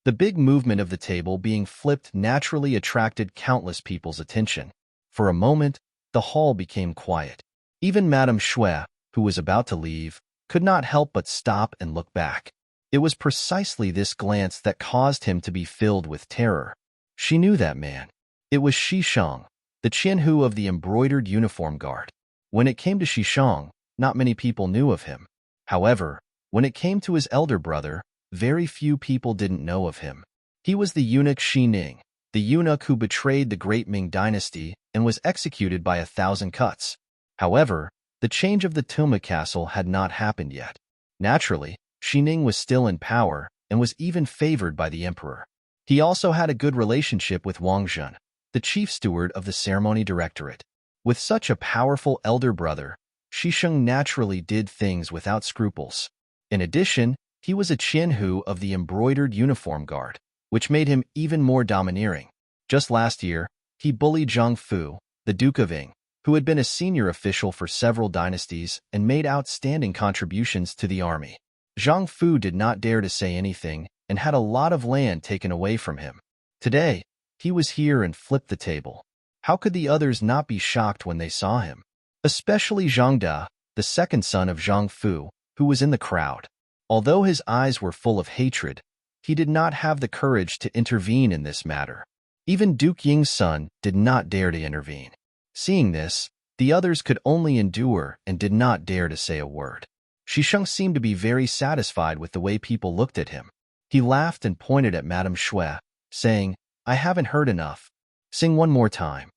Speaker 1: The big movement of the table being flipped naturally attracted countless people's attention. For a moment, the hall became quiet. Even Madame Xue, who was about to leave, could not help but stop and look back. It was precisely this glance that caused him to be filled with terror. She knew that man. It was Shishang, the Qianhu of the embroidered uniform guard. When it came to Shishang, not many people knew of him. However, when it came to his elder brother, very few people didn't know of him. He was the eunuch Shi Ning, the eunuch who betrayed the great Ming dynasty and was executed by 1,000 cuts. However, the change of the Tuma castle had not happened yet. Naturally, Shi Ning was still in power and was even favored by the emperor. He also had a good relationship with Wang Zhen, the chief steward of the ceremony directorate. With such a powerful elder brother, Shi Sheng naturally did things without scruples. In addition, he was a Qianhu of the embroidered uniform guard, which made him even more domineering. Just last year, he bullied Zhang Fu, the Duke of Ying, who had been a senior official for several dynasties and made outstanding contributions to the army. Zhang Fu did not dare to say anything and had a lot of land taken away from him. Today, he was here and flipped the table. How could the others not be shocked when they saw him? Especially Zhang Da, the second son of Zhang Fu, who was in the crowd. Although his eyes were full of hatred, he did not have the courage to intervene in this matter. Even Duke Ying's son did not dare to intervene. Seeing this, the others could only endure and did not dare to say a word. Shi Sheng seemed to be very satisfied with the way people looked at him. He laughed and pointed at Madame Shui, saying, "I haven't heard enough. Sing one more time."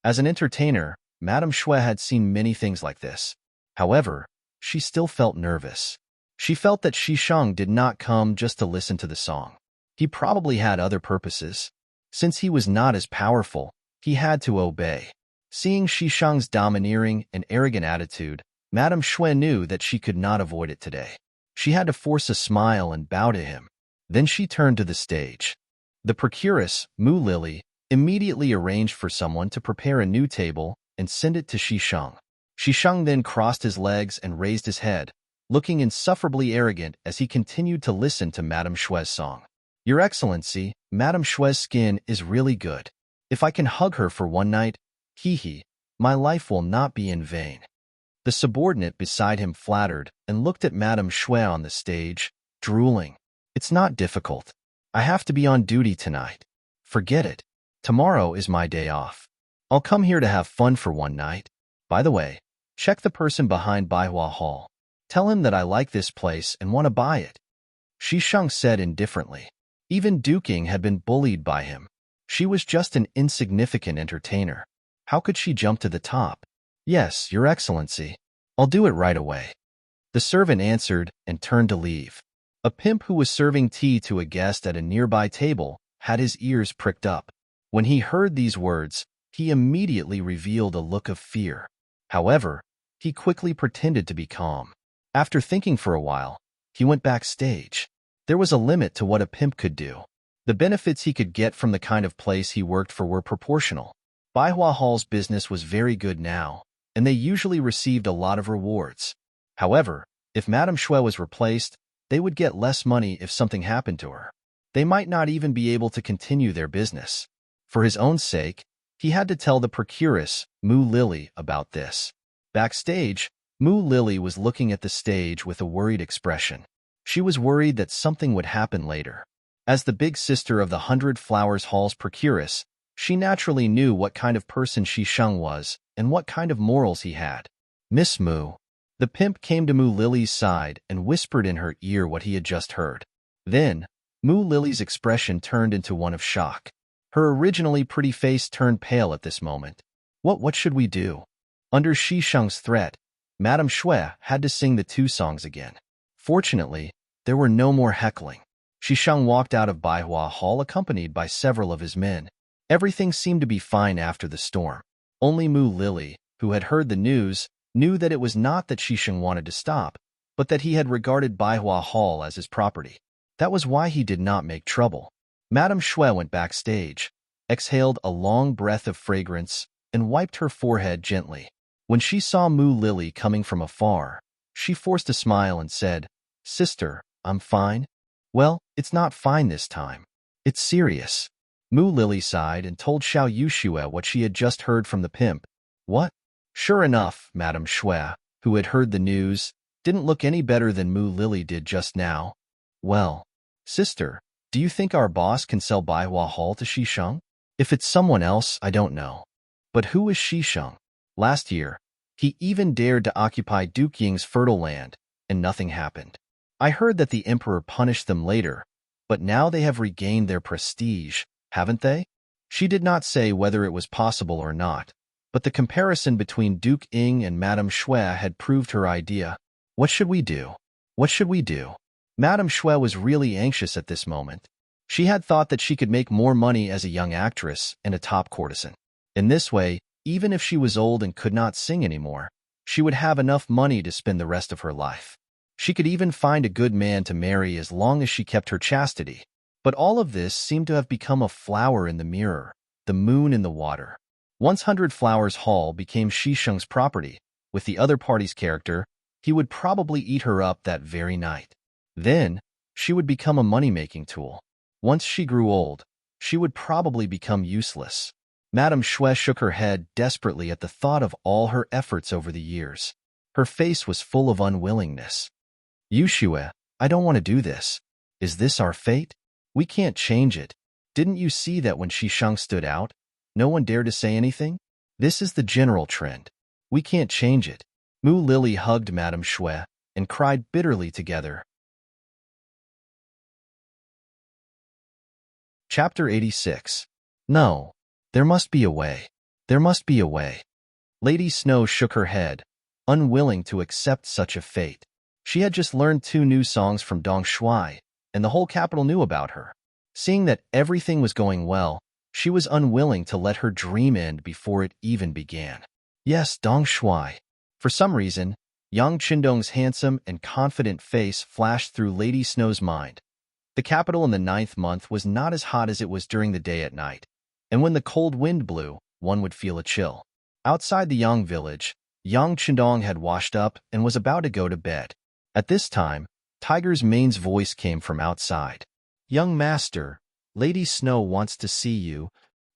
Speaker 1: As an entertainer, Madame Shui had seen many things like this. However, she still felt nervous. She felt that Shi Sheng did not come just to listen to the song. He probably had other purposes. Since he was not as powerful, he had to obey. Seeing Shi Sheng's domineering and arrogant attitude, Madame Shui knew that she could not avoid it today. She had to force a smile and bow to him. Then she turned to the stage. The procuress, Mu Lily, immediately arranged for someone to prepare a new table and send it to Shi Sheng. Shi Sheng then crossed his legs and raised his head, looking insufferably arrogant as he continued to listen to Madame Shui's song. "Your Excellency, Madame Shui's skin is really good. If I can hug her for one night, hee, my life will not be in vain." The subordinate beside him flattered and looked at Madame Shui on the stage, drooling. "It's not difficult. I have to be on duty tonight. Forget it. Tomorrow is my day off. I'll come here to have fun for one night. By the way, check the person behind Baihua Hall. Tell him that I like this place and want to buy it." Shi Sheng said indifferently. Even Duke Ying had been bullied by him. She was just an insignificant entertainer. How could she jump to the top? "Yes, Your Excellency. I'll do it right away." The servant answered and turned to leave. A pimp who was serving tea to a guest at a nearby table had his ears pricked up. When he heard these words, he immediately revealed a look of fear. However, he quickly pretended to be calm. After thinking for a while, he went backstage. There was a limit to what a pimp could do. The benefits he could get from the kind of place he worked for were proportional. Baihua Hall's business was very good now, and they usually received a lot of rewards. However, if Madame Shui was replaced, they would get less money if something happened to her. They might not even be able to continue their business. For his own sake, he had to tell the procuress, Mu Lily, about this. Backstage, Mu Lily was looking at the stage with a worried expression. She was worried that something would happen later. As the big sister of the 100 Flowers Hall's procuress, she naturally knew what kind of person Shi Sheng was and what kind of morals he had. "Miss Mu." The pimp came to Mu Lily's side and whispered in her ear what he had just heard. Then, Mu Lily's expression turned into one of shock. Her originally pretty face turned pale at this moment. What should we do?" Under Shi Sheng's threat, Madame Shui had to sing the two songs again. Fortunately, there were no more heckling. Shi Sheng walked out of Baihua Hall accompanied by several of his men. Everything seemed to be fine after the storm. Only Mu Lily, who had heard the news, knew that it was not that Shi Sheng wanted to stop, but that he had regarded Baihua Hall as his property. That was why he did not make trouble. Madame Shui went backstage, exhaled a long breath of fragrance, and wiped her forehead gently. When she saw Mu Lily coming from afar, she forced a smile and said, "Sister, I'm fine." "Well, it's not fine this time. It's serious." Mu Lily sighed and told Xiao Yushue what she had just heard from the pimp. "What?" Sure enough, Madame Shui, who had heard the news, didn't look any better than Mu Lily did just now. "Well, sister, do you think our boss can sell Baihua Hall to Shi Sheng? If it's someone else, I don't know. But who is Shi Sheng? Last year, he even dared to occupy Duke Ying's fertile land, and nothing happened. I heard that the emperor punished them later, but now they have regained their prestige, haven't they? She did not say whether it was possible or not, but the comparison between Duke Ying and Madame Xue had proved her idea. What should we do? What should we do? Madame Xue was really anxious at this moment. She had thought that she could make more money as a young actress and a top courtesan. In this way, even if she was old and could not sing anymore, she would have enough money to spend the rest of her life. She could even find a good man to marry as long as she kept her chastity. But all of this seemed to have become a flower in the mirror, the moon in the water. Once 100 Flowers Hall became Shisheng's property, with the other party's character, he would probably eat her up that very night. Then, she would become a money-making tool. Once she grew old, she would probably become useless. Madame Xue shook her head desperately at the thought of all her efforts over the years. Her face was full of unwillingness. Yu Xue, I don't want to do this. Is this our fate? We can't change it. Didn't you see that when Shisheng stood out, no one dared to say anything? This is the general trend. We can't change it. Mu Lily hugged Madame Xue and cried bitterly together. Chapter 86. No. There must be a way. There must be a way. Lady Snow shook her head, unwilling to accept such a fate. She had just learned 2 new songs from Dong Shuai, and the whole capital knew about her. Seeing that everything was going well, she was unwilling to let her dream end before it even began. Yes, Dong Shuai. For some reason, Yang Qindong's handsome and confident face flashed through Lady Snow's mind. The capital in the 9th month was not as hot as it was during the day at night, and when the cold wind blew, one would feel a chill. Outside the Yang village, Yang Qindong had washed up and was about to go to bed. At this time, Tiger's Mane's voice came from outside. Young master, Lady Snow wants to see you.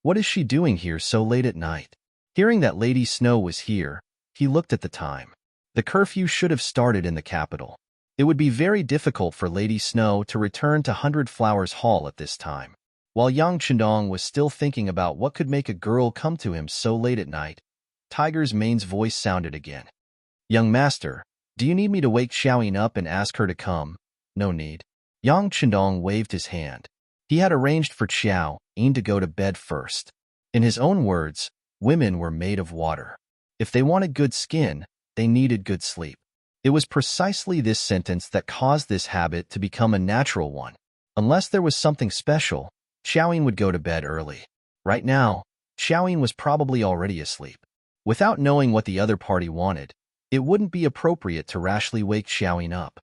Speaker 1: What is she doing here so late at night? Hearing that Lady Snow was here, he looked at the time. The curfew should have started in the capital. It would be very difficult for Lady Snow to return to 100 Flowers Hall at this time. While Yang Qindong was still thinking about what could make a girl come to him so late at night, Tiger's Mane's voice sounded again. Young master, do you need me to wake Xiaoying up and ask her to come? No need. Yang Qindong waved his hand. He had arranged for Xiaoying to go to bed first. In his own words, women were made of water. If they wanted good skin, they needed good sleep. It was precisely this sentence that caused this habit to become a natural one. Unless there was something special, Xiaoying would go to bed early. Right now, Xiaoying was probably already asleep. Without knowing what the other party wanted, it wouldn't be appropriate to rashly wake Xiaoying up.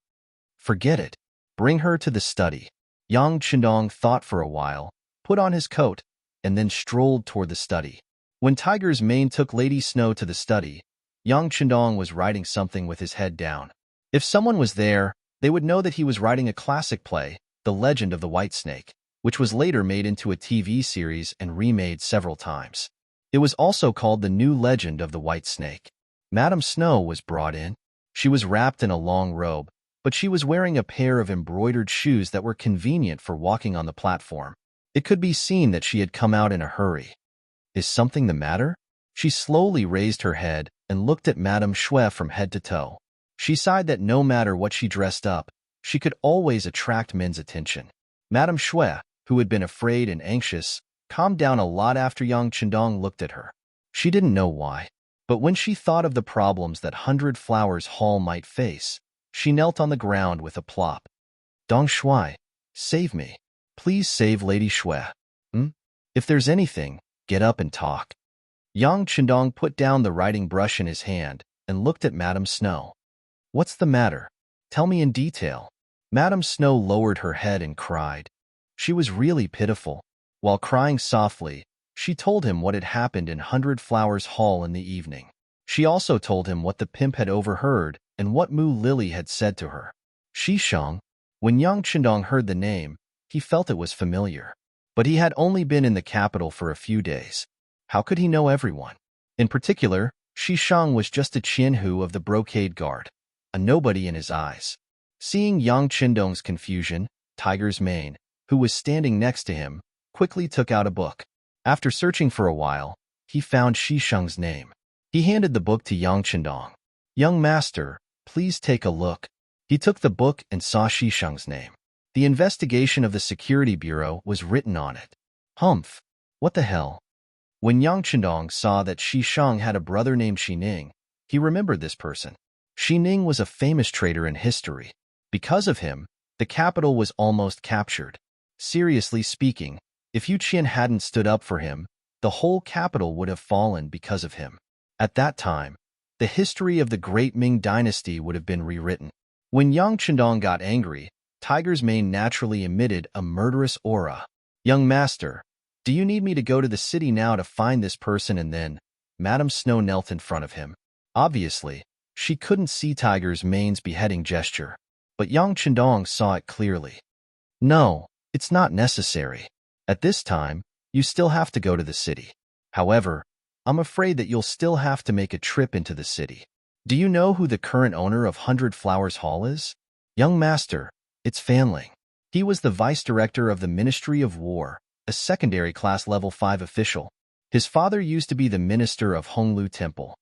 Speaker 1: Forget it. Bring her to the study. Yang Qindong thought for a while, put on his coat, and then strolled toward the study. When Tiger's Mane took Lady Snow to the study, Yang Qindong was writing something with his head down. If someone was there, they would know that he was writing a classic play, The Legend of the White Snake, which was later made into a TV series and remade several times. It was also called The New Legend of the White Snake. Madame Snow was brought in. She was wrapped in a long robe, but she was wearing a pair of embroidered shoes that were convenient for walking on the platform. It could be seen that she had come out in a hurry. Is something the matter? She slowly raised her head and looked at Madame Xue from head to toe. She sighed that no matter what she dressed up, she could always attract men's attention. Madame Xue, who had been afraid and anxious, calmed down a lot after Yang Qindong looked at her. She didn't know why, but when she thought of the problems that 100 Flowers Hall might face, she knelt on the ground with a plop. Dong Shuai, save me. Please save Lady Xue. If there's anything, get up and talk. Yang Qindong put down the writing brush in his hand and looked at Madame Snow. What's the matter? Tell me in detail. Madame Snow lowered her head and cried. She was really pitiful. While crying softly, she told him what had happened in 100 Flowers Hall in the evening. She also told him what the pimp had overheard and what Mu Lily had said to her. Shisheng. When Yang Qindong heard the name, he felt it was familiar. But he had only been in the capital for a few days. How could he know everyone? In particular, Shisheng was just a Qianhu of the brocade guard, a nobody in his eyes. Seeing Yang Qindong's confusion, Tiger's Mane, who was standing next to him, quickly took out a book. After searching for a while, he found Shisheng's name. He handed the book to Yang Qindong. Young master, please take a look. He took the book and saw Shisheng's name. The investigation of the Security Bureau was written on it. Humph! What the hell? When Yang Chendong saw that Shisheng had a brother named Xining, he remembered this person. Xining was a famous trader in history. Because of him, the capital was almost captured. Seriously speaking, if Yu Qian hadn't stood up for him, the whole capital would have fallen because of him. At that time, the history of the great Ming dynasty would have been rewritten. When Yang Chendong got angry, Tiger's mane naturally emitted a murderous aura. Young master, do you need me to go to the city now to find this person? And then, Madame Snow knelt in front of him. Obviously, she couldn't see Tiger's mane's beheading gesture, but Yang Chendong saw it clearly. No, it's not necessary. At this time, you still have to go to the city. However, I'm afraid that you'll still have to make a trip into the city. Do you know who the current owner of 100 Flowers Hall is? Young master, it's Fan Ling. He was the vice director of the Ministry of War, a secondary class level 5 official. His father used to be the minister of Honglu Temple.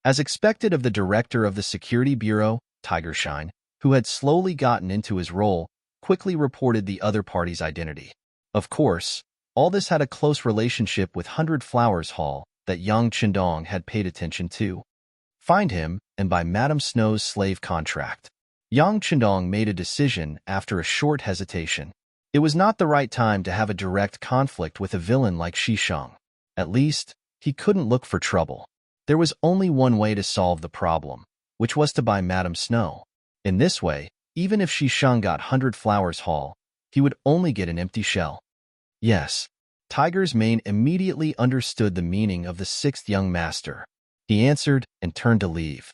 Speaker 1: As expected of the director of the Security Bureau, Tiger Shine, who had slowly gotten into his role, quickly reported the other party's identity. Of course, all this had a close relationship with 100 Flowers Hall that Yang Chendong had paid attention to. Find him and buy Madame Snow's slave contract. Yang Chendong made a decision after a short hesitation. It was not the right time to have a direct conflict with a villain like Shisheng. At least, he couldn't look for trouble. There was only one way to solve the problem, which was to buy Madame Snow. In this way, even if Shisheng got 100 Flowers Hall, he would only get an empty shell. Yes, Tiger's mane immediately understood the meaning of the sixth young master. He answered and turned to leave.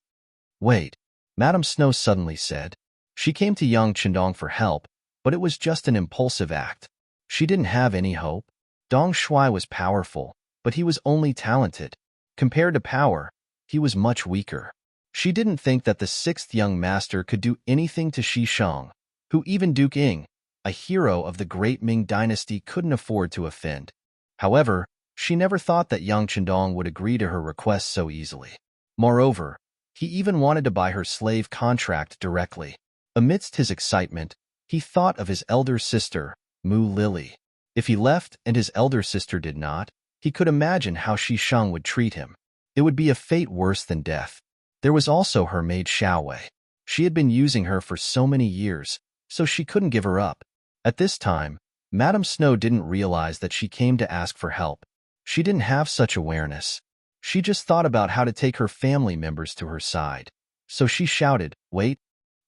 Speaker 1: Wait, Madame Snow suddenly said. She came to Yang Chendong for help, but it was just an impulsive act. She didn't have any hope. Dong Shuai was powerful, but he was only talented. Compared to power, he was much weaker. She didn't think that the sixth young master could do anything to Shisheng, who even Duke Ying, a hero of the great Ming dynasty, couldn't afford to offend. However, she never thought that Yang Chendong would agree to her request so easily. Moreover, he even wanted to buy her slave contract directly. Amidst his excitement, he thought of his elder sister, Mu Lily. If he left and his elder sister did not, he could imagine how Shisheng would treat him. It would be a fate worse than death. There was also her maid Xiaowei. She had been using her for so many years, so she couldn't give her up. At this time, Madame Snow didn't realize that she came to ask for help. She didn't have such awareness. She just thought about how to take her family members to her side. So she shouted, "Wait,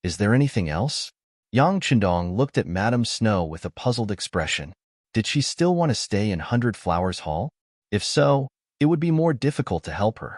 Speaker 1: is there anything else?" Yang Chendong looked at Madame Snow with a puzzled expression. Did she still want to stay in 100 Flowers Hall? If so, it would be more difficult to help her.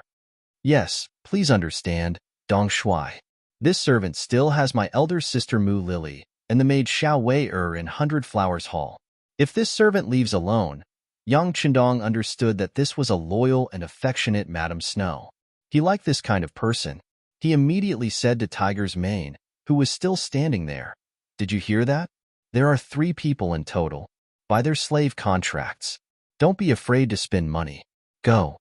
Speaker 1: Yes, please understand, Dong Shuai. This servant still has my elder sister Mu Lily and the maid Xiao Wei in 100 Flowers Hall. If this servant leaves alone, Yang Chendong understood that this was a loyal and affectionate Madame Snow. He liked this kind of person. He immediately said to Tiger's mane, who was still standing there, "Did you hear that? There are 3 people in total. Buy their slave contracts. Don't be afraid to spend money. Go."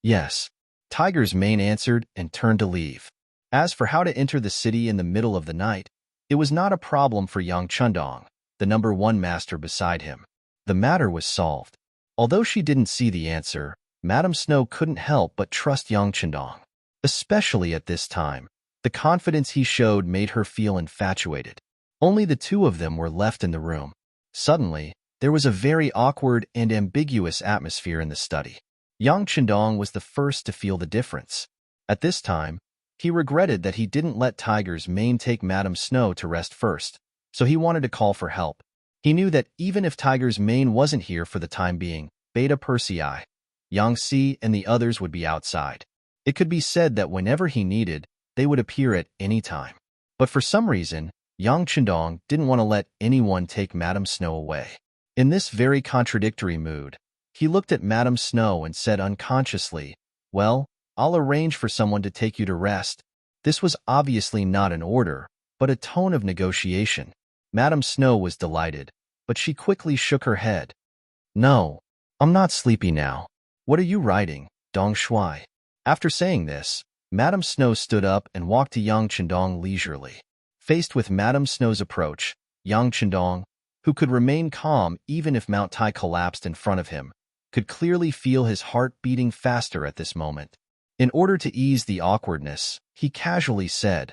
Speaker 1: Yes, Tiger's mane answered and turned to leave. As for how to enter the city in the middle of the night, it was not a problem for Yang Chendong, the number 1 master beside him. The matter was solved. Although she didn't see the answer, Madame Snow couldn't help but trust Yang Chendong. Especially at this time, the confidence he showed made her feel infatuated. Only the 2 of them were left in the room. Suddenly, there was a very awkward and ambiguous atmosphere in the study. Yang Chendong was the first to feel the difference. At this time, he regretted that he didn't let Tiger's mane take Madame Snow to rest first, so he wanted to call for help. He knew that even if Tiger's mane wasn't here for the time being, Beta Persei, Yang Si, and the others would be outside. It could be said that whenever he needed, they would appear at any time. But for some reason, Yang Chendong didn't want to let anyone take Madame Snow away. In this very contradictory mood, he looked at Madame Snow and said unconsciously, "Well, I'll arrange for someone to take you to rest." This was obviously not an order, but a tone of negotiation. Madame Snow was delighted, but she quickly shook her head. "No, I'm not sleepy now. What are you writing, Dong Shuai?" After saying this, Madame Snow stood up and walked to Yang Chendong leisurely. Faced with Madame Snow's approach, Yang Chendong, who could remain calm even if Mount Tai collapsed in front of him, could clearly feel his heart beating faster at this moment. In order to ease the awkwardness, he casually said,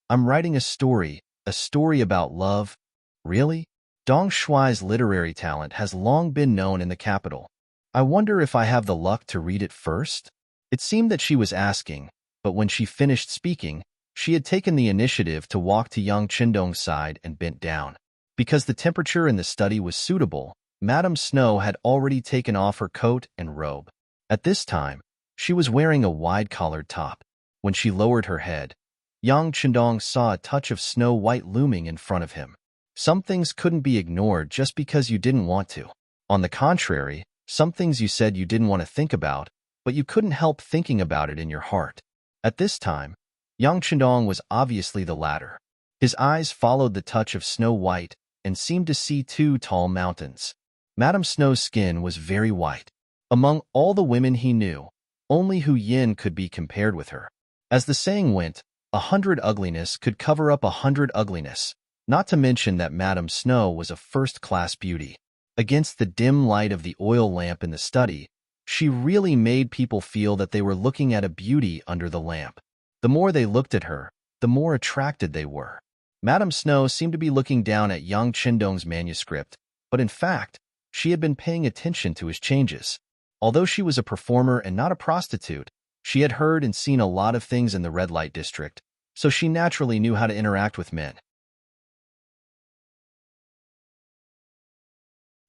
Speaker 1: "I'm writing a story about love." Really? Dong Shuai's literary talent has long been known in the capital. I wonder if I have the luck to read it first? It seemed that she was asking, but when she finished speaking, she had taken the initiative to walk to Yang Chendong's side and bent down. Because the temperature in the study was suitable, Madame Snow had already taken off her coat and robe. At this time, she was wearing a wide-collared top. When she lowered her head, Yang Chendong saw a touch of snow white looming in front of him. Some things couldn't be ignored just because you didn't want to. On the contrary, some things you said you didn't want to think about, but you couldn't help thinking about it in your heart. At this time, Yang Chendong was obviously the latter. His eyes followed the touch of snow white and seemed to see two tall mountains. Madame Snow's skin was very white. Among all the women he knew, only Hu Yin could be compared with her. As the saying went, 100 ugliness could cover up 100 ugliness, not to mention that Madame Snow was a first-class beauty. Against the dim light of the oil lamp in the study, she really made people feel that they were looking at a beauty under the lamp. The more they looked at her, the more attracted they were. Madame Snow seemed to be looking down at Yang Chendong's manuscript, but in fact, she had been paying attention to his changes. Although she was a performer and not a prostitute, she had heard and seen a lot of things in the red light district, so she naturally knew how to interact with men.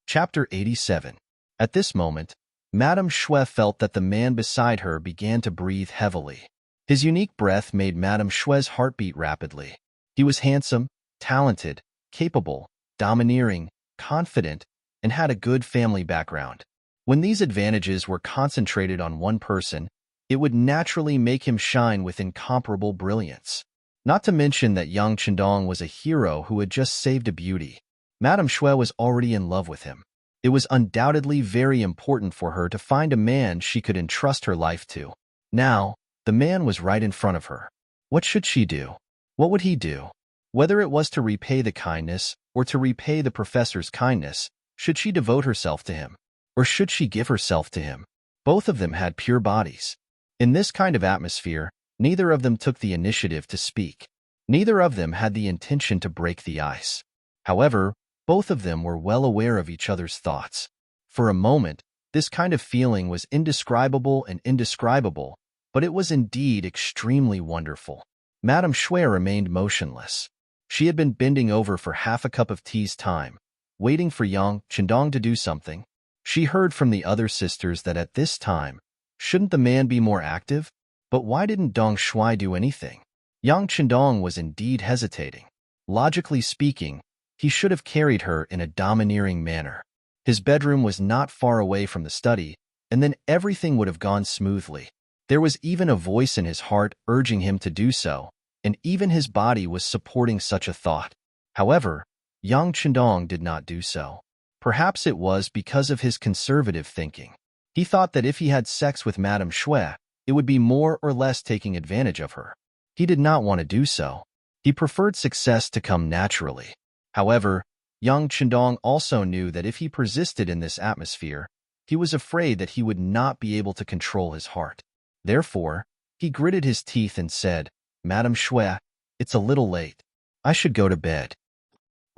Speaker 1: Chapter 87. At this moment, Madame Shui felt that the man beside her began to breathe heavily. His unique breath made Madame Shui's heart beat rapidly. He was handsome, talented, capable, domineering, confident, and had a good family background. When these advantages were concentrated on one person, it would naturally make him shine with incomparable brilliance. Not to mention that Yang Chendong was a hero who had just saved a beauty. Madame Shui was already in love with him. It was undoubtedly very important for her to find a man she could entrust her life to. Now, the man was right in front of her. What should she do? What would he do? Whether it was to repay the kindness or to repay the professor's kindness, should she devote herself to him? Or should she give herself to him? Both of them had pure bodies. In this kind of atmosphere, neither of them took the initiative to speak. Neither of them had the intention to break the ice. However, both of them were well aware of each other's thoughts. For a moment, this kind of feeling was indescribable, but it was indeed extremely wonderful. Madame Shui remained motionless. She had been bending over for half a cup of tea's time, waiting for Yang Chendong to do something. She heard from the other sisters that at this time, shouldn't the man be more active? But why didn't Dong Shui do anything? Yang Chendong was indeed hesitating. Logically speaking, he should have carried her in a domineering manner. His bedroom was not far away from the study, and then everything would have gone smoothly. There was even a voice in his heart urging him to do so, and even his body was supporting such a thought. However, Yang Chendong did not do so. Perhaps it was because of his conservative thinking. He thought that if he had sex with Madame Shui, it would be more or less taking advantage of her. He did not want to do so. He preferred success to come naturally. However, Yang Chendong also knew that if he persisted in this atmosphere, he was afraid that he would not be able to control his heart. Therefore, he gritted his teeth and said, "Madame Shui, it's a little late. I should go to bed."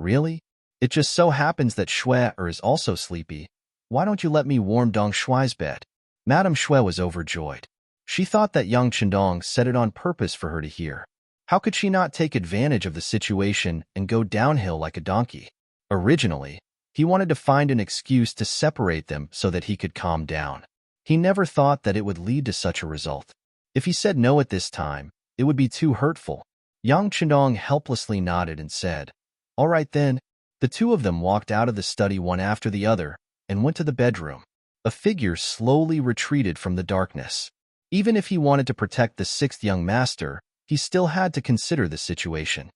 Speaker 1: "Really? It just so happens that Shui is also sleepy. Why don't you let me warm Dong Shui's bed?" Madame Shui was overjoyed. She thought that Yang Chendong said it on purpose for her to hear. How could she not take advantage of the situation and go downhill like a donkey? Originally, he wanted to find an excuse to separate them so that he could calm down. He never thought that it would lead to such a result. If he said no at this time, it would be too hurtful. Yang Chendong helplessly nodded and said, "All right then." The two of them walked out of the study one after the other and went to the bedroom. A figure slowly retreated from the darkness. Even if he wanted to protect the sixth young master, he still had to consider the situation.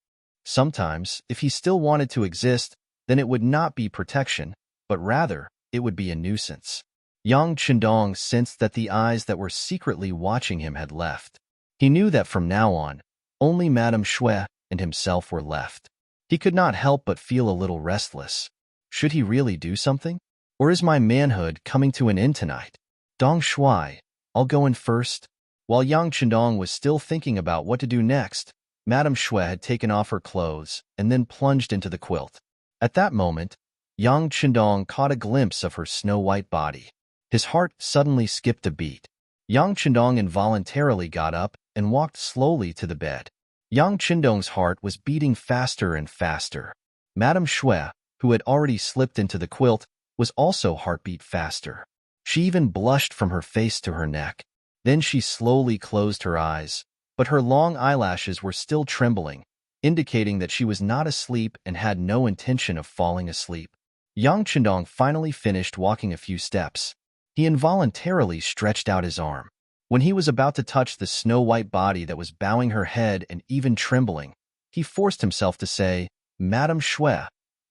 Speaker 1: Sometimes, if he still wanted to exist, then it would not be protection, but rather, it would be a nuisance. Yang Chendong sensed that the eyes that were secretly watching him had left. He knew that from now on, only Madame Shui, and himself were left. He could not help but feel a little restless. Should he really do something? Or is my manhood coming to an end tonight? Dong Shuai, I'll go in first. While Yang Chendong was still thinking about what to do next, Madame Shui had taken off her clothes and then plunged into the quilt. At that moment, Yang Chendong caught a glimpse of her snow-white body. His heart suddenly skipped a beat. Yang Chendong involuntarily got up and walked slowly to the bed. Yang Chendong's heart was beating faster and faster. Madame Shui, who had already slipped into the quilt, was also heartbeat faster. She even blushed from her face to her neck. Then she slowly closed her eyes, but her long eyelashes were still trembling, indicating that she was not asleep and had no intention of falling asleep. Yang Chendong finally finished walking a few steps. He involuntarily stretched out his arm. When he was about to touch the snow-white body that was bowing her head and even trembling, he forced himself to say, "Madame Shui,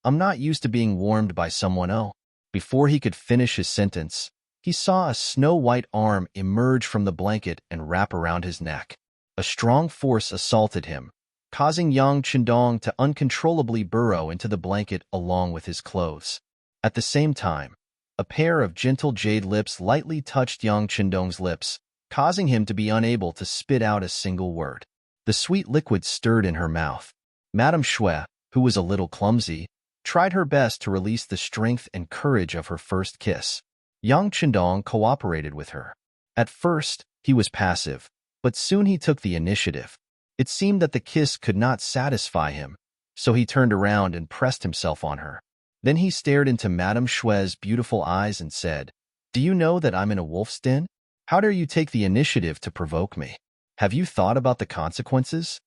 Speaker 1: I'm not used to being warmed by someone else." Before he could finish his sentence, he saw a snow-white arm emerge from the blanket and wrap around his neck. A strong force assaulted him, causing Yang Chendong to uncontrollably burrow into the blanket along with his clothes. At the same time, a pair of gentle jade lips lightly touched Yang Chendong's lips, causing him to be unable to spit out a single word. The sweet liquid stirred in her mouth. Madame Shui, who was a little clumsy, tried her best to release the strength and courage of her first kiss. Yang Chendong cooperated with her. At first, he was passive, but soon he took the initiative. It seemed that the kiss could not satisfy him, so he turned around and pressed himself on her. Then he stared into Madame Shui's beautiful eyes and said, "Do you know that I'm in a wolf's den? How dare you take the initiative to provoke me? Have you thought about the consequences?"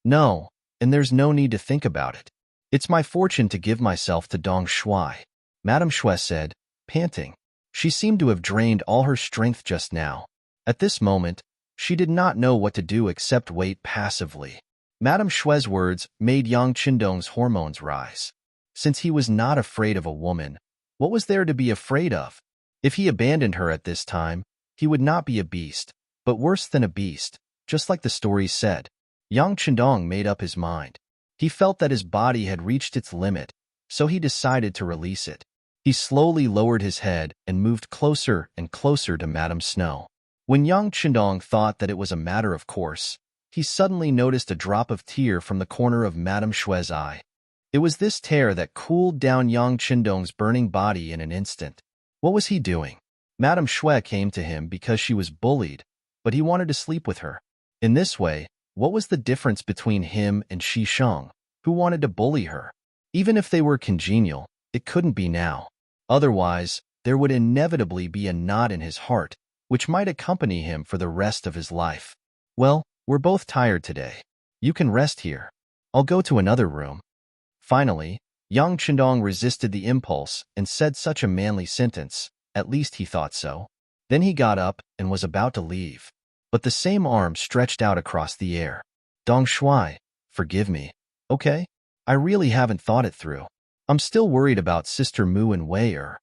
Speaker 1: "No, and there's no need to think about it. It's my fortune to give myself to Dong Shuai," Madame Shui said, panting. She seemed to have drained all her strength just now. At this moment, she did not know what to do except wait passively. Madame Shui's words made Yang Chendong's hormones rise. Since he was not afraid of a woman, what was there to be afraid of? If he abandoned her at this time, he would not be a beast, but worse than a beast, just like the stories said. Yang Chendong made up his mind. He felt that his body had reached its limit, so he decided to release it. He slowly lowered his head and moved closer and closer to Madame Snow. When Yang Chendong thought that it was a matter of course, he suddenly noticed a drop of tear from the corner of Madame Shui's eye. It was this tear that cooled down Yang Chendong's burning body in an instant. What was he doing? Madame Shui came to him because she was bullied, but he wanted to sleep with her. In this way, what was the difference between him and Shi Sheng, who wanted to bully her? Even if they were congenial, it couldn't be now. Otherwise, there would inevitably be a knot in his heart, which might accompany him for the rest of his life. "Well, we're both tired today. You can rest here. I'll go to another room." Finally, Yang Chendong resisted the impulse and said such a manly sentence, at least he thought so. Then he got up and was about to leave. But the same arm stretched out across the air. "Dong Shuai, forgive me, okay? I really haven't thought it through. I'm still worried about Sister Mu and Wei Er."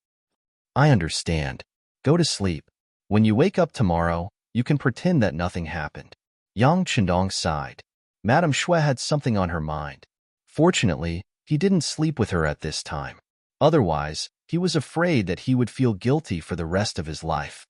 Speaker 1: "I understand. Go to sleep. When you wake up tomorrow, you can pretend that nothing happened." Yang Chendong sighed. Madame Shui had something on her mind. Fortunately, he didn't sleep with her at this time. Otherwise, he was afraid that he would feel guilty for the rest of his life.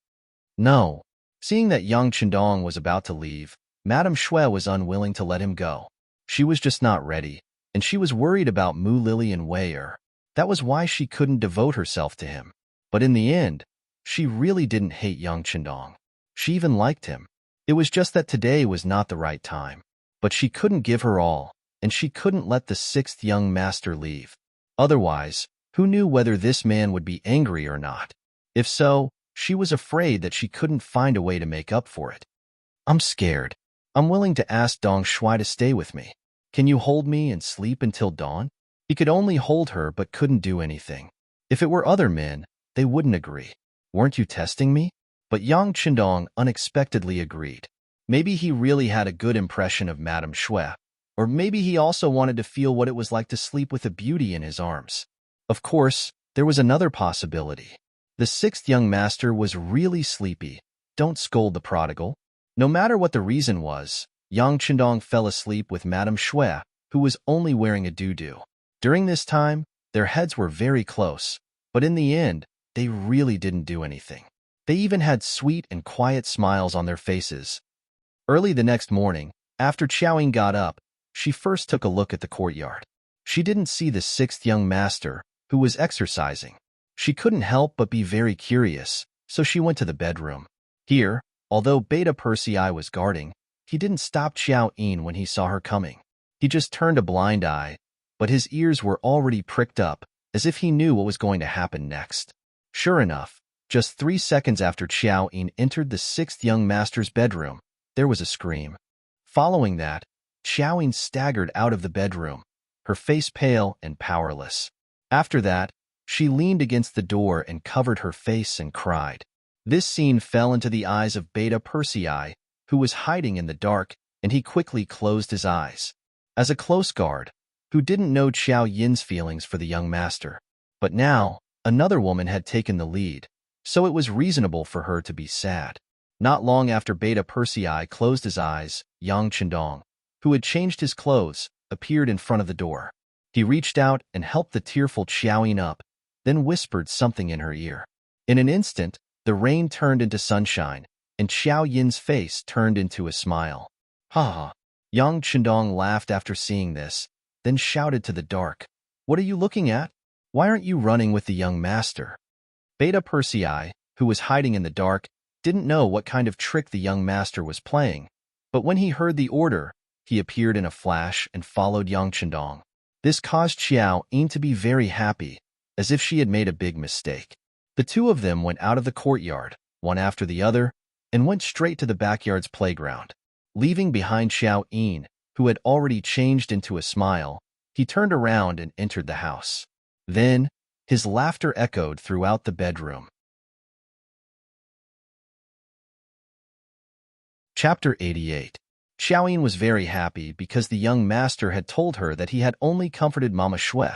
Speaker 1: No. Seeing that Yang Chendong was about to leave, Madame Shui was unwilling to let him go. She was just not ready, and she was worried about Mu Lily and Wei Er. That was why she couldn't devote herself to him. But in the end, she really didn't hate Yang Chendong. She even liked him. It was just that today was not the right time. But she couldn't give her all, and she couldn't let the sixth young master leave. Otherwise, who knew whether this man would be angry or not? If so, she was afraid that she couldn't find a way to make up for it. "I'm scared. I'm willing to ask Dong Shuai to stay with me. Can you hold me and sleep until dawn?" He could only hold her but couldn't do anything. If it were other men, they wouldn't agree. "Weren't you testing me?" But Yang Chendong unexpectedly agreed. Maybe he really had a good impression of Madame Shui, or maybe he also wanted to feel what it was like to sleep with a beauty in his arms. Of course, there was another possibility. The sixth young master was really sleepy. Don't scold the prodigal. No matter what the reason was, Yang Chendong fell asleep with Madame Shui, who was only wearing a doo-doo. During this time, their heads were very close, but in the end, they really didn't do anything. They even had sweet and quiet smiles on their faces. Early the next morning, after Xiaoying got up, she first took a look at the courtyard. She didn't see the sixth young master, who was exercising. She couldn't help but be very curious, so she went to the bedroom. Here, although Beta Persei was guarding, he didn't stop Xiaoyin when he saw her coming. He just turned a blind eye, but his ears were already pricked up, as if he knew what was going to happen next. Sure enough, just 3 seconds after Xiaoyin entered the sixth young master's bedroom, there was a scream. Following that, Xiaoyin staggered out of the bedroom, her face pale and powerless. After that, she leaned against the door and covered her face and cried. This scene fell into the eyes of Beta Persei, who was hiding in the dark, and he quickly closed his eyes. As a close guard, who didn't know Xiaoyin's feelings for the young master. But now, another woman had taken the lead, so it was reasonable for her to be sad. Not long after Beta Persei closed his eyes, Yang Chendong, who had changed his clothes, appeared in front of the door. He reached out and helped the tearful Xiaoyin up, then whispered something in her ear. In an instant, the rain turned into sunshine, and Xiaoyin's face turned into a smile. Ha ha! Yang Chendong laughed after seeing this, then shouted to the dark, "What are you looking at? Why aren't you running with the young master?" Beta Persei, who was hiding in the dark, didn't know what kind of trick the young master was playing, but when he heard the order, he appeared in a flash and followed Yang Chendong. This caused Xiaoyin to be very happy, as if she had made a big mistake. The two of them went out of the courtyard, one after the other, and went straight to the backyard's playground. Leaving behind Xiaoyin, who had already changed into a smile, he turned around and entered the house. Then, his laughter echoed throughout the bedroom. Chapter 88. Xiaoyin was very happy because the young master had told her that he had only comforted Mama Shui.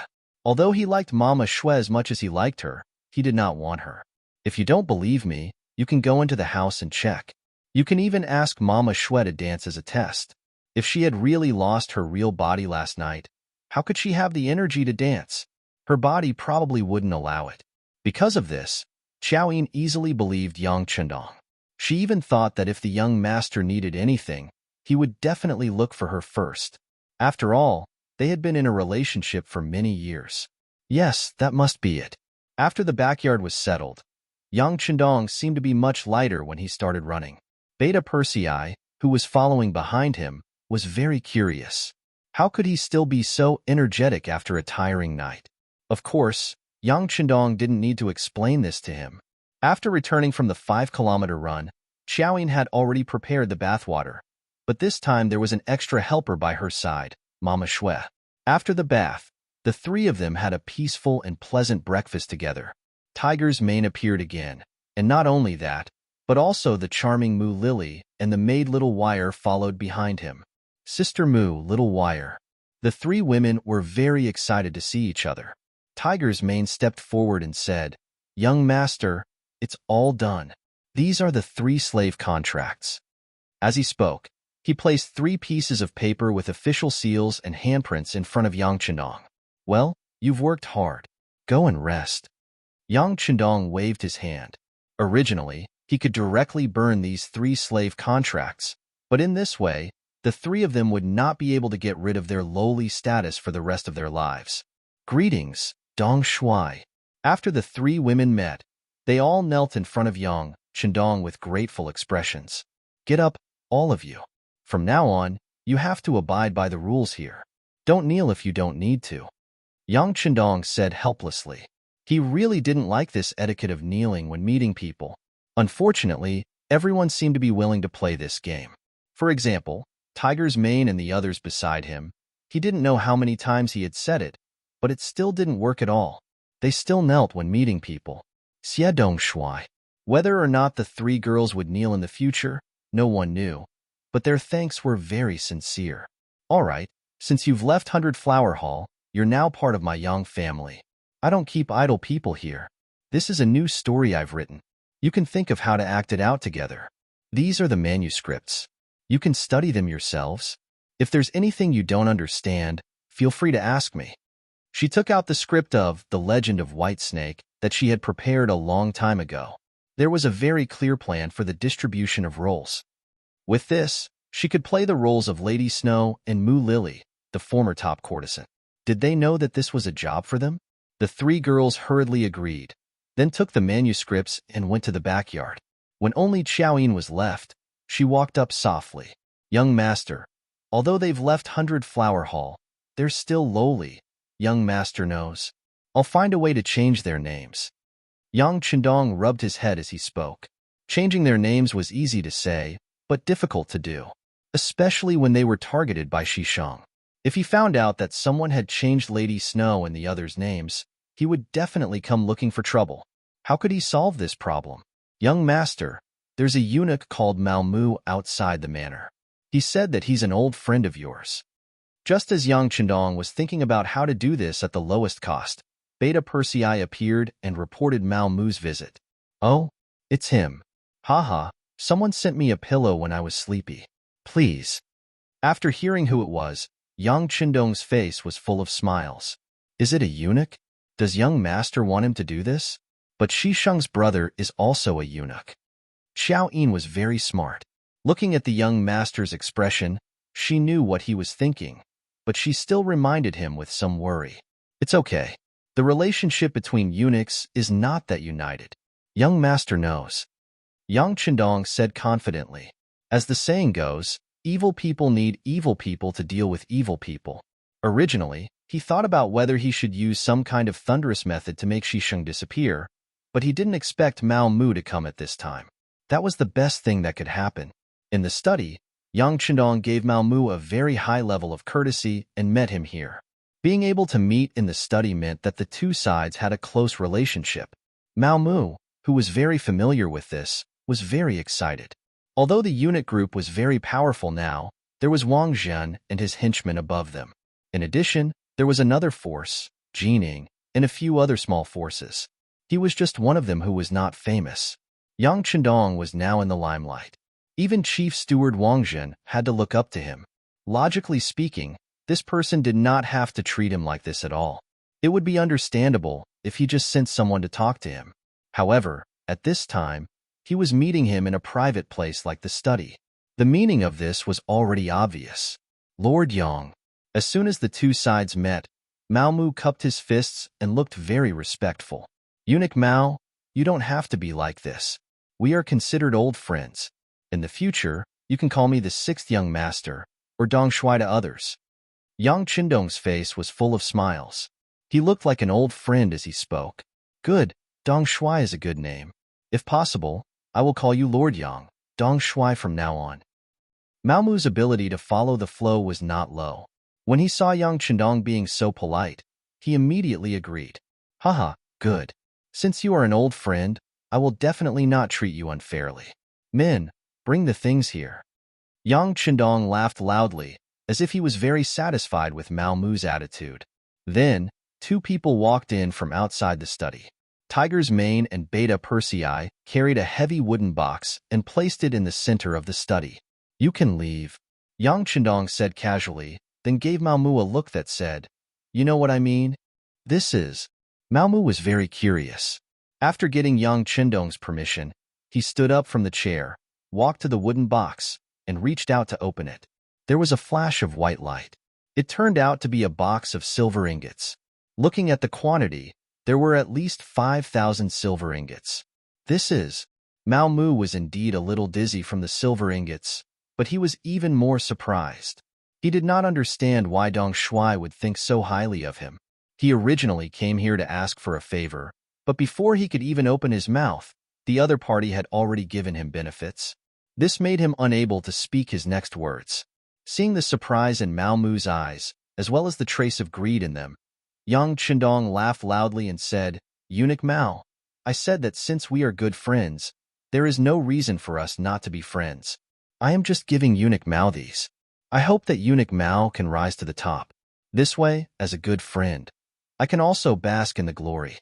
Speaker 1: Although he liked Mama Shui as much as he liked her, he did not want her. If you don't believe me, you can go into the house and check. You can even ask Mama Shui to dance as a test. If she had really lost her real body last night, how could she have the energy to dance? Her body probably wouldn't allow it. Because of this, Xiaoyin easily believed Yang Chendong. She even thought that if the young master needed anything, he would definitely look for her first. After all, they had been in a relationship for many years. Yes, that must be it. After the backyard was settled, Yang Chendong seemed to be much lighter when he started running. Beta Persei, who was following behind him, was very curious. How could he still be so energetic after a tiring night? Of course, Yang Chendong didn't need to explain this to him. After returning from the 5-kilometer run, Xiaoyin had already prepared the bathwater, but this time there was an extra helper by her side, Mama Shui. After the bath, the three of them had a peaceful and pleasant breakfast together. Tiger's mane appeared again, and not only that, but also the charming Moo Lily and the maid Little Wire followed behind him. Sister Moo, Little Wire. The three women were very excited to see each other. Tiger's mane stepped forward and said, "Young master, it's all done. These are the 3 slave contracts." As he spoke, he placed 3 pieces of paper with official seals and handprints in front of Yang Chendong. "Well, you've worked hard. Go and rest." Yang Chendong waved his hand. Originally, he could directly burn these 3 slave contracts, but in this way, the 3 of them would not be able to get rid of their lowly status for the rest of their lives. Greetings, Dong Shui. After the 3 women met, they all knelt in front of Yang Chendong with grateful expressions. "Get up, all of you. From now on, you have to abide by the rules here. Don't kneel if you don't need to." Yang Chendong said helplessly. He really didn't like this etiquette of kneeling when meeting people. Unfortunately, everyone seemed to be willing to play this game. For example, Tiger's mane and the others beside him. He didn't know how many times he had said it, but it still didn't work at all. They still knelt when meeting people. Xie Dong Shui. Whether or not the 3 girls would kneel in the future, no one knew, but their thanks were very sincere. "All right, since you've left 100 Flower Hall, you're now part of my Yang family. I don't keep idle people here. This is a new story I've written. You can think of how to act it out together. These are the manuscripts. You can study them yourselves. If there's anything you don't understand, feel free to ask me. She took out the script of The Legend of White Snake that she had prepared a long time ago. There was a very clear plan for the distribution of roles. With this, she could play the roles of Lady Snow and Moo Lily, the former top courtesan. Did they know that this was a job for them? The three girls hurriedly agreed, then took the manuscripts and went to the backyard. When only Xiaoyin was left, she walked up softly. Young master, although they've left 100 Flower Hall, they're still lowly. Young master knows. I'll find a way to change their names. Yang Chendong rubbed his head as he spoke. Changing their names was easy to say, but difficult to do, especially when they were targeted by Shishang. If he found out that someone had changed Lady Snow and the others' names, he would definitely come looking for trouble. How could he solve this problem? Young master, there's a eunuch called Malmu outside the manor. He said that he's an old friend of yours. Just as Yang Chendong was thinking about how to do this at the lowest cost, Beta Persei appeared and reported Malmu's visit. Oh, it's him. Haha, someone sent me a pillow when I was sleepy. Please. After hearing who it was, Yang Chendong's face was full of smiles. Is it a eunuch? Does young master want him to do this? But Shishang's brother is also a eunuch. Xiao Yin was very smart. Looking at the young master's expression, she knew what he was thinking, but she still reminded him with some worry. It's okay. The relationship between eunuchs is not that united. Young master knows. Yang Chendong said confidently. As the saying goes, evil people need evil people to deal with evil people. Originally, he thought about whether he should use some kind of thunderous method to make Shishang disappear, but he didn't expect Mao Mu to come at this time. That was the best thing that could happen. In the study, Yang Chendong gave Mao Mu a very high level of courtesy and met him here. Being able to meet in the study meant that the two sides had a close relationship. Mao Mu, who was very familiar with this, was very excited. Although the eunuch group was very powerful now, there was Wang Zhen and his henchmen above them. In addition, there was another force, Jining, and a few other small forces. He was just one of them who was not famous. Yang Chendong was now in the limelight. Even Chief Steward Wang Zhen had to look up to him. Logically speaking, this person did not have to treat him like this at all. It would be understandable if he just sent someone to talk to him. However, at this time, he was meeting him in a private place like the study. The meaning of this was already obvious. Lord Yang. As soon as the two sides met, Mao Mu cupped his fists and looked very respectful. Eunuch Mao, you don't have to be like this. We are considered old friends. In the future, you can call me the sixth young master, or Dong Shui to others. Yang Chendong's face was full of smiles. He looked like an old friend as he spoke. Good, Dong Shui is a good name. If possible, I will call you Lord Yang, Dong Shui from now on. Mao Mu's ability to follow the flow was not low. When he saw Yang Chendong being so polite, he immediately agreed. Haha, good. Since you are an old friend, I will definitely not treat you unfairly. Min, bring the things here. Yang Chendong laughed loudly, as if he was very satisfied with Mao Mu's attitude. Then, two people walked in from outside the study. Tiger's Mane and Beta Persei carried a heavy wooden box and placed it in the center of the study. You can leave, Yang Chendong said casually, then gave Mao Mu a look that said, You know what I mean? This is. Mao Mu was very curious. After getting Yang Chendong's permission, he stood up from the chair, walked to the wooden box, and reached out to open it. There was a flash of white light. It turned out to be a box of silver ingots. Looking at the quantity, there were at least 5,000 silver ingots. This is. Mao Mu was indeed a little dizzy from the silver ingots, but he was even more surprised. He did not understand why Dong Shui would think so highly of him. He originally came here to ask for a favor, but before he could even open his mouth, the other party had already given him benefits. This made him unable to speak his next words. Seeing the surprise in Mao Mu's eyes, as well as the trace of greed in them, Yang Chendong laughed loudly and said, Eunuch Mao, I said that since we are good friends, there is no reason for us not to be friends. I am just giving Eunuch Mao these. I hope that Eunuch Mao can rise to the top. This way, as a good friend, I can also bask in the glory.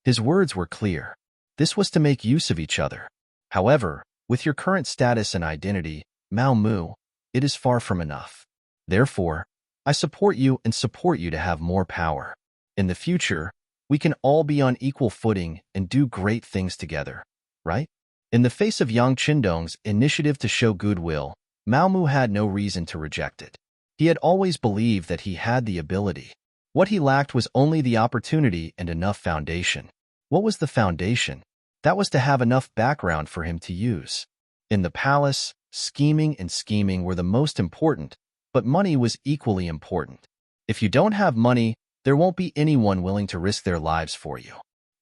Speaker 1: His words were clear. This was to make use of each other. However, with your current status and identity, Mao Mu, it is far from enough. Therefore, I support you and support you to have more power. In the future, we can all be on equal footing and do great things together, right? In the face of Yang Qindong's initiative to show goodwill, Mao Mu had no reason to reject it. He had always believed that he had the ability. What he lacked was only the opportunity and enough foundation. What was the foundation? That was to have enough background for him to use. In the palace, scheming and scheming were the most important, but money was equally important. If you don't have money, there won't be anyone willing to risk their lives for you.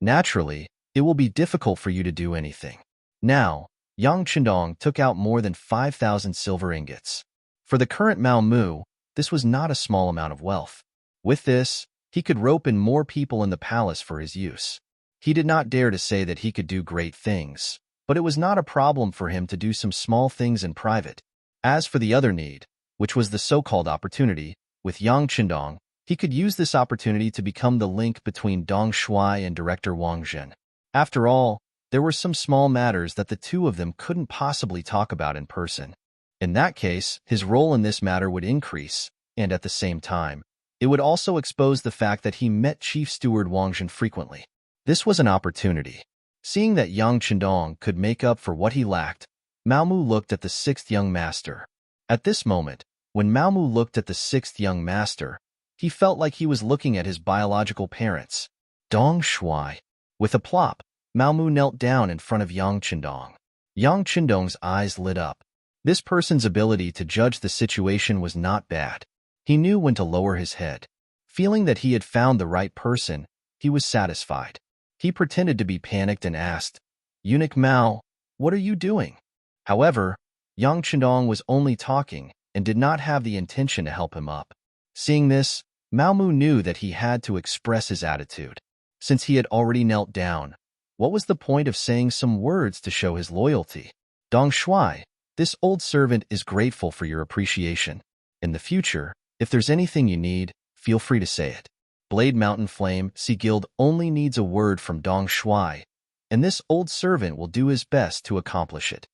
Speaker 1: Naturally, it will be difficult for you to do anything. Now, Yang Qindong took out more than 5,000 silver ingots. For the current Mao Mu, this was not a small amount of wealth. With this, he could rope in more people in the palace for his use. He did not dare to say that he could do great things, but it was not a problem for him to do some small things in private. As for the other need, which was the so-called opportunity, with Yang Qindong, he could use this opportunity to become the link between Dong Shuai and Director Wang Zhen. After all, there were some small matters that the two of them couldn't possibly talk about in person. In that case, his role in this matter would increase, and at the same time, it would also expose the fact that he met Chief Steward Wang Zhen frequently. This was an opportunity. Seeing that Yang Qindong could make up for what he lacked, Mao Mu looked at the sixth young master. At this moment, when Mao Mu looked at the sixth young master, he felt like he was looking at his biological parents. Dong Shuai. With a plop, Mao Mu knelt down in front of Yang Qindong. Yang Qindong's eyes lit up. This person's ability to judge the situation was not bad. He knew when to lower his head. Feeling that he had found the right person, he was satisfied. He pretended to be panicked and asked, "Eunuch Mao, what are you doing?" However, Yang Qindong was only talking and did not have the intention to help him up. Seeing this, Mao Mu knew that he had to express his attitude. Since he had already knelt down, what was the point of saying some words to show his loyalty? Dong Shuai, this old servant is grateful for your appreciation. In the future, if there's anything you need, feel free to say it. Blade Mountain Flame Sea Guild only needs a word from Dong Shuai, and this old servant will do his best to accomplish it.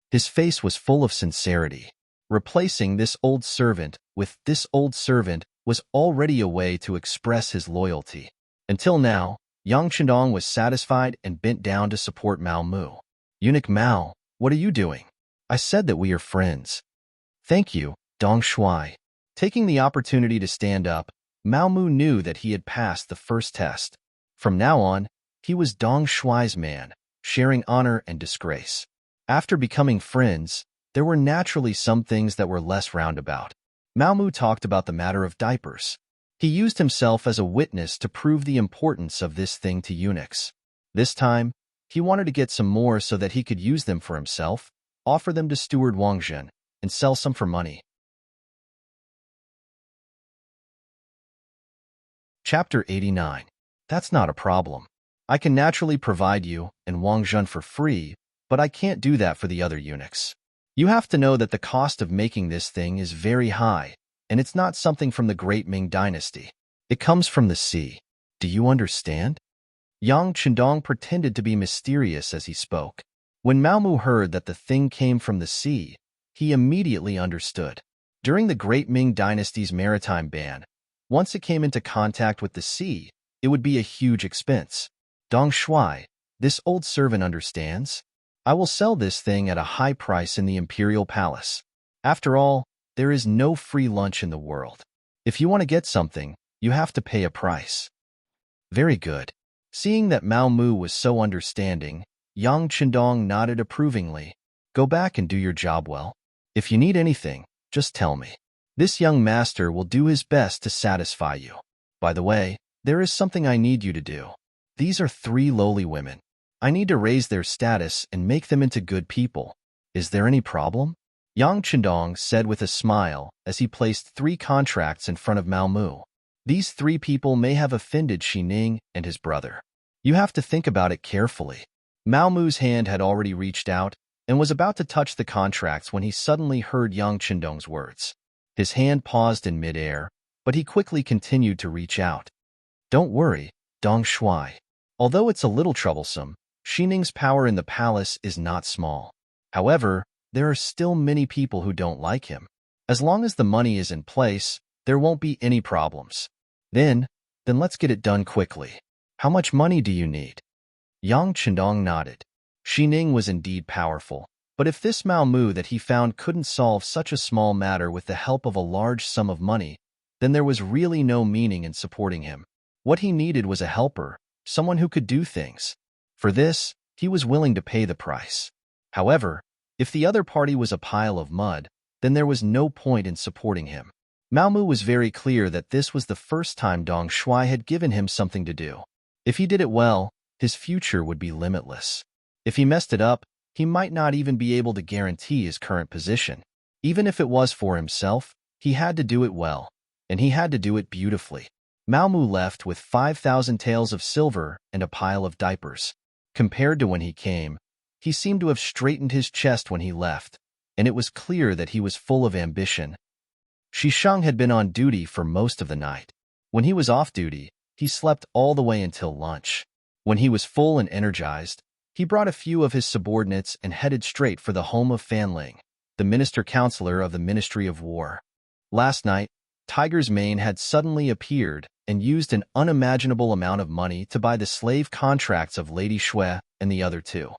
Speaker 1: His face was full of sincerity. Replacing this old servant with this old servant was already a way to express his loyalty. Until now, Yang Qindong was satisfied and bent down to support Mao Mu. "Eunuch Mao, what are you doing? I said that we are friends." "Thank you, Dong Shuai." Taking the opportunity to stand up, Mao Mu knew that he had passed the first test. From now on, he was Dong Shuai's man, sharing honor and disgrace. After becoming friends, there were naturally some things that were less roundabout. Mao Mu talked about the matter of diapers. He used himself as a witness to prove the importance of this thing to eunuchs. This time, he wanted to get some more so that he could use them for himself, offer them to Steward Wang Zhen, and sell some for money. Chapter 89. That's not a problem. I can naturally provide you and Wang Zhen for free, but I can't do that for the other eunuchs. You have to know that the cost of making this thing is very high, and it's not something from the great Ming dynasty. It comes from the sea. Do you understand? Yang Qindong pretended to be mysterious as he spoke. When Mao Mu heard that the thing came from the sea, he immediately understood. During the great Ming dynasty's maritime ban, once it came into contact with the sea, it would be a huge expense. Dong Shuai, this old servant understands. I will sell this thing at a high price in the imperial palace. After all, there is no free lunch in the world. If you want to get something, you have to pay a price. Very good. Seeing that Mao Mu was so understanding, Yang Qindong nodded approvingly. Go back and do your job well. If you need anything, just tell me. This young master will do his best to satisfy you. By the way, there is something I need you to do. These are 3 lowly women. I need to raise their status and make them into good people. Is there any problem? Yang Qindong said with a smile as he placed 3 contracts in front of Mao Mu. These 3 people may have offended Shi Ning and his brother. You have to think about it carefully. Mao Mu's hand had already reached out and was about to touch the contracts when he suddenly heard Yang Qindong's words. His hand paused in midair, but he quickly continued to reach out. Don't worry, Dong Shuai. Although it's a little troublesome, Shi Ning's power in the palace is not small. However, there are still many people who don't like him. As long as the money is in place, there won't be any problems. Then let's get it done quickly. How much money do you need? Yang Chendong nodded. Xi Ning was indeed powerful, but if this Mao Mu that he found couldn't solve such a small matter with the help of a large sum of money, then there was really no meaning in supporting him. What he needed was a helper, someone who could do things. For this, he was willing to pay the price. However, if the other party was a pile of mud, then there was no point in supporting him. Mao Mu was very clear that this was the first time Dong Shuai had given him something to do. If he did it well, his future would be limitless. If he messed it up, he might not even be able to guarantee his current position. Even if it was for himself, he had to do it well, and he had to do it beautifully. Mao Mu left with 5,000 taels of silver and a pile of diapers. Compared to when he came, he seemed to have straightened his chest when he left, and it was clear that he was full of ambition. Shisheng had been on duty for most of the night. When he was off duty, he slept all the way until lunch. When he was full and energized, he brought a few of his subordinates and headed straight for the home of Fanling, the minister-counselor of the Ministry of War. Last night, Tiger's Mane had suddenly appeared and used an unimaginable amount of money to buy the slave contracts of Lady Shui and the other two.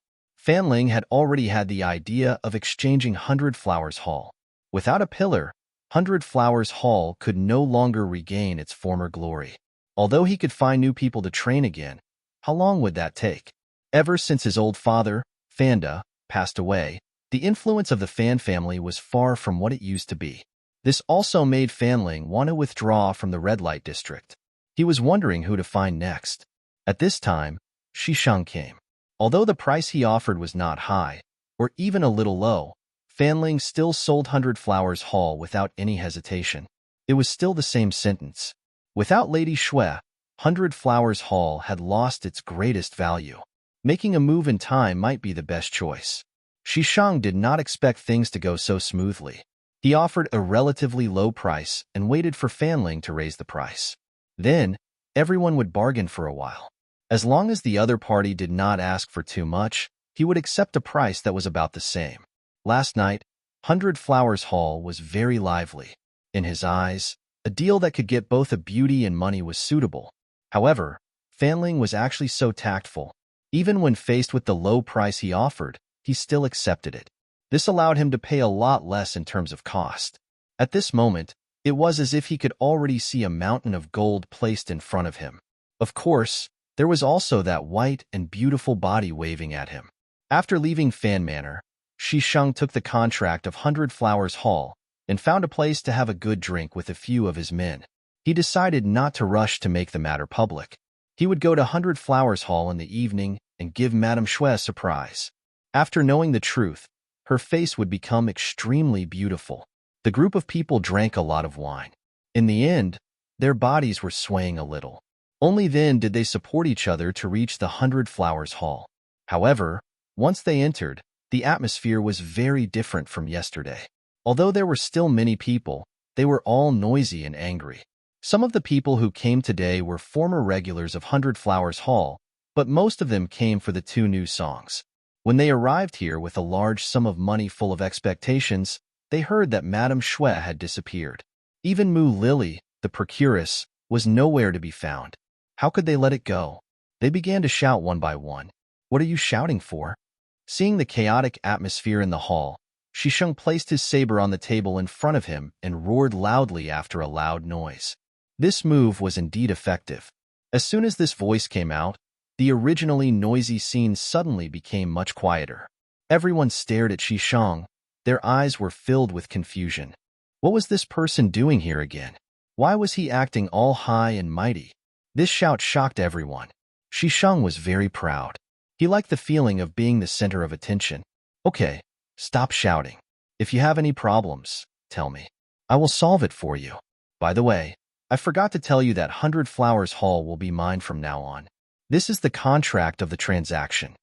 Speaker 1: Fanling had already had the idea of exchanging 100 Flowers Hall. Without a pillar, 100 Flowers Hall could no longer regain its former glory. Although he could find new people to train again, how long would that take? Ever since his old father, Fanda, passed away, the influence of the Fan family was far from what it used to be. This also made Fanling want to withdraw from the red light district. He was wondering who to find next. At this time, Shisheng came. Although the price he offered was not high, or even a little low, Fanling still sold 100 Flowers Hall without any hesitation. It was still the same sentence. Without Lady Shui, 100 Flowers Hall had lost its greatest value. Making a move in time might be the best choice. Shisheng did not expect things to go so smoothly. He offered a relatively low price and waited for Fanling to raise the price. Then, everyone would bargain for a while. As long as the other party did not ask for too much, he would accept a price that was about the same. Last night, 100 Flowers Hall was very lively. In his eyes, a deal that could get both a beauty and money was suitable. However, Fanling was actually so tactful. Even when faced with the low price he offered, he still accepted it. This allowed him to pay a lot less in terms of cost. At this moment, it was as if he could already see a mountain of gold placed in front of him. Of course, there was also that white and beautiful body waving at him. After leaving Fan Manor, Shisheng took the contract of 100 Flowers Hall and found a place to have a good drink with a few of his men. He decided not to rush to make the matter public. He would go to 100 Flowers Hall in the evening and give Madame Shui a surprise. After knowing the truth, her face would become extremely beautiful. The group of people drank a lot of wine. In the end, their bodies were swaying a little. Only then did they support each other to reach the 100 Flowers Hall. However, once they entered, the atmosphere was very different from yesterday. Although there were still many people, they were all noisy and angry. Some of the people who came today were former regulars of 100 Flowers Hall, but most of them came for the two new songs. When they arrived here with a large sum of money full of expectations, they heard that Madame Shui had disappeared. Even Mu Lily, the procuress, was nowhere to be found. How could they let it go? They began to shout one by one. What are you shouting for? Seeing the chaotic atmosphere in the hall, Shisheng placed his saber on the table in front of him and roared loudly after a loud noise. This move was indeed effective. As soon as this voice came out, the originally noisy scene suddenly became much quieter. Everyone stared at Shisheng. Their eyes were filled with confusion. What was this person doing here again? Why was he acting all high and mighty? This shout shocked everyone. Shisheng was very proud. He liked the feeling of being the center of attention. Okay, stop shouting. If you have any problems, tell me. I will solve it for you. By the way, I forgot to tell you that 100 Flowers Hall will be mine from now on. This is the contract of the transaction.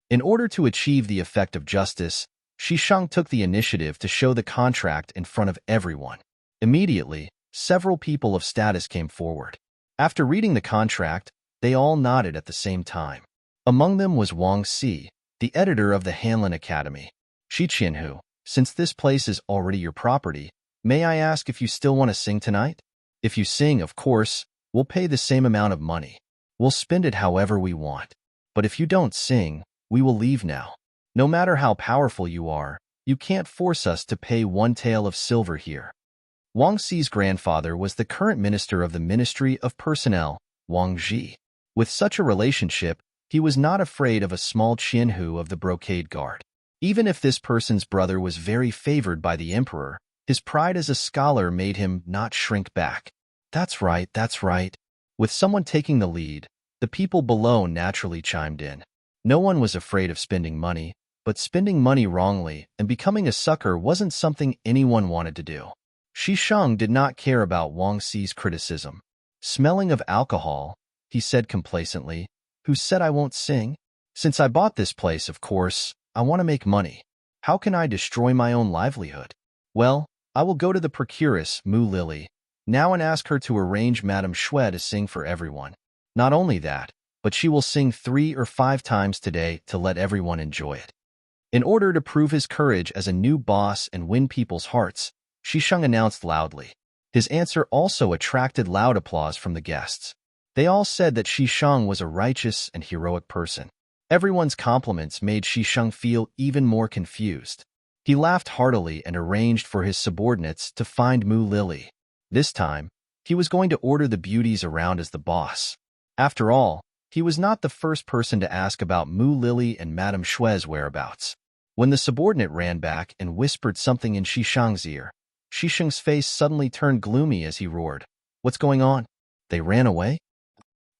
Speaker 1: In order to achieve the effect of justice, Shisheng took the initiative to show the contract in front of everyone. Immediately, several people of status came forward. After reading the contract, they all nodded at the same time. Among them was Wang Si, the editor of the Hanlin Academy. Shiqianhu, since this place is already your property, May I ask if you still want to sing tonight? If you sing, of course, we'll pay the same amount of money. We'll spend it however we want. But if you don't sing, we will leave now. No matter how powerful you are, you can't force us to pay one tael of silver here. Wang Xi's grandfather was the current minister of the Ministry of Personnel, Wang Ji. With such a relationship, he was not afraid of a small Qianhu of the brocade guard. Even if this person's brother was very favored by the emperor, his pride as a scholar made him not shrink back. That's right, that's right. With someone taking the lead, the people below naturally chimed in. No one was afraid of spending money, but spending money wrongly and becoming a sucker wasn't something anyone wanted to do. Shi Sheng did not care about Wang Xi's criticism. Smelling of alcohol, he said complacently, "Who said I won't sing? Since I bought this place, of course, I want to make money. How can I destroy my own livelihood? Well, I will go to the procuress, Mu Lily, now and ask her to arrange Madame Xue to sing for everyone. Not only that, but she will sing 3 or 5 times today to let everyone enjoy it." In order to prove his courage as a new boss and win people's hearts, Shi Sheng announced loudly. His answer also attracted loud applause from the guests. They all said that Shi Sheng was a righteous and heroic person. Everyone's compliments made Shi Sheng feel even more confused. He laughed heartily and arranged for his subordinates to find Mu Lily. This time, he was going to order the beauties around as the boss. After all, he was not the first person to ask about Mu Lily and Madame Xue's whereabouts. When the subordinate ran back and whispered something in Shi Sheng's ear, Shi Sheng's face suddenly turned gloomy as he roared, "What's going on? They ran away?"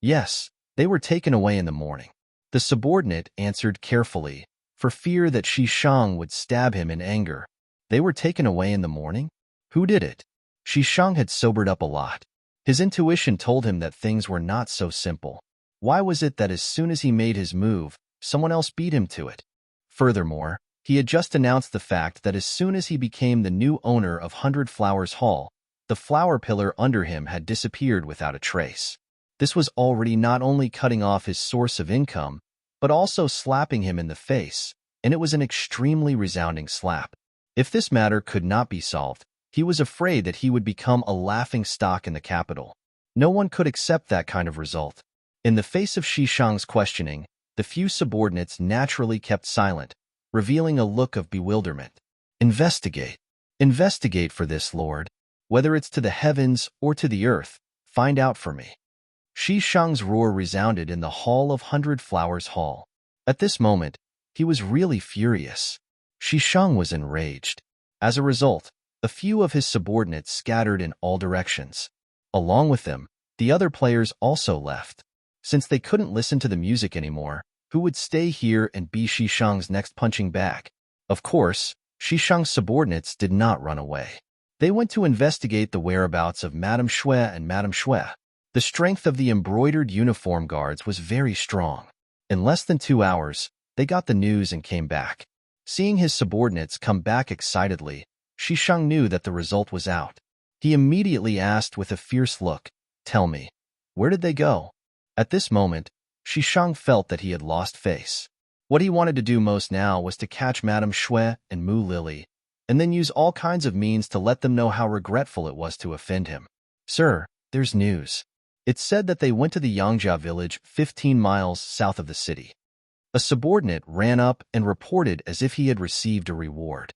Speaker 1: "Yes, they were taken away in the morning." The subordinate answered carefully, for fear that Shi Sheng would stab him in anger. "They were taken away in the morning? Who did it?" Shi Sheng had sobered up a lot. His intuition told him that things were not so simple. Why was it that as soon as he made his move, someone else beat him to it? Furthermore, he had just announced the fact that as soon as he became the new owner of 100 Flowers Hall, the flower pillar under him had disappeared without a trace. This was already not only cutting off his source of income, but also slapping him in the face, and it was an extremely resounding slap. If this matter could not be solved, he was afraid that he would become a laughing stock in the capital. No one could accept that kind of result. In the face of Shi Sheng's questioning, the few subordinates naturally kept silent, revealing a look of bewilderment. "Investigate. Investigate for this, Lord. Whether it's to the heavens or to the earth, find out for me." Shi Sheng's roar resounded in the hall of 100 Flowers Hall. At this moment, he was really furious. Shi Sheng was enraged. As a result, a few of his subordinates scattered in all directions. Along with them, the other players also left. Since they couldn't listen to the music anymore, who would stay here and be Shi Sheng's next punching bag? Of course, Shi Sheng's subordinates did not run away. They went to investigate the whereabouts of Madame Xue and Madame Xue. The strength of the embroidered uniform guards was very strong. In less than 2 hours, they got the news and came back. Seeing his subordinates come back excitedly, Shi Sheng knew that the result was out. He immediately asked with a fierce look, "Tell me, where did they go?" At this moment, Shi Sheng felt that he had lost face. What he wanted to do most now was to catch Madame Xue and Mu Lily, and then use all kinds of means to let them know how regretful it was to offend him. "Sir, there's news. It's said that they went to the Yangjia village 15 miles south of the city." A subordinate ran up and reported as if he had received a reward.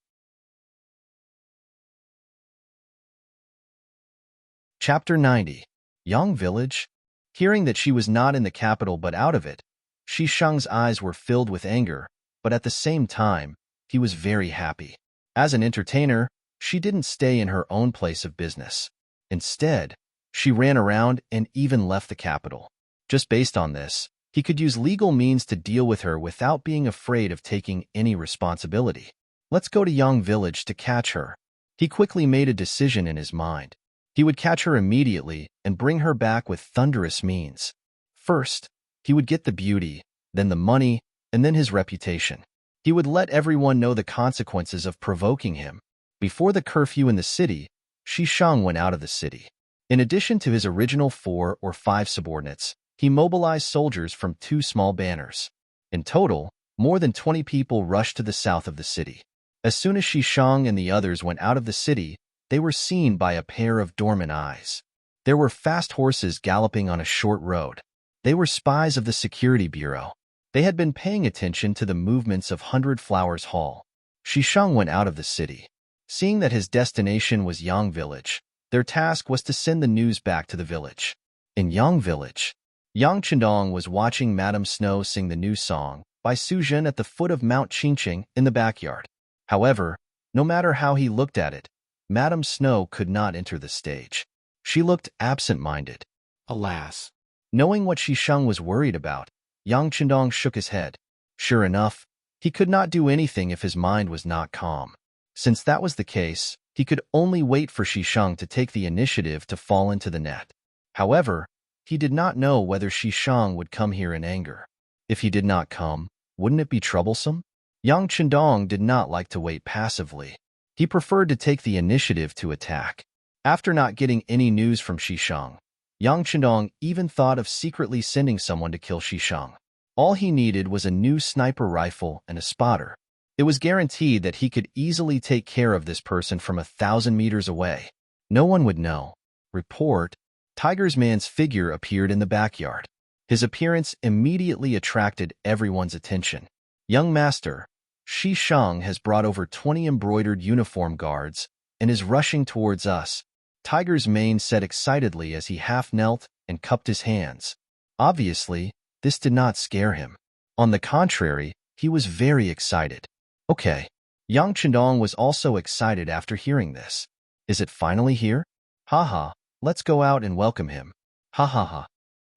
Speaker 1: Chapter 90. Yang Village? Hearing that she was not in the capital but out of it, Shi Sheng's eyes were filled with anger, but at the same time, he was very happy. As an entertainer, she didn't stay in her own place of business. Instead, she ran around and even left the capital. Just based on this, he could use legal means to deal with her without being afraid of taking any responsibility. Let's go to Yang Village to catch her. He quickly made a decision in his mind. He would catch her immediately and bring her back with thunderous means. First, he would get the beauty, then the money, and then his reputation. He would let everyone know the consequences of provoking him. Before the curfew in the city, Shi Sheng went out of the city. In addition to his original 4 or 5 subordinates, he mobilized soldiers from 2 small banners. In total, more than 20 people rushed to the south of the city. As soon as Shi Sheng and the others went out of the city, they were seen by a pair of dormant eyes. There were fast horses galloping on a short road. They were spies of the Security Bureau. They had been paying attention to the movements of Hundred Flowers Hall. Shisheng went out of the city. Seeing that his destination was Yang Village, their task was to send the news back to the village. In Yang Village, Yang Chendong was watching Madame Snow sing the new song by Su Jin at the foot of Mount Qingqing in the backyard. However, no matter how he looked at it, Madame Snow could not enter the stage. She looked absent-minded.
Speaker 2: Alas.
Speaker 1: Knowing what Shisheng was worried about, Yang Chendong shook his head. Sure enough, he could not do anything if his mind was not calm. Since that was the case, he could only wait for Shisheng to take the initiative to fall into the net. However, he did not know whether Shisheng would come here in anger. If he did not come, wouldn't it be troublesome? Yang Chendong did not like to wait passively. He preferred to take the initiative to attack. After not getting any news from Shisheng, Yang Chendong even thought of secretly sending someone to kill Shisheng. All he needed was a new sniper rifle and a spotter. It was guaranteed that he could easily take care of this person from 1,000 meters away. No one would know. Report: Tiger's man's figure appeared in the backyard. His appearance immediately attracted everyone's attention. Young master, Shisheng has brought over 20 embroidered uniform guards and is rushing towards us, Tiger's mane said excitedly as he half knelt and cupped his hands. Obviously, this did not scare him. On the contrary, he was very excited. Okay. Yang Chendong was also excited after hearing this. Is it finally here? Haha, let's go out and welcome him. Ha ha ha.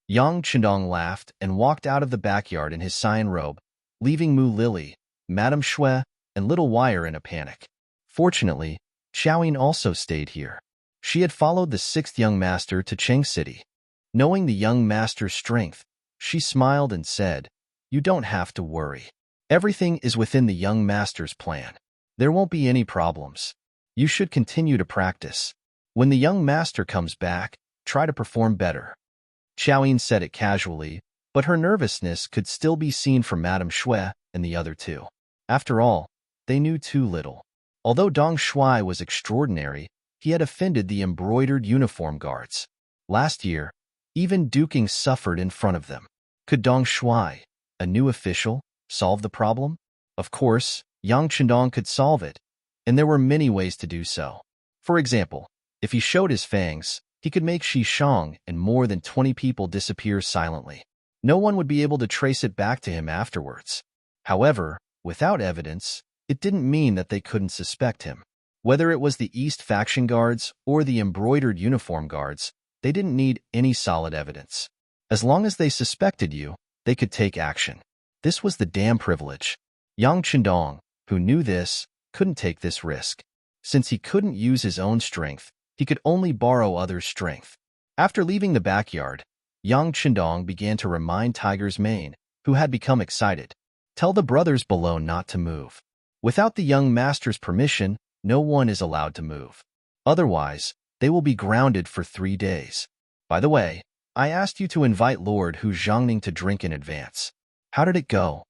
Speaker 1: Yang Chendong laughed and walked out of the backyard in his cyan robe, leaving Mu Lily, Madame Shui, and Little Wire in a panic. Fortunately, Xiaoyin also stayed here. She had followed the sixth young master to Cheng City. Knowing the young master's strength, she smiled and said, "You don't have to worry. Everything is within the young master's plan. There won't be any problems. You should continue to practice. When the young master comes back, try to perform better." Xiaoyin said it casually, but her nervousness could still be seen from Madame Shui and the other two. After all, they knew too little. Although Dong Shui was extraordinary, he had offended the embroidered uniform guards. Last year, even duking suffered in front of them. Could Dong Shui, a new official, solve the problem? Of course, Yang Chendong could solve it, and there were many ways to do so. For example, if he showed his fangs, he could make Shisheng and more than 20 people disappear silently. No one would be able to trace it back to him afterwards. However, without evidence, it didn't mean that they couldn't suspect him. Whether it was the East faction guards or the embroidered uniform guards, they didn't need any solid evidence. As long as they suspected you, they could take action. This was the damn privilege. Yang Chendong, who knew this, couldn't take this risk. Since he couldn't use his own strength, he could only borrow others' strength. After leaving the backyard, Yang Chendong began to remind Tiger's mane, who had become excited. Tell the brothers below not to move. Without the young master's permission, no one is allowed to move. Otherwise, they will be grounded for 3 days. By the way, I asked you to invite Lord Hu Zhangning to drink in advance. How did it go?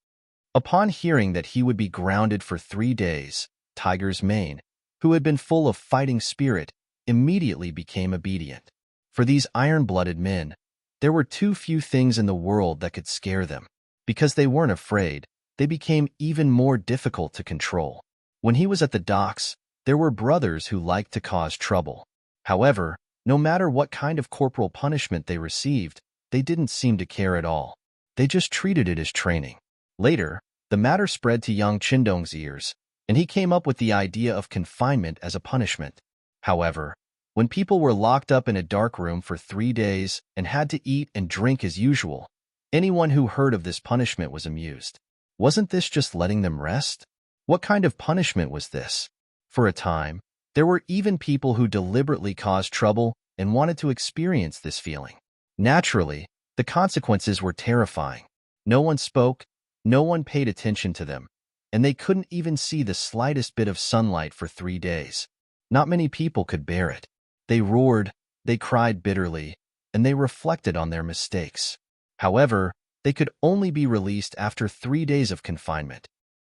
Speaker 1: Upon hearing that he would be grounded for 3 days, Tiger's mane, who had been full of fighting spirit, immediately became obedient. For these iron-blooded men, there were too few things in the world that could scare them. Because they weren't afraid, they became even more difficult to control. When he was at the docks, there were brothers who liked to cause trouble. However, no matter what kind of corporal punishment they received, they didn't seem to care at all. They just treated it as training. Later, the matter spread to Yang Chendong's ears, and he came up with the idea of confinement as a punishment. However, when people were locked up in a dark room for 3 days and had to eat and drink as usual, anyone who heard of this punishment was amused. Wasn't this just letting them rest? What kind of punishment was this? For a time, there were even people who deliberately caused trouble and wanted to experience this feeling. Naturally, the consequences were terrifying. No one spoke, no one paid attention to them, and they couldn't even see the slightest bit of sunlight for 3 days. Not many people could bear it. They roared, they cried bitterly, and they reflected on their mistakes. However, they could only be released after 3 days of confinement.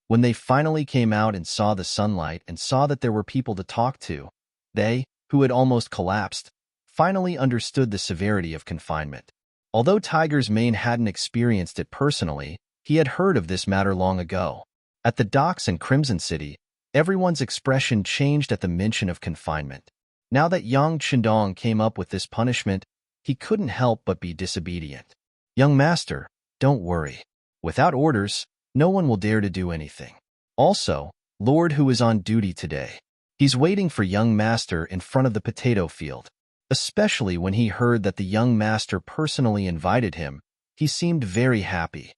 Speaker 1: When they finally came out and saw the sunlight and saw that there were people to talk to, They, who had almost collapsed, finally understood the severity of confinement. Although Tiger's Mane hadn't experienced it personally, he had heard of this matter long ago. At the docks in Crimson City, everyone's expression changed at the mention of confinement. Now that young Chandong came up with this punishment, he couldn't help but be disobedient. Young master, don't worry. Without orders, no one will dare to do anything. Also, Lord who is on duty today. He's waiting for young master in front of the potato field. Especially when he heard that the young master personally invited him, he seemed very happy.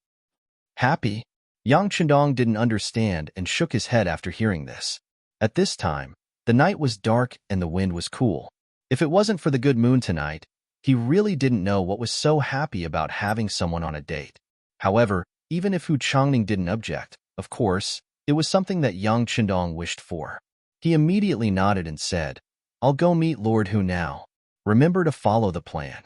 Speaker 1: Happy? Yang Chandong didn't understand and shook his head after hearing this. At this time, the night was dark and the wind was cool. If it wasn't for the good moon tonight, he really didn't know what was so happy about having someone on a date. However, even if Hu Changning didn't object, of course, it was something that Yang Chandong wished for. He immediately nodded and said, I'll go meet Lord Hu now. Remember to follow the plan.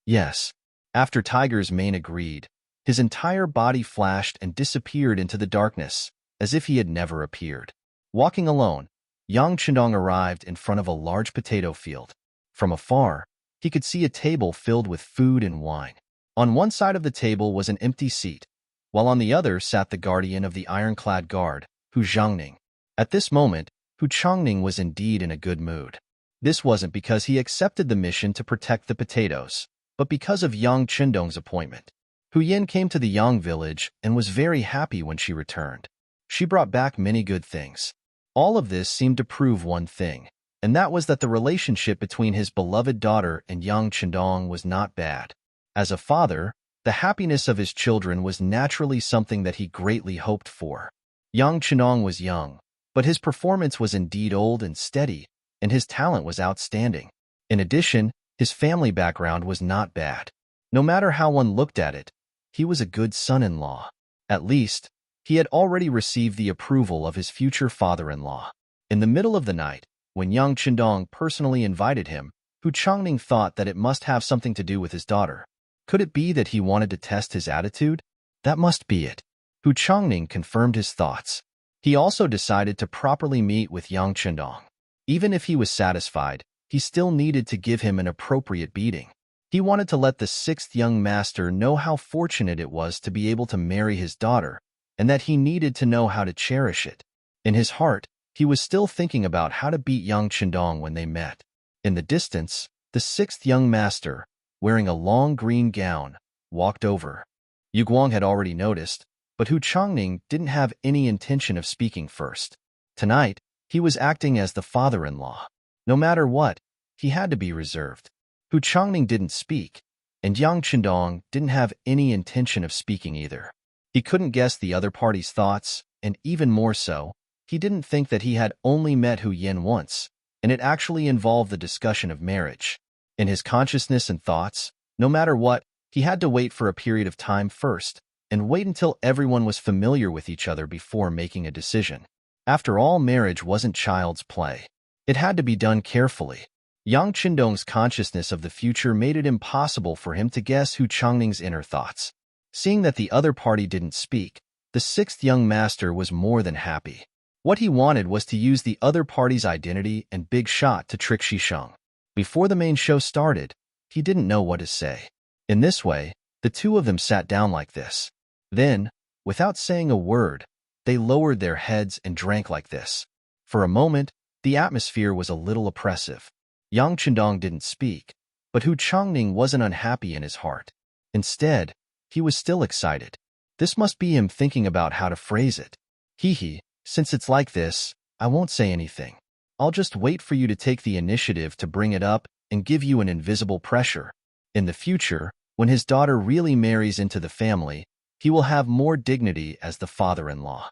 Speaker 1: Yes. After Tiger's Mane agreed, his entire body flashed and disappeared into the darkness, as if he had never appeared. Walking alone, Yang Chandong arrived in front of a large potato field. From afar, he could see a table filled with food and wine. On one side of the table was an empty seat, while on the other sat the guardian of the ironclad guard, Hu Zhangning. At this moment, Hu Changning was indeed in a good mood. This wasn't because he accepted the mission to protect the potatoes, but because of Yang Chandong's appointment. Hu Yin came to the Yang village and was very happy when she returned. She brought back many good things. All of this seemed to prove one thing, and that was that the relationship between his beloved daughter and Yang Chandong was not bad. As a father, the happiness of his children was naturally something that he greatly hoped for. Yang Chandong was young, but his performance was indeed old and steady, and his talent was outstanding. In addition, his family background was not bad. No matter how one looked at it, he was a good son-in-law. At least, he had already received the approval of his future father-in-law. In the middle of the night, when Yang Chandong personally invited him, Hu Changning thought that it must have something to do with his daughter. Could it be that he wanted to test his attitude? That must be it. Hu Changning confirmed his thoughts. He also decided to properly meet with Yang Chandong. Even if he was satisfied, he still needed to give him an appropriate beating. He wanted to let the sixth young master know how fortunate it was to be able to marry his daughter, and that he needed to know how to cherish it. In his heart, he was still thinking about how to beat Yang Chandong when they met. In the distance, the sixth young master, wearing a long green gown, walked over. Yu Guang had already noticed, but Hu Changning didn't have any intention of speaking first. Tonight, he was acting as the father-in-law. No matter what, he had to be reserved. Hu Changning didn't speak, and Yang Chandong didn't have any intention of speaking either. He couldn't guess the other party's thoughts, and even more so, he didn't think that he had only met Hu Yin once, and it actually involved the discussion of marriage. In his consciousness and thoughts, no matter what, he had to wait for a period of time first, and wait until everyone was familiar with each other before making a decision. After all, marriage wasn't child's play. It had to be done carefully. Yang Chandong's consciousness of the future made it impossible for him to guess Hu Changning's inner thoughts. Seeing that the other party didn't speak, the sixth young master was more than happy. What he wanted was to use the other party's identity and big shot to trick Shisheng. Before the main show started, he didn't know what to say. In this way, the two of them sat down like this. Then, without saying a word, they lowered their heads and drank like this. For a moment, the atmosphere was a little oppressive. Yang Chandong didn't speak, but Hu Changning wasn't unhappy in his heart. Instead, he was still excited. This must be him thinking about how to phrase it. Hee, since it's like this, I won't say anything. I'll just wait for you to take the initiative to bring it up and give you an invisible pressure. In the future, when his daughter really marries into the family, he will have more dignity as the father-in-law.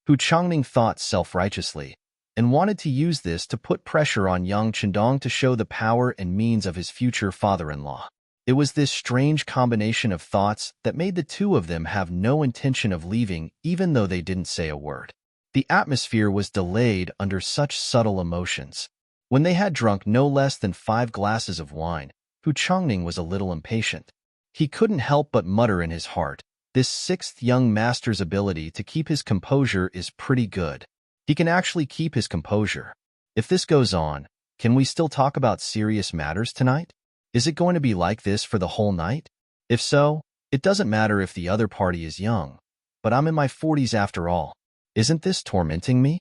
Speaker 1: Hu Changning thought self-righteously, and wanted to use this to put pressure on Yang Chandong to show the power and means of his future father-in-law. It was this strange combination of thoughts that made the two of them have no intention of leaving even though they didn't say a word. The atmosphere was delayed under such subtle emotions. When they had drunk no less than 5 glasses of wine, Hu Changning was a little impatient. He couldn't help but mutter in his heart, this sixth young master's ability to keep his composure is pretty good. He can actually keep his composure. If this goes on, Can we still talk about serious matters tonight? Is it going to be like this for the whole night? If so, it doesn't matter if the other party is young, but I'm in my 40s after all. Isn't this tormenting me?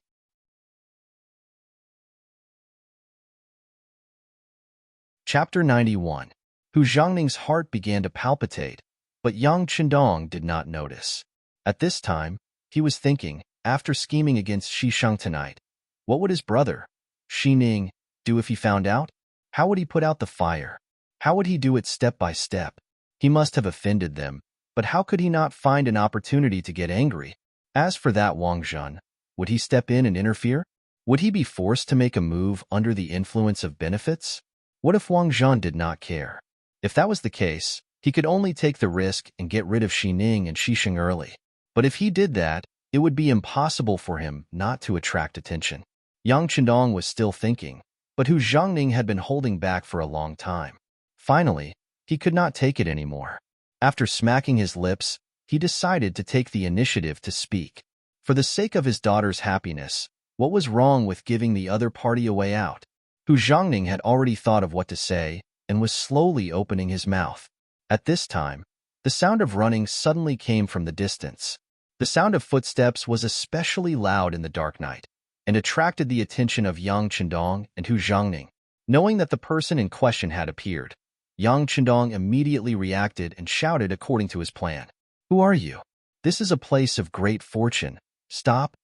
Speaker 1: Chapter 91. Hu Zhangning's heart began to palpitate, but Yang Qindong did not notice. At this time, he was thinking, after scheming against Xisheng tonight, what would his brother, Shi Ning, do if he found out? How would he put out the fire? How would he do it step by step? He must have offended them, but how could he not find an opportunity to get angry? As for that Wang Zhen, would he step in and interfere? Would he be forced to make a move under the influence of benefits? What if Wang Zhen did not care? If that was the case, he could only take the risk and get rid of Shi Ning and Xisheng early. But if he did that, it would be impossible for him not to attract attention. Yang Qindong was still thinking, but Hu Zhangning had been holding back for a long time. Finally, he could not take it anymore. After smacking his lips, he decided to take the initiative to speak. For the sake of his daughter's happiness, what was wrong with giving the other party a way out? Hu Zhangning had already thought of what to say and was slowly opening his mouth. At this time, the sound of running suddenly came from the distance. The sound of footsteps was especially loud in the dark night and attracted the attention of Yang Qindong and Hu Zhangning. Knowing that the person in question had appeared, Yang Qindong immediately reacted and shouted according to his plan. "Who are you? This is a place of great fortune. Stop."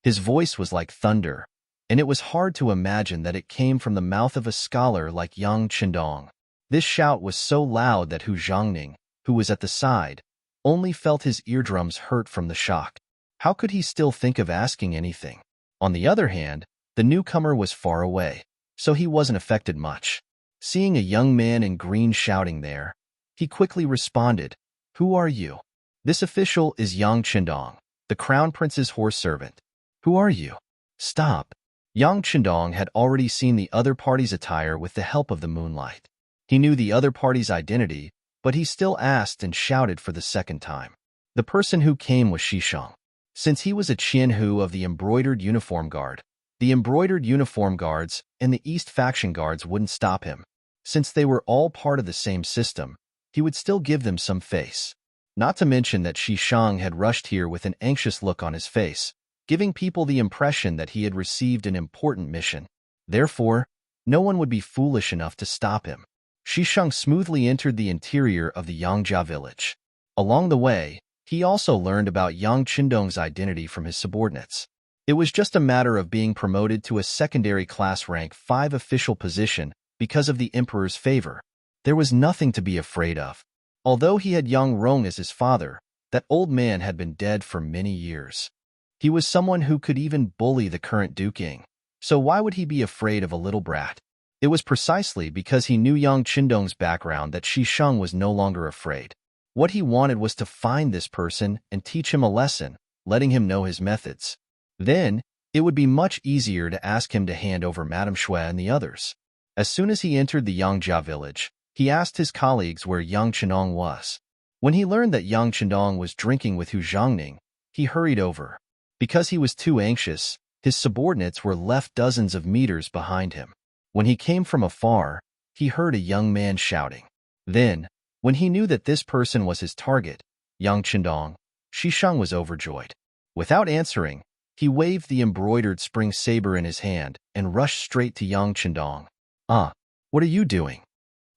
Speaker 1: His voice was like thunder, and it was hard to imagine that it came from the mouth of a scholar like Yang Qindong. This shout was so loud that Hu Zhangning, who was at the side, only felt his eardrums hurt from the shock. How could he still think of asking anything? On the other hand, the newcomer was far away, so he wasn't affected much. Seeing a young man in green shouting there, he quickly responded, "Who are you?" "This official is Yang Qindong, the crown prince's horse servant." "Who are you?" "Stop." Yang Qindong had already seen the other party's attire with the help of the moonlight. He knew the other party's identity, but he still asked and shouted for the second time. The person who came was Xisheng. Since he was a Qianhu of the Embroidered Uniform Guard, the Embroidered Uniform Guards and the East Faction Guards wouldn't stop him. Since they were all part of the same system, he would still give them some face. Not to mention that Xisheng had rushed here with an anxious look on his face, giving people the impression that he had received an important mission. Therefore, no one would be foolish enough to stop him. Xisheng smoothly entered the interior of the Yangjia village. Along the way, he also learned about Yang Qindong's identity from his subordinates. It was just a matter of being promoted to a secondary class rank 5 official position because of the emperor's favor. There was nothing to be afraid of. Although he had Yang Rong as his father, that old man had been dead for many years. He was someone who could even bully the current Duke Ying. So why would he be afraid of a little brat? It was precisely because he knew Yang Qindong's background that Xisheng was no longer afraid. What he wanted was to find this person and teach him a lesson, letting him know his methods. Then, it would be much easier to ask him to hand over Madame Shui and the others. As soon as he entered the Yangjia village, he asked his colleagues where Yang Qindong was. When he learned that Yang Qindong was drinking with Hu Zhangning, he hurried over. Because he was too anxious, his subordinates were left dozens of meters behind him. When he came from afar, he heard a young man shouting. Then, when he knew that this person was his target, Yang Qindong, Xisheng was overjoyed. Without answering, he waved the embroidered spring saber in his hand and rushed straight to Yang Qindong. What are you doing?"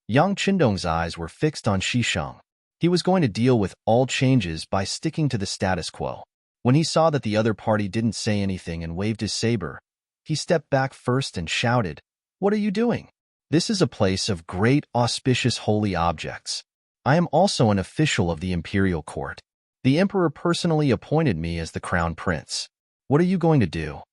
Speaker 1: Yang Qindong's eyes were fixed on Xisheng. He was going to deal with all changes by sticking to the status quo. When he saw that the other party didn't say anything and waved his saber, he stepped back first and shouted, "What are you doing? This is a place of great auspicious holy objects. I am also an official of the imperial court. The emperor personally appointed me as the crown prince. What are you going to do?"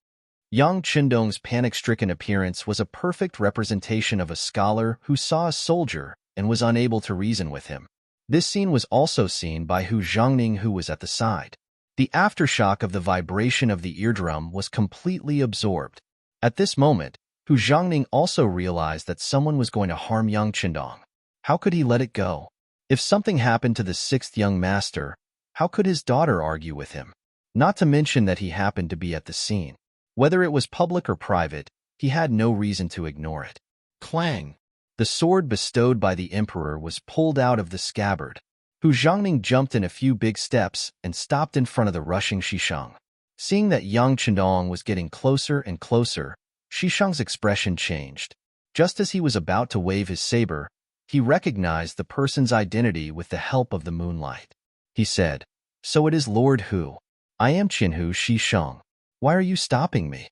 Speaker 1: Yang Qindong's panic-stricken appearance was a perfect representation of a scholar who saw a soldier and was unable to reason with him. This scene was also seen by Hu Zhangning, who was at the side. The aftershock of the vibration of the eardrum was completely absorbed. At this moment, Hu Zhangning also realized that someone was going to harm Yang Qindong. How could he let it go? If something happened to the 6th young master, how could his daughter argue with him? Not to mention that he happened to be at the scene. Whether it was public or private, he had no reason to ignore it. Clang! The sword bestowed by the emperor was pulled out of the scabbard. Hu Zhongning jumped in a few big steps and stopped in front of the rushing Xisheng. Seeing that Yang Chendong was getting closer and closer, Xisheng's expression changed. Just as he was about to wave his saber, he recognized the person's identity with the help of the moonlight. He said, "So it is Lord Hu. I am Qinhu Xisheng. Why are you stopping me?"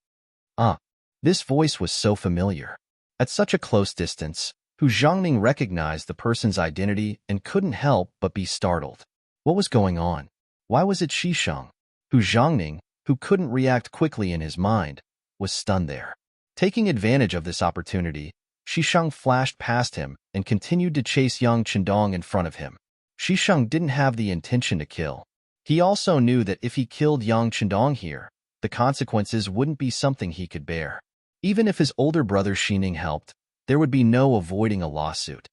Speaker 1: This voice was so familiar. At such a close distance, Hu Zhongning recognized the person's identity and couldn't help but be startled. What was going on? Why was it Xisheng? Hu Zhongning, who couldn't react quickly in his mind, was stunned there. Taking advantage of this opportunity, Xisheng flashed past him and continued to chase Yang Chendong in front of him. Xisheng didn't have the intention to kill. He also knew that if he killed Yang Chendong here, the consequences wouldn't be something he could bear. Even if his older brother Xining helped, there would be no avoiding a lawsuit.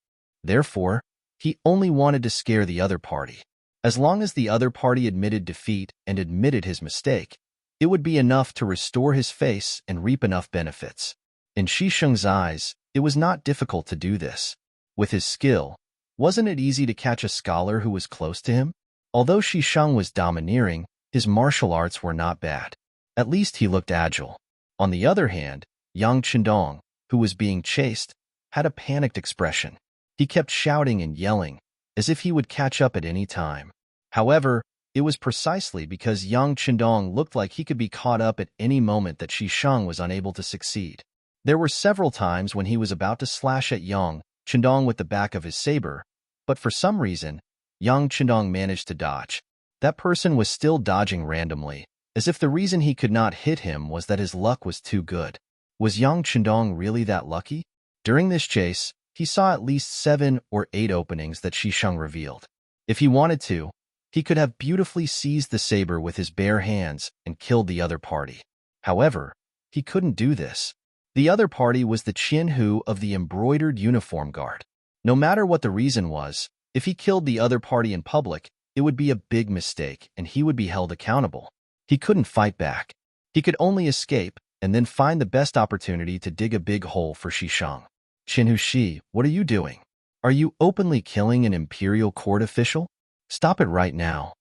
Speaker 1: Therefore, he only wanted to scare the other party. As long as the other party admitted defeat and admitted his mistake, it would be enough to restore his face and reap enough benefits. In Xisheng's eyes, it was not difficult to do this. With his skill, wasn't it easy to catch a scholar who was close to him? Although Xisheng was domineering, his martial arts were not bad. At least he looked agile. On the other hand, Yang Chendong, who was being chased, had a panicked expression. He kept shouting and yelling, as if he would catch up at any time. However, it was precisely because Yang Chendong looked like he could be caught up at any moment that Xisheng was unable to succeed. There were several times when he was about to slash at Yang Chendong with the back of his saber, but for some reason, Yang Chendong managed to dodge. That person was still dodging randomly, as if the reason he could not hit him was that his luck was too good. Was Yang Chendong really that lucky? During this chase, he saw at least 7 or 8 openings that Xisheng revealed. If he wanted to, he could have beautifully seized the saber with his bare hands and killed the other party. However, he couldn't do this. The other party was the Qinhu of the embroidered uniform guard. No matter what the reason was, if he killed the other party in public, it would be a big mistake and he would be held accountable. He couldn't fight back. He could only escape and then find the best opportunity to dig a big hole for Xisheng. "Qinhu Shi, what are you doing? Are you openly killing an imperial court official? Stop it right now."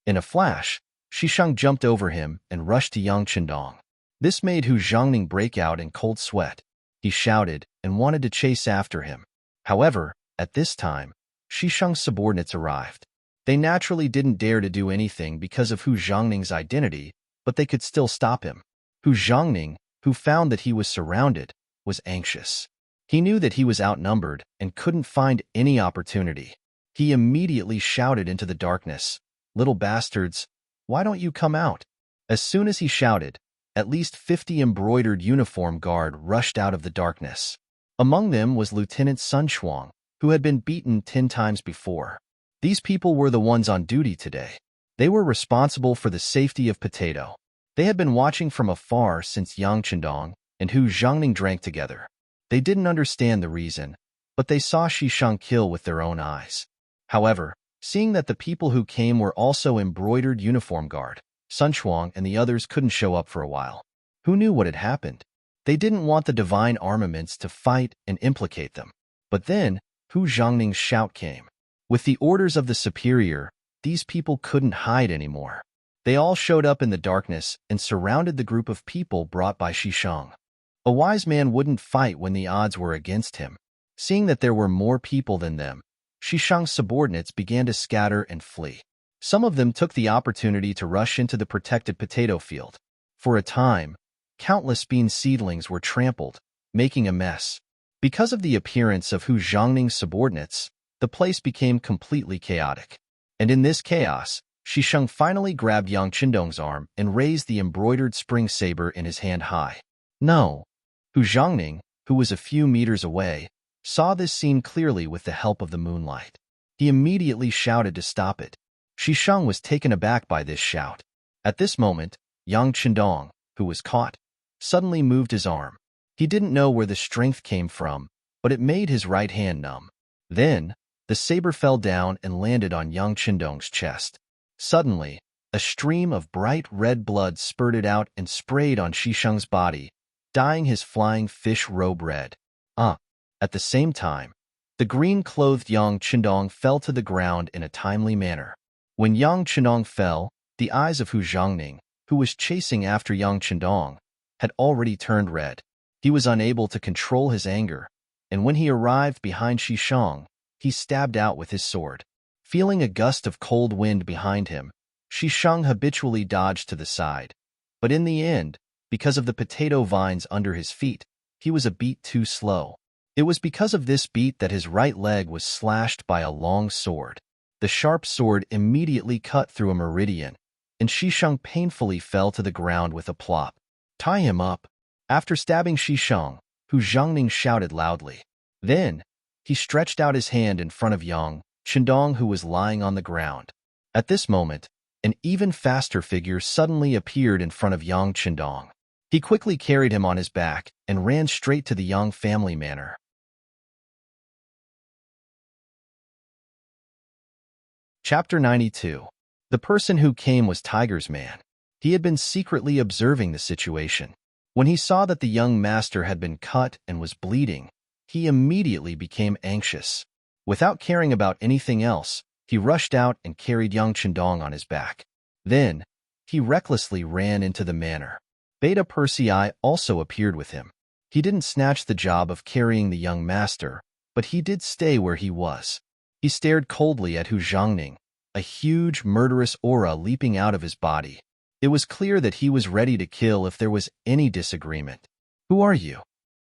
Speaker 1: In a flash, Xisheng jumped over him and rushed to Yang Chendong. This made Hu Zhongning break out in cold sweat. He shouted and wanted to chase after him. However, at this time, Xisheng's subordinates arrived. They naturally didn't dare to do anything because of Hu Zhongning's identity, but they could still stop him. Hu Zhongning, who found that he was surrounded, was anxious. He knew that he was outnumbered and couldn't find any opportunity. He immediately shouted into the darkness, "Little bastards, why don't you come out?" As soon as he shouted, at least 50 embroidered uniform guard rushed out of the darkness. Among them was Lieutenant Sun Shuang, who had been beaten 10 times before. These people were the ones on duty today. They were responsible for the safety of Potato. They had been watching from afar since Yang Chendong and Hu Zhongning drank together. They didn't understand the reason, but they saw Xisheng kill with their own eyes. However, seeing that the people who came were also embroidered uniform guard, Sun Shuang and the others couldn't show up for a while. Who knew what had happened? They didn't want the divine armaments to fight and implicate them. But then, Hu Zhongning's shout came. With the orders of the superior, these people couldn't hide anymore. They all showed up in the darkness and surrounded the group of people brought by Xisheng. A wise man wouldn't fight when the odds were against him. Seeing that there were more people than them, Xisheng's subordinates began to scatter and flee. Some of them took the opportunity to rush into the protected potato field. For a time, countless bean seedlings were trampled, making a mess. Because of the appearance of Hu Zhongning's subordinates, the place became completely chaotic. And in this chaos, Xisheng finally grabbed Yang Chendong's arm and raised the embroidered spring saber in his hand high. No! Hu Zhongning, who was a few meters away, saw this scene clearly with the help of the moonlight. He immediately shouted to stop it. Xisheng was taken aback by this shout. At this moment, Yang Chendong, who was caught, suddenly moved his arm. He didn't know where the strength came from, but it made his right hand numb. Then, the saber fell down and landed on Yang Chendong's chest. Suddenly, a stream of bright red blood spurted out and sprayed on Xisheng's body, dyeing his flying fish robe red. At the same time, the green-clothed Yang Qindong fell to the ground in a timely manner. When Yang Qindong fell, the eyes of Hu Zhangning, who was chasing after Yang Qindong, had already turned red. He was unable to control his anger, and when he arrived behind Shishang, he stabbed out with his sword. Feeling a gust of cold wind behind him, Shishang habitually dodged to the side, but in the end, because of the potato vines under his feet, he was a beat too slow. It was because of this beat that his right leg was slashed by a long sword. The sharp sword immediately cut through a meridian, and Shishang painfully fell to the ground with a plop. "Tie him up." After stabbing Shishang, Hu Zhangning shouted loudly. Then, he stretched out his hand in front of Yang Qindong, who was lying on the ground. At this moment, an even faster figure suddenly appeared in front of Yang Qindong. He quickly carried him on his back and ran straight to the Yang family manor. Chapter 92. The person who came was Tiger's man. He had been secretly observing the situation. When he saw that the young master had been cut and was bleeding, he immediately became anxious. Without caring about anything else, he rushed out and carried Yang Qindong on his back. Then, he recklessly ran into the manor. Beta Persei also appeared with him. He didn't snatch the job of carrying the young master, but he did stay where he was. He stared coldly at Hu Zhangning, a huge, murderous aura leaping out of his body. It was clear that he was ready to kill if there was any disagreement. "Who are you?"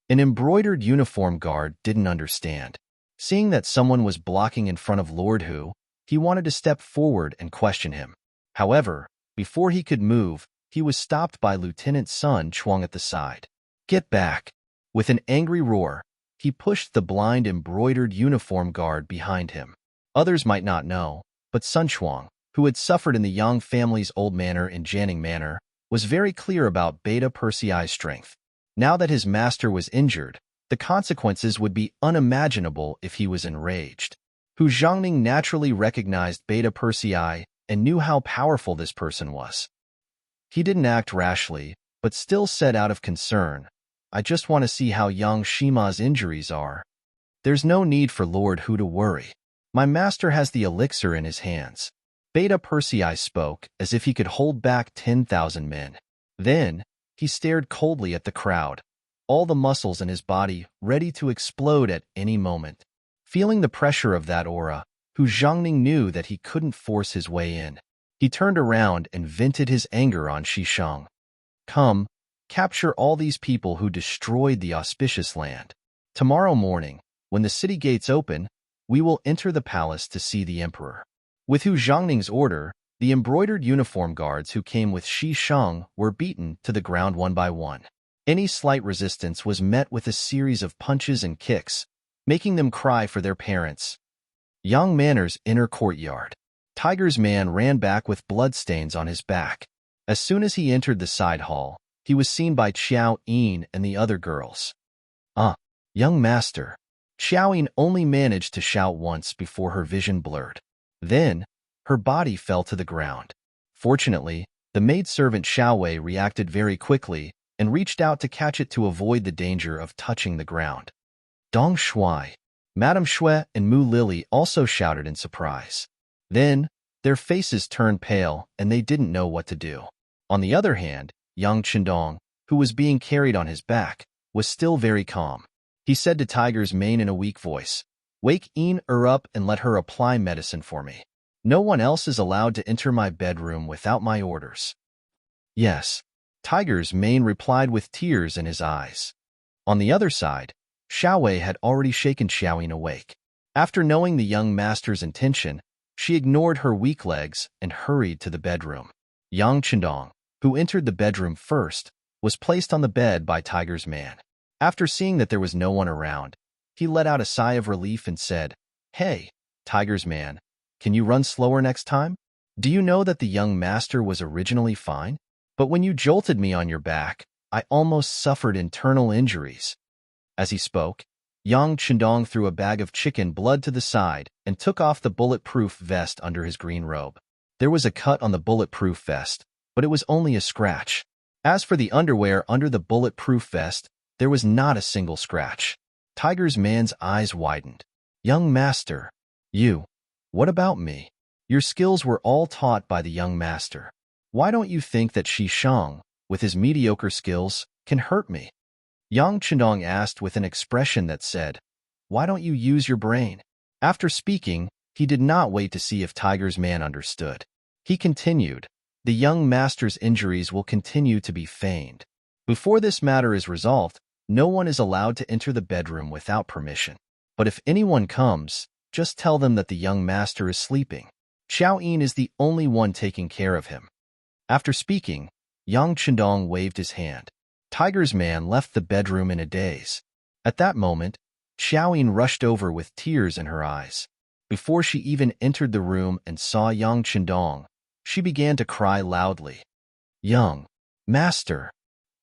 Speaker 1: An embroidered uniform guard didn't understand. Seeing that someone was blocking in front of Lord Hu, he wanted to step forward and question him. However, before he could move, he was stopped by Lieutenant Sun Chuang at the side. "Get back!" With an angry roar, he pushed the blind embroidered uniform guard behind him. Others might not know, but Sun Chuang, who had suffered in the Yang family's old manor in Jianing Manor, was very clear about Beta Persei's strength. Now that his master was injured, the consequences would be unimaginable if he was enraged. Hu Zhangning naturally recognized Beta Persei and knew how powerful this person was. He didn't act rashly, but still said out of concern, "I just want to see how Yang Shima's injuries are. There's no need for Lord Hu to worry. My master has the elixir in his hands." Beta Persei spoke as if he could hold back 10,000 men. Then, he stared coldly at the crowd, all the muscles in his body ready to explode at any moment. Feeling the pressure of that aura, Hu Zhangning knew that he couldn't force his way in. He turned around and vented his anger on Shishang. "Come, capture all these people who destroyed the auspicious land. Tomorrow morning, when the city gates open, we will enter the palace to see the emperor." With Hu Zhangning's order, the embroidered uniform guards who came with Shishang were beaten to the ground one by one. Any slight resistance was met with a series of punches and kicks, making them cry for their parents. Yang Manor's inner courtyard. Tiger's man ran back with bloodstains on his back. As soon as he entered the side hall, he was seen by Qiao Yin and the other girls. Young master." Qiao Yin only managed to shout once before her vision blurred. Then, her body fell to the ground. Fortunately, the maidservant Xiao Wei reacted very quickly and reached out to catch it to avoid the danger of touching the ground. Dong Shui, Madame Shui and Mu Lily also shouted in surprise. Then, their faces turned pale and they didn't know what to do. On the other hand, Yang Qindong, who was being carried on his back, was still very calm. He said to Tiger's mane in a weak voice, "Wake Yin up and let her apply medicine for me. No one else is allowed to enter my bedroom without my orders." "Yes," Tiger's mane replied with tears in his eyes. On the other side, Xiao Wei had already shaken Xiao Yin awake. After knowing the young master's intention, she ignored her weak legs and hurried to the bedroom. Yang Qindong, who entered the bedroom first, was placed on the bed by Tiger's man. After seeing that there was no one around, he let out a sigh of relief and said, "Hey, Tiger's man, can you run slower next time? Do you know that the young master was originally fine? But when you jolted me on your back, I almost suffered internal injuries." As he spoke, Yang Qindong threw a bag of chicken blood to the side and took off the bulletproof vest under his green robe. There was a cut on the bulletproof vest, but it was only a scratch. As for the underwear under the bulletproof vest, there was not a single scratch. Tiger's man's eyes widened. Young master, what about me? Your skills were all taught by the young master. Why don't you think that Shi Shang, with his mediocre skills, can hurt me? Yang Chendong asked with an expression that said, why don't you use your brain? After speaking, he did not wait to see if Tiger's man understood. He continued, the young master's injuries will continue to be feigned. Before this matter is resolved, no one is allowed to enter the bedroom without permission. But if anyone comes, just tell them that the young master is sleeping. Xiao Yin is the only one taking care of him. After speaking, Yang Chendong waved his hand. Tiger's man left the bedroom in a daze. At that moment, Xiao Yin rushed over with tears in her eyes. Before she even entered the room and saw Yang Chendong, she began to cry loudly. Young master.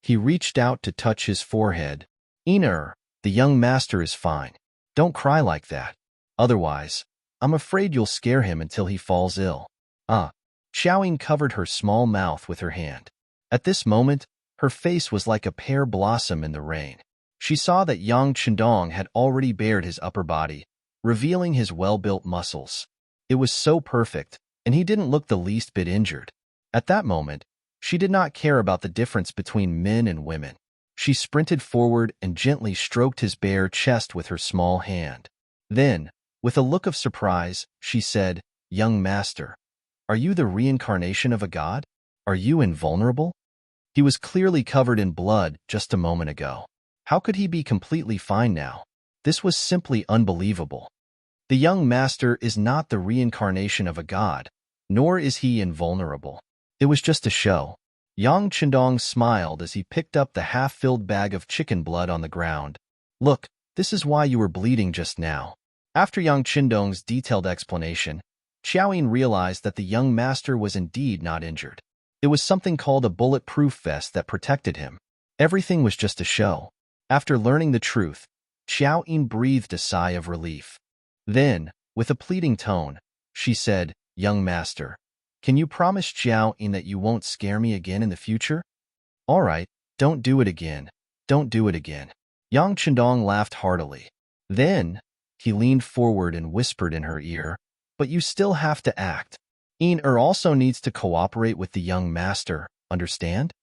Speaker 1: He reached out to touch his forehead. The young master is fine. Don't cry like that. Otherwise, I'm afraid you'll scare him until he falls ill. Xiao Yin covered her small mouth with her hand. At this moment, her face was like a pear blossom in the rain. She saw that Yang Chendong had already bared his upper body, revealing his well-built muscles. It was so perfect, and he didn't look the least bit injured. At that moment, she did not care about the difference between men and women. She sprinted forward and gently stroked his bare chest with her small hand. Then, with a look of surprise, she said, Young master, are you the reincarnation of a god? Are you invulnerable? He was clearly covered in blood just a moment ago. How could he be completely fine now? This was simply unbelievable. The young master is not the reincarnation of a god, nor is he invulnerable. It was just a show. Yang Chendong smiled as he picked up the half-filled bag of chicken blood on the ground. Look, this is why you were bleeding just now. After Yang Chendong's detailed explanation, Xiao Yin realized that the young master was indeed not injured. It was something called a bulletproof vest that protected him. Everything was just a show. After learning the truth, Xiao Yin breathed a sigh of relief. Then, with a pleading tone, she said, Young master, can you promise Xiao Yin that you won't scare me again in the future? All right, don't do it again. Don't do it again. Yang Chendong laughed heartily. Then, he leaned forward and whispered in her ear, but you still have to act. Also needs to cooperate with the young master, understand?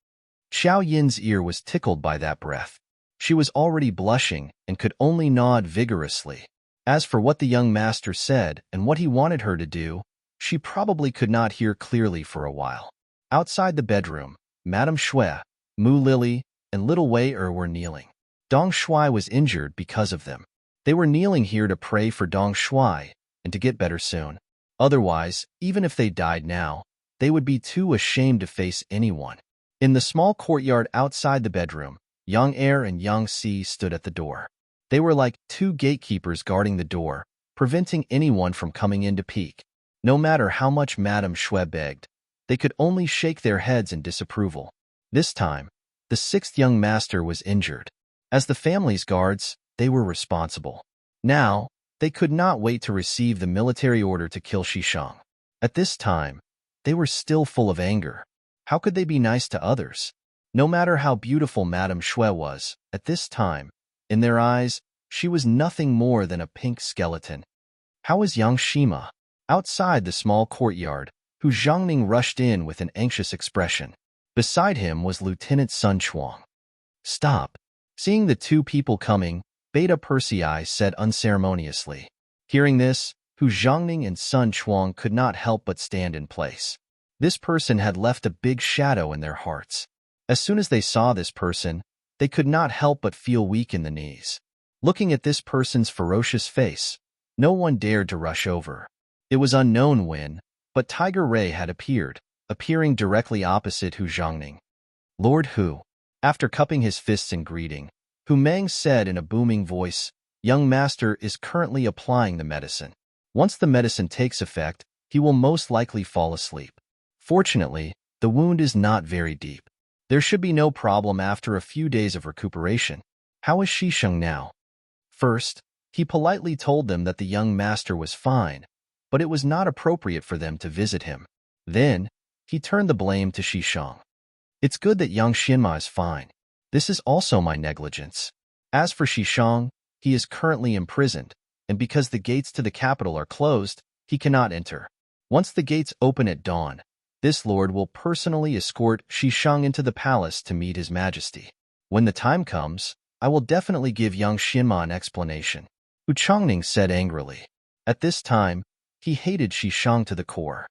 Speaker 1: Xiao Yin's ear was tickled by that breath. She was already blushing and could only nod vigorously. As for what the young master said and what he wanted her to do, she probably could not hear clearly for a while. Outside the bedroom, Madame Shui, Mu Lily, and Little Wei were kneeling. Dong Shui was injured because of them. They were kneeling here to pray for Dong Shui and to get better soon. Otherwise, even if they died now, they would be too ashamed to face anyone. In the small courtyard outside the bedroom, Yang and Yang Si stood at the door. They were like two gatekeepers guarding the door, preventing anyone from coming in to peek. No matter how much Madame Shui begged, they could only shake their heads in disapproval. This time, the sixth young master was injured. As the family's guards, they were responsible. Now, they could not wait to receive the military order to kill Shishang. At this time, they were still full of anger. How could they be nice to others? No matter how beautiful Madame Shui was, at this time, in their eyes, she was nothing more than a pink skeleton. How was Yang Shima? Outside the small courtyard, Hu Zhangning rushed in with an anxious expression. Beside him was Lieutenant Sun Chuang. Stop. Seeing the two people coming, Beta Persei said unceremoniously. Hearing this, Hu Zhangning and Sun Chuang could not help but stand in place. This person had left a big shadow in their hearts. As soon as they saw this person, they could not help but feel weak in the knees. Looking at this person's ferocious face, no one dared to rush over. It was unknown when, but Tiger Ray had appearing directly opposite Hu Zhangning. Lord Hu. After cupping his fists in greeting, Hu Meng said in a booming voice, Young master is currently applying the medicine. Once the medicine takes effect, he will most likely fall asleep. Fortunately, the wound is not very deep. There should be no problem after a few days of recuperation. How is Shisheng now? First, he politely told them that the young master was fine, but it was not appropriate for them to visit him. Then, he turned the blame to Shisheng. It's good that young Xinma is fine. This is also my negligence. As for Xishang, he is currently imprisoned, and because the gates to the capital are closed, he cannot enter. Once the gates open at dawn, this lord will personally escort Xishang into the palace to meet his majesty. When the time comes, I will definitely give young Xinma an explanation, Hu Chongning said angrily. At this time, he hated Xishang to the core.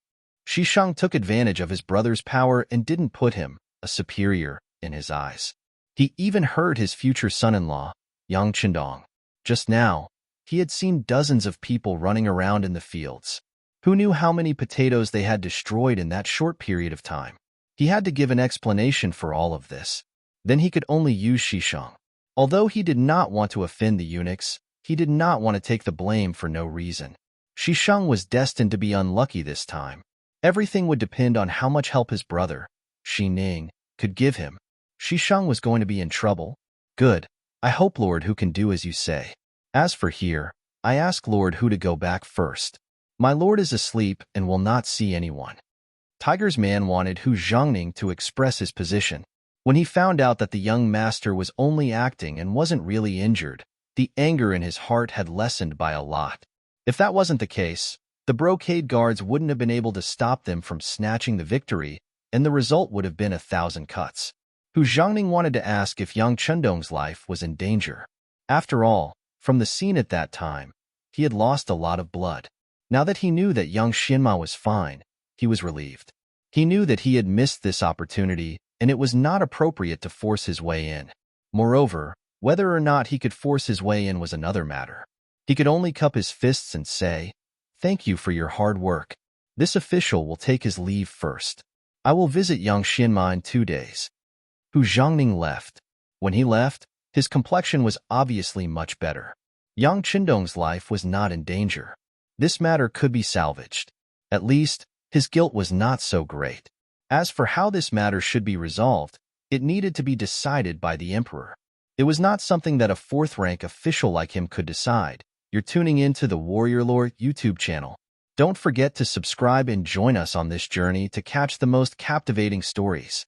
Speaker 1: Xishang took advantage of his brother's power and didn't put him, a superior, in his eyes. He even heard his future son-in-law, Yang Qindong. Just now, he had seen dozens of people running around in the fields. Who knew how many potatoes they had destroyed in that short period of time? He had to give an explanation for all of this. Then he could only use Xishang. Although he did not want to offend the eunuchs, he did not want to take the blame for no reason. Xishang was destined to be unlucky this time. Everything would depend on how much help his brother, Shi Ning, could give him. Xishang was going to be in trouble. Good. I hope Lord Hu can do as you say. As for here, I ask Lord Hu to go back first. My lord is asleep and will not see anyone. Tiger's man wanted Hu Zhongning to express his position. When he found out that the young master was only acting and wasn't really injured, the anger in his heart had lessened by a lot. If that wasn't the case, the brocade guards wouldn't have been able to stop them from snatching the victory, and the result would have been 1,000 cuts. Hu Zhongning wanted to ask if young Chundong's life was in danger. After all, from the scene at that time, he had lost a lot of blood. Now that he knew that young Xinma was fine, he was relieved. He knew that he had missed this opportunity, and it was not appropriate to force his way in. Moreover, whether or not he could force his way in was another matter. He could only cup his fists and say, "Thank you for your hard work. This official will take his leave first. I will visit young Xinma in 2 days." Hu Zhongning left. When he left, his complexion was obviously much better. Yang Qindong's life was not in danger. This matter could be salvaged. At least, his guilt was not so great. As for how this matter should be resolved, it needed to be decided by the emperor. It was not something that a fourth-rank official like him could decide. You're tuning into the Warrior Lore YouTube channel. Don't forget to subscribe and join us on this journey to catch the most captivating stories.